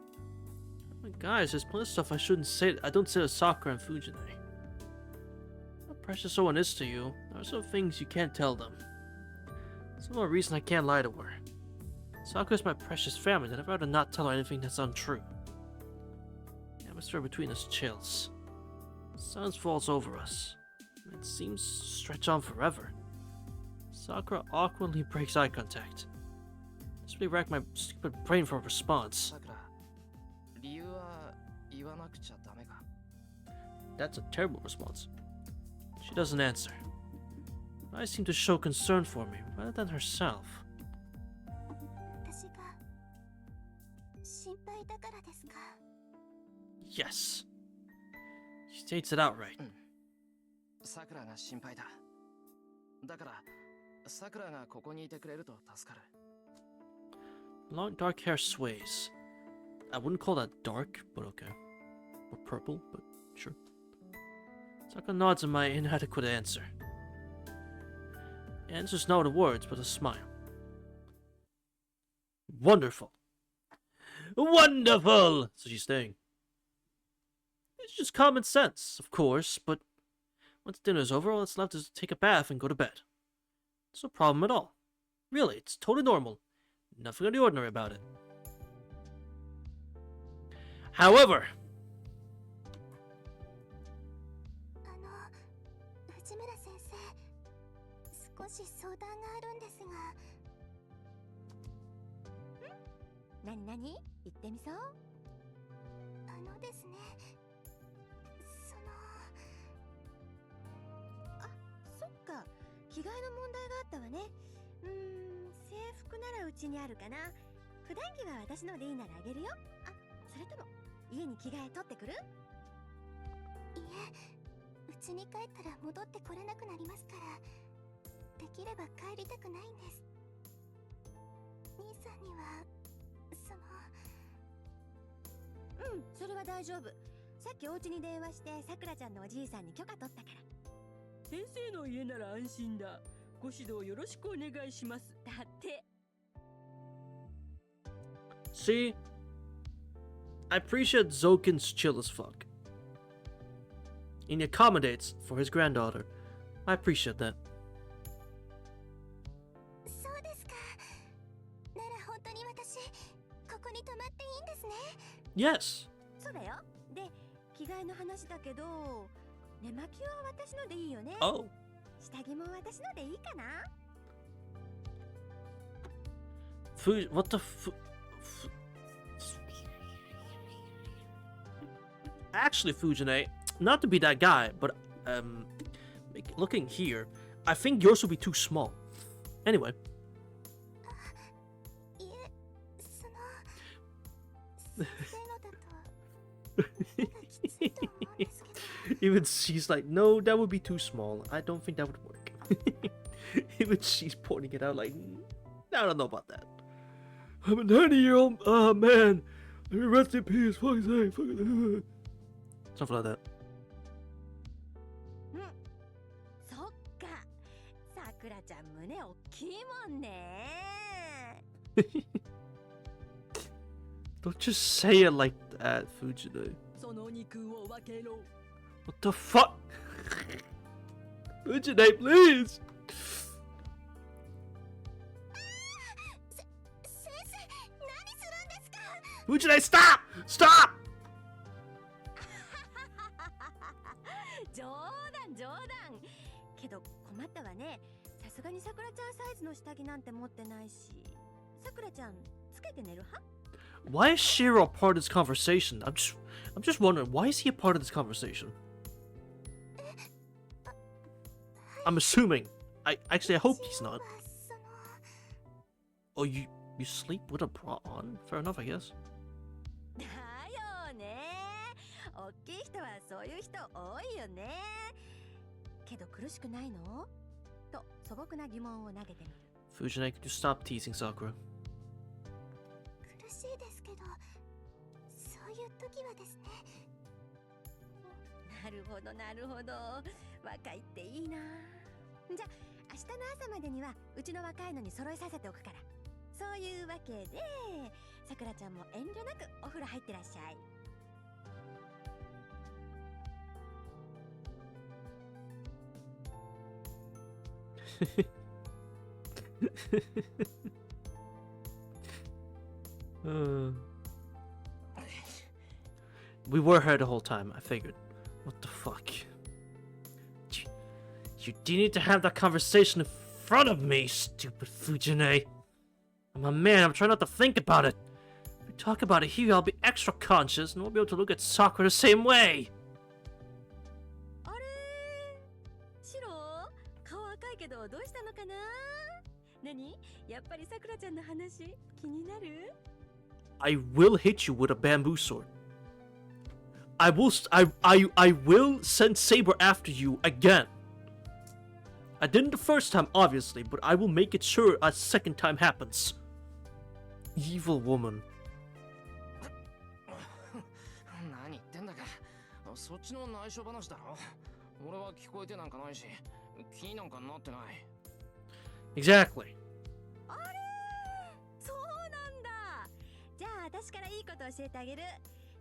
A: Guys, there's plenty of stuff I shouldn't say. I don't say to Sakura and Fujine. How precious someone is to you, there are some things you can't tell them. There's no more reason I can't lie to her. Sakura's my precious family, and I'd rather not tell her anything that's untrue. The atmosphere between us chills. Silence falls over us. It seems to stretch on forever. Sakura awkwardly breaks eye contact. This really racked my stupid brain for a response.
E: さくら、理由は言わなくちゃダメか。
A: That's a terrible response. She doesn't answer. Her eyes seem to show concern for me, rather than herself.
C: 私が心配だからですか？
A: Yes. She states it outright.
E: さくらが心配だ。だから、さくらがここにいてくれると助かる。
A: Long dark hair sways. I wouldn't call that dark, but okay. Or purple, but sure. Sakura nods in my inadequate answer. The answer's not a words, but a smile. Wonderful. Wonderful! So she's saying. It's just common sense, of course, but once dinner's over, all that's left is to take a bath and go to bed. It's no problem at all. Really, it's totally normal. Nothing out of the ordinary about it. However,
C: 内村先生、少し相談があるんですが。
F: なになに？言ってみそう？
C: ですね。
F: あ、そっか。着替えの問題があったわね。制服ならうちにあるかな。普段着は私のでいいならあげるよ。あ、それとも家に着替え取ってくる？
C: いえ、うちに帰ったら戻ってこれなくなりますから、できれば帰りたくないんです。兄さんには
F: それは大丈夫。さっきお家に電話してさくらちゃんのおじいさんに許可取ったから。先生の家なら安心だ。ご指導よろしくお願いします。だって。
A: see, I appreciate Zokin's chill as fuck. And he accommodates for his granddaughter. I appreciate that.
C: そうですか。なら本当に私、ここに泊まっていいんですね。
A: Yes.
F: そうだよ。で、着替えの話だけど、寝巻きは私のでいいよね。
A: Oh.
F: 下着も私のでいいかな。
A: What the Actually, Fujine, not to be that guy, but looking here, I think yours will be too small. Anyway.
C: いえ、先生のだと手がきついと思うんですけど。
A: Even she's like, no, that would be too small. I don't think that would work. Even she's pointing it out like, I don't know about that. I'm a 90-year-old man. Rest in peace. Fuck's sake. Something like that.
F: そっか。さくらちゃん胸大きいもんね。
A: Don't just say it like that, Fujine.
F: その肉を分けろ。
A: What the fuck? Fujine, please! Fujine, stop! Stop!
F: 冗談冗談。けど困ったわね。さすがにさくらちゃんサイズの下着なんて持ってないし。さくらちゃんつけて寝る派？
A: Why is Shirou a part of this conversation? I'm just wondering, why is he a part of this conversation? I'm assuming. I hope he's not. Oh, you sleep with a bra on? Fair enough, I guess.
F: だよね。大きい人はそういう人多いよね。けど苦しくないの？と素朴な疑問を投げてみる。
A: Fujine, could you stop teasing Sakura?
C: 苦しいですけど、そういう時はですね。
F: なるほどなるほど。若いっていいな。じゃあ明日の朝までにはうちの若いのに揃えさせておくから。そういうわけで、さくらちゃんも遠慮なくお風呂入ってらっしゃい。
A: We were here the whole time, I figured. What the fuck? You didn't need to have that conversation in front of me, stupid Fujine. I'm a man, I'm trying not to think about it. If we talk about it here, I'll be extra conscious and won't be able to look at Sakura the same way.
F: あれシロ顔赤いけどどうしたのかな。何やっぱりさくらちゃんの話気になる？
A: I will hit you with a bamboo sword. I will send Saber after you again. I didn't the first time, obviously, but I will make it sure a second time happens. Evil woman.
E: 何言ってんだか。そっちの内緒話だろ。俺は聞こえてなんかないし、気になんかなってない。
A: Exactly.
F: あれそうなんだ。じゃあ私からいいこと教えてあげる。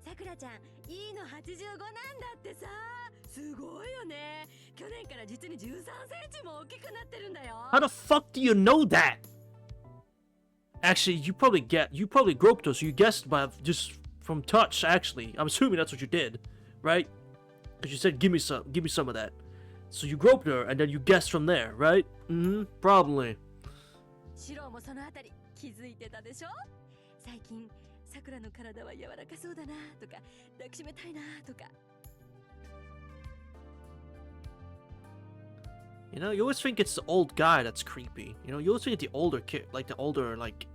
F: さくらちゃん、いいの85なんだってさ。すごいよね。去年から実に13センチも大きくなってるんだよ。
A: How the fuck do you know that? Actually, you probably groped her, so you guessed by just from touch. Actually, I'm assuming that's what you did, right? Because you said, give me some of that. So you groped her, and then you guessed from there, right? Mm-hmm, probably.
F: シロもそのあたり気づいてたでしょ。最近さくらの体は柔らかそうだなとか抱きしめたいなとか。
A: You know, you always think it's the old guy that's creepy. You know, you always think it's the older kid, like the older, like,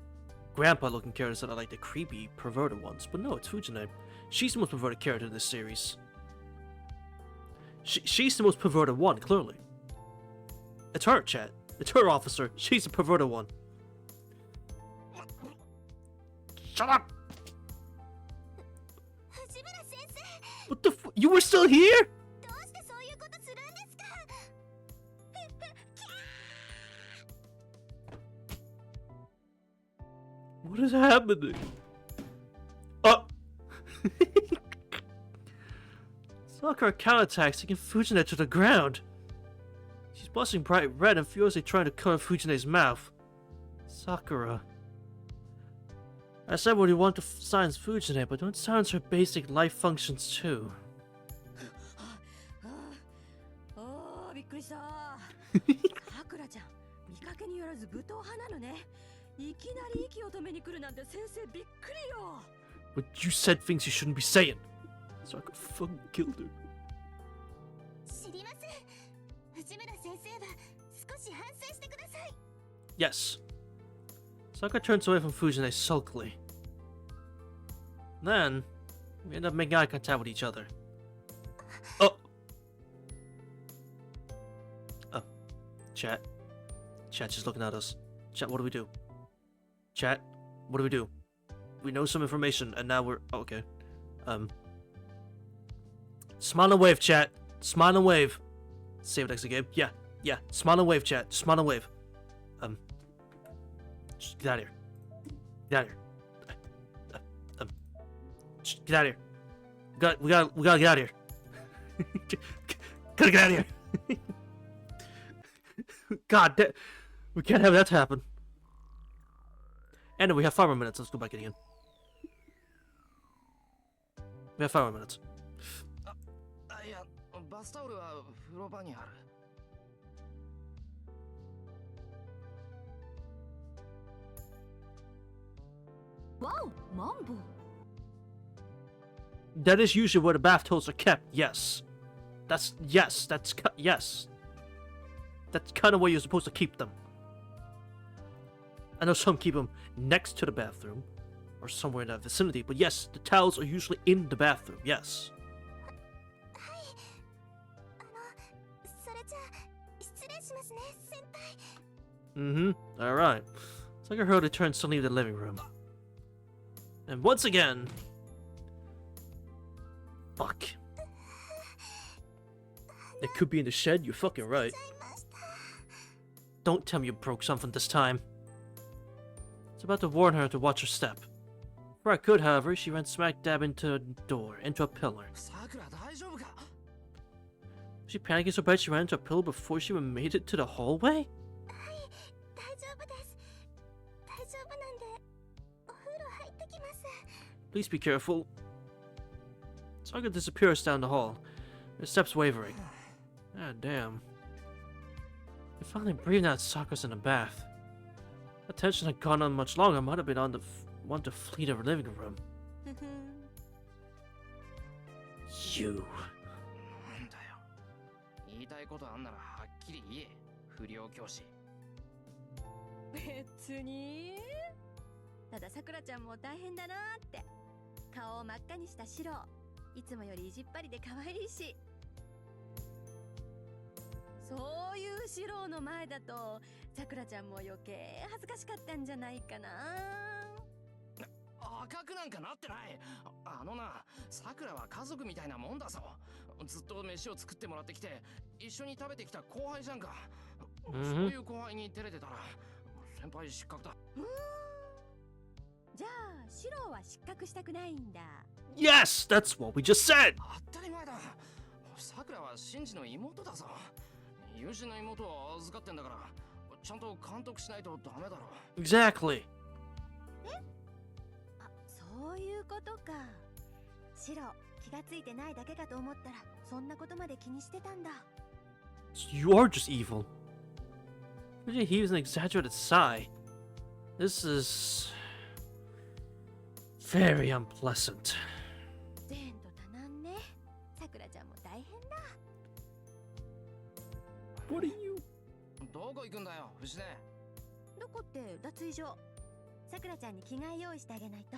A: grandpa-looking characters that are like the creepy, perverted ones. But no, it's Fujine. She's the most perverted character in this series. She's the most perverted one, clearly. It's her, chat. It's her, officer. She's the perverted one. Shut up!
C: 藤村先生、
A: What the f- You were still here?
C: どうしてそういうことするんですか。
A: What is happening? Oh! Sakura counterattacks, taking Fujine to the ground. She's blushing bright red and furiously trying to cover Fujine's mouth. Sakura. I said what you want to silence Fujine, but don't silence her basic life functions too.
F: おーびっくりした。さくらちゃん見かけによらず武闘派なのね。いきなり息を止めに来るなんて先生びっくりよ。
A: But you said things you shouldn't be saying. Sakura fucking killed her.
C: 知りません。藤村先生は少し反省してください。
A: Yes. Sakura turns away from Fujine sulkily. Then, we end up making eye contact with each other. Oh! Oh. Chat. Chat just looking at us. Chat, what do we do? Chat, what do we do? We know some information, and now we're... Oh, okay. Smile and wave, chat. Smile and wave. Save it next game. Yeah, yeah. Smile and wave, chat. Smile and wave. Just get out of here. Get out of here. Just get out of here. We gotta get out of here. Gotta get out of here. God damn. We can't have that happen. And we have 5 more minutes. Let's go back in again. We have 5 more minutes.
E: いや、バスタオルは風呂場にある。
C: Wow, Mambo.
A: That is usually where the bath towels are kept. Yes. That's yes. That's kind of where you're supposed to keep them. I know some keep them next to the bathroom or somewhere in that vicinity, but yes, the towels are usually in the bathroom. Yes.
C: それじゃあ失礼しますね、先輩。
A: All right. It's like I heard it turns to leave the living room. And once again, fuck. It could be in the shed. You're fucking right. Don't tell me you broke something this time. I was about to warn her to watch her step. Before I could, however, she ran smack dab into a door, into a pillar.
E: さくら大丈夫か？
A: Was she panicking so bad she ran into a pillar before she even made it to the hallway?
C: 大丈夫です。大丈夫なんでお風呂入ってきます。
A: Please be careful. Sakura disappears down the hall, her steps wavering. God damn. I finally breathed out Sakura's in the bath. That tension had gone on much longer. I might have been on the one to flee to her living room. You.
E: なんだよ。言いたいことあんならはっきり言え。不良教師。
F: 別に。たださくらちゃんも大変だなーって。顔を真っ赤にしたシロー。いつもより意地っ張りで可愛いし。そういうシローの前だとさくらちゃんも余計恥ずかしかったんじゃないかな。
E: 赤くなんかなってない。あのな、さくらは家族みたいなもんだぞ。ずっと飯を作ってもらってきて一緒に食べてきた後輩じゃんか。そういう後輩に照れてたら先輩失格だ。
F: じゃあシローは失格したくないんだ。
A: Yes, that's what we just said.
E: 当たり前だ。さくらはシンジの妹だぞ。友人の妹を預かってんだからちゃんと監督しないとダメだろ。
A: Exactly.
F: あ、そういうことか。シロー気がついてないだけかと思ったらそんなことまで気にしてたんだ。
A: You are just evil. He heaves an exaggerated sigh. This is very unpleasant.
F: 前途多難ね。さくらちゃんも大変だ。
A: What are you?
E: どこ行くんだよ、藤根。
F: どこって脱衣所。さくらちゃんに着替え用意してあげないと。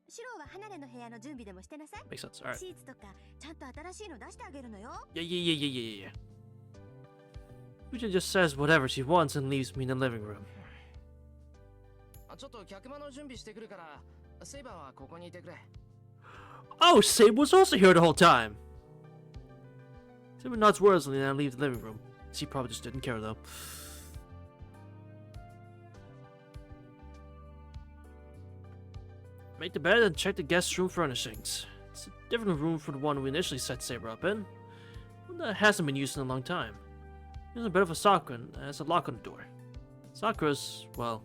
F: シローは離れの部屋の準備でもしてなさい。
A: Makes sense. Alright.
F: シーツとかちゃんと新しいの出してあげるのよ。
A: Yeah. Fuji just says whatever she wants and leaves me in the living room.
E: ちょっと客間の準備してくるから、セイバーはここにいてくれ。
A: Oh, Saber was also here the whole time. Saber nods worriedly and I leave the living room. She probably just didn't care though. Make the bed and check the guest room furnishings. It's a different room from the one we initially set Saber up in. One that hasn't been used in a long time. There's a bed for Sakura and has a lock on the door. Sakura's, well,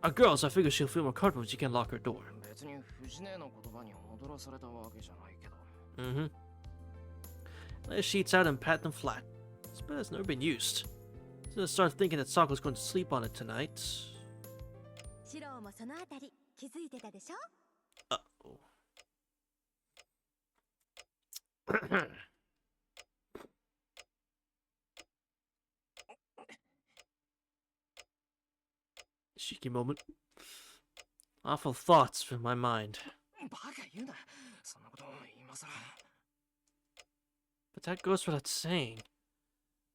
A: a girl, so I figure she'll feel more comfortable if she can lock her door.
E: 別に藤根の言葉に踊らされたわけじゃないけど。
A: Lay the sheets out and pat them flat. This bed has never been used. So I start thinking that Sakura's going to sleep on it tonight.
F: シローもそのあたり気づいてたでしょ。
A: Uh-oh. Cheeky moment. Awful thoughts fill my mind.
E: バカ言うな。そんなこと今さら。
A: But that goes without saying.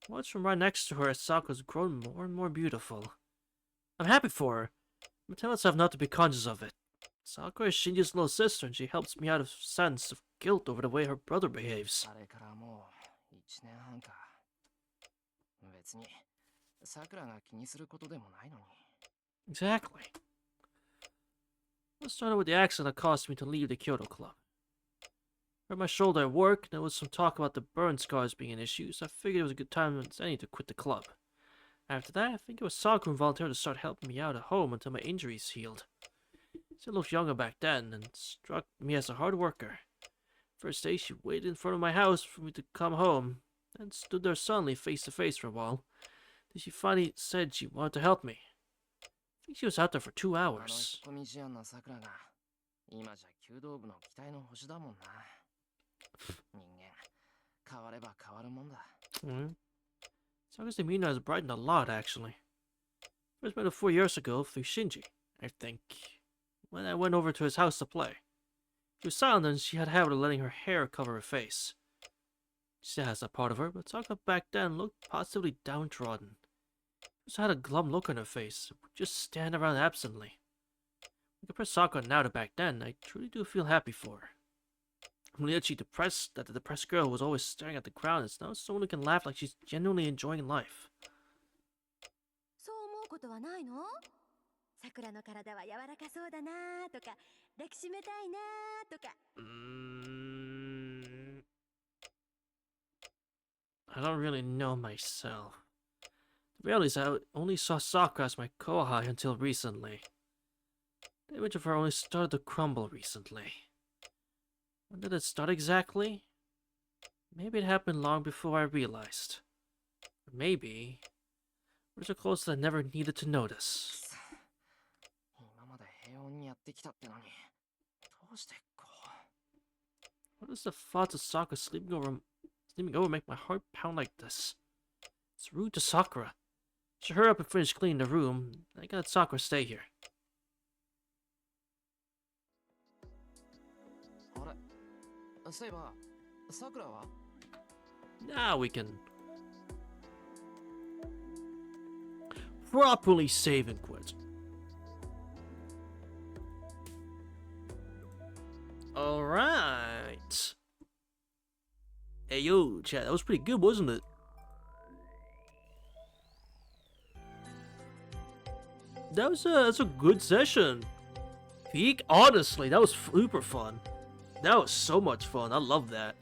A: I watched from right next to her as Sakura's grown more and more beautiful. I'm happy for her, but tell myself not to be conscious of it. Sakura is Shinji's little sister and she helps me out of sense of guilt over the way her brother behaves.
E: あれからもう1年半か。別にさくらが気にすることでもないのに。
A: Exactly. Let's start with the accident that caused me to leave the Kyoto Club. Hurt my shoulder at work, there was some talk about the burn scars being an issue, so I figured it was a good time as any to quit the club. After that, I think it was Sakura who volunteered to start helping me out at home until my injuries healed. She looked younger back then, and struck me as a hard worker. First day, she waited in front of my house for me to come home, and stood there sullenly face to face for a while. Then she finally said she wanted to help me. I think she was out there for 2 hours.
E: 引っ込み思案のさくらが今じゃ弓道部の期待の星だもんな。人間変われば変わるもんだ。
A: Sakura's demeanor has brightened a lot, actually. First met her 4 years ago through Shinji, I think, when I went over to his house to play. She was silent and she had a habit of letting her hair cover her face. She still has that part of her, but Sakura back then looked positively downtrodden. She also had a glum look on her face, would just stand around absently. When I compare Sakura now to back then, I truly do feel happy for her. I'm really depressed that the depressed girl was always staring at the ground is now someone who can laugh like she's genuinely enjoying life.
F: そう思うことはないの？桜の体は柔らかそうだなとか、抱きしめたいなとか。
A: I don't really know myself. The reality is I only saw Sakura as my kohai until recently. The image of her only started to crumble recently. When did it start exactly? Maybe it happened long before I realized. Or maybe we're so close that I never needed to notice.
E: 今まで平穏にやってきたってのに、どうしてこう。
A: What does the thoughts of Sakura sleeping over make my heart pound like this? It's rude to Sakura. I should hurry up and finish cleaning the room. I gotta let Sakura stay here.
E: あれ、そういえば、さくらは？
A: Now we can properly save and quit. Alright. Hey yo, chat, that was pretty good, wasn't it? That's a good session. Peak, honestly, that was super fun. That was so much fun. I love that.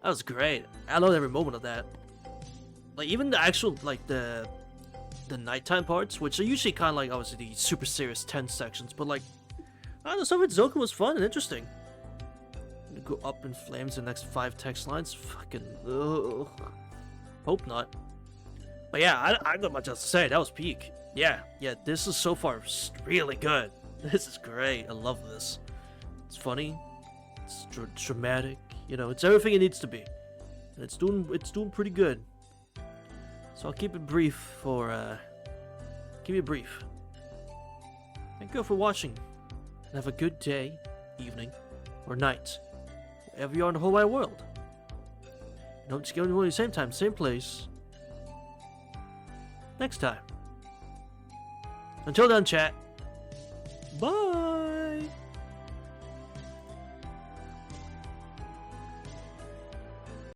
A: That was great. I loved every moment of that. Like even the actual the nighttime parts, which are usually kind of like obviously the super serious tense sections, but like I don't know, stuff with Zoka was fun and interesting. Go up in flames in the next 5 text lines. Fucking ugh. Hope not. But yeah, I got much else to say. That was peak. Yeah, this is so far really good. This is great. I love this. It's funny. It's dramatic. You know, it's everything it needs to be. And it's doing pretty good. So I'll keep it brief for keep it brief. Thank you for watching. And have a good day, evening, or night. Wherever you are in the whole wide world. And hope to see you at the same time, same place. Next time. Until then, chat. Bye!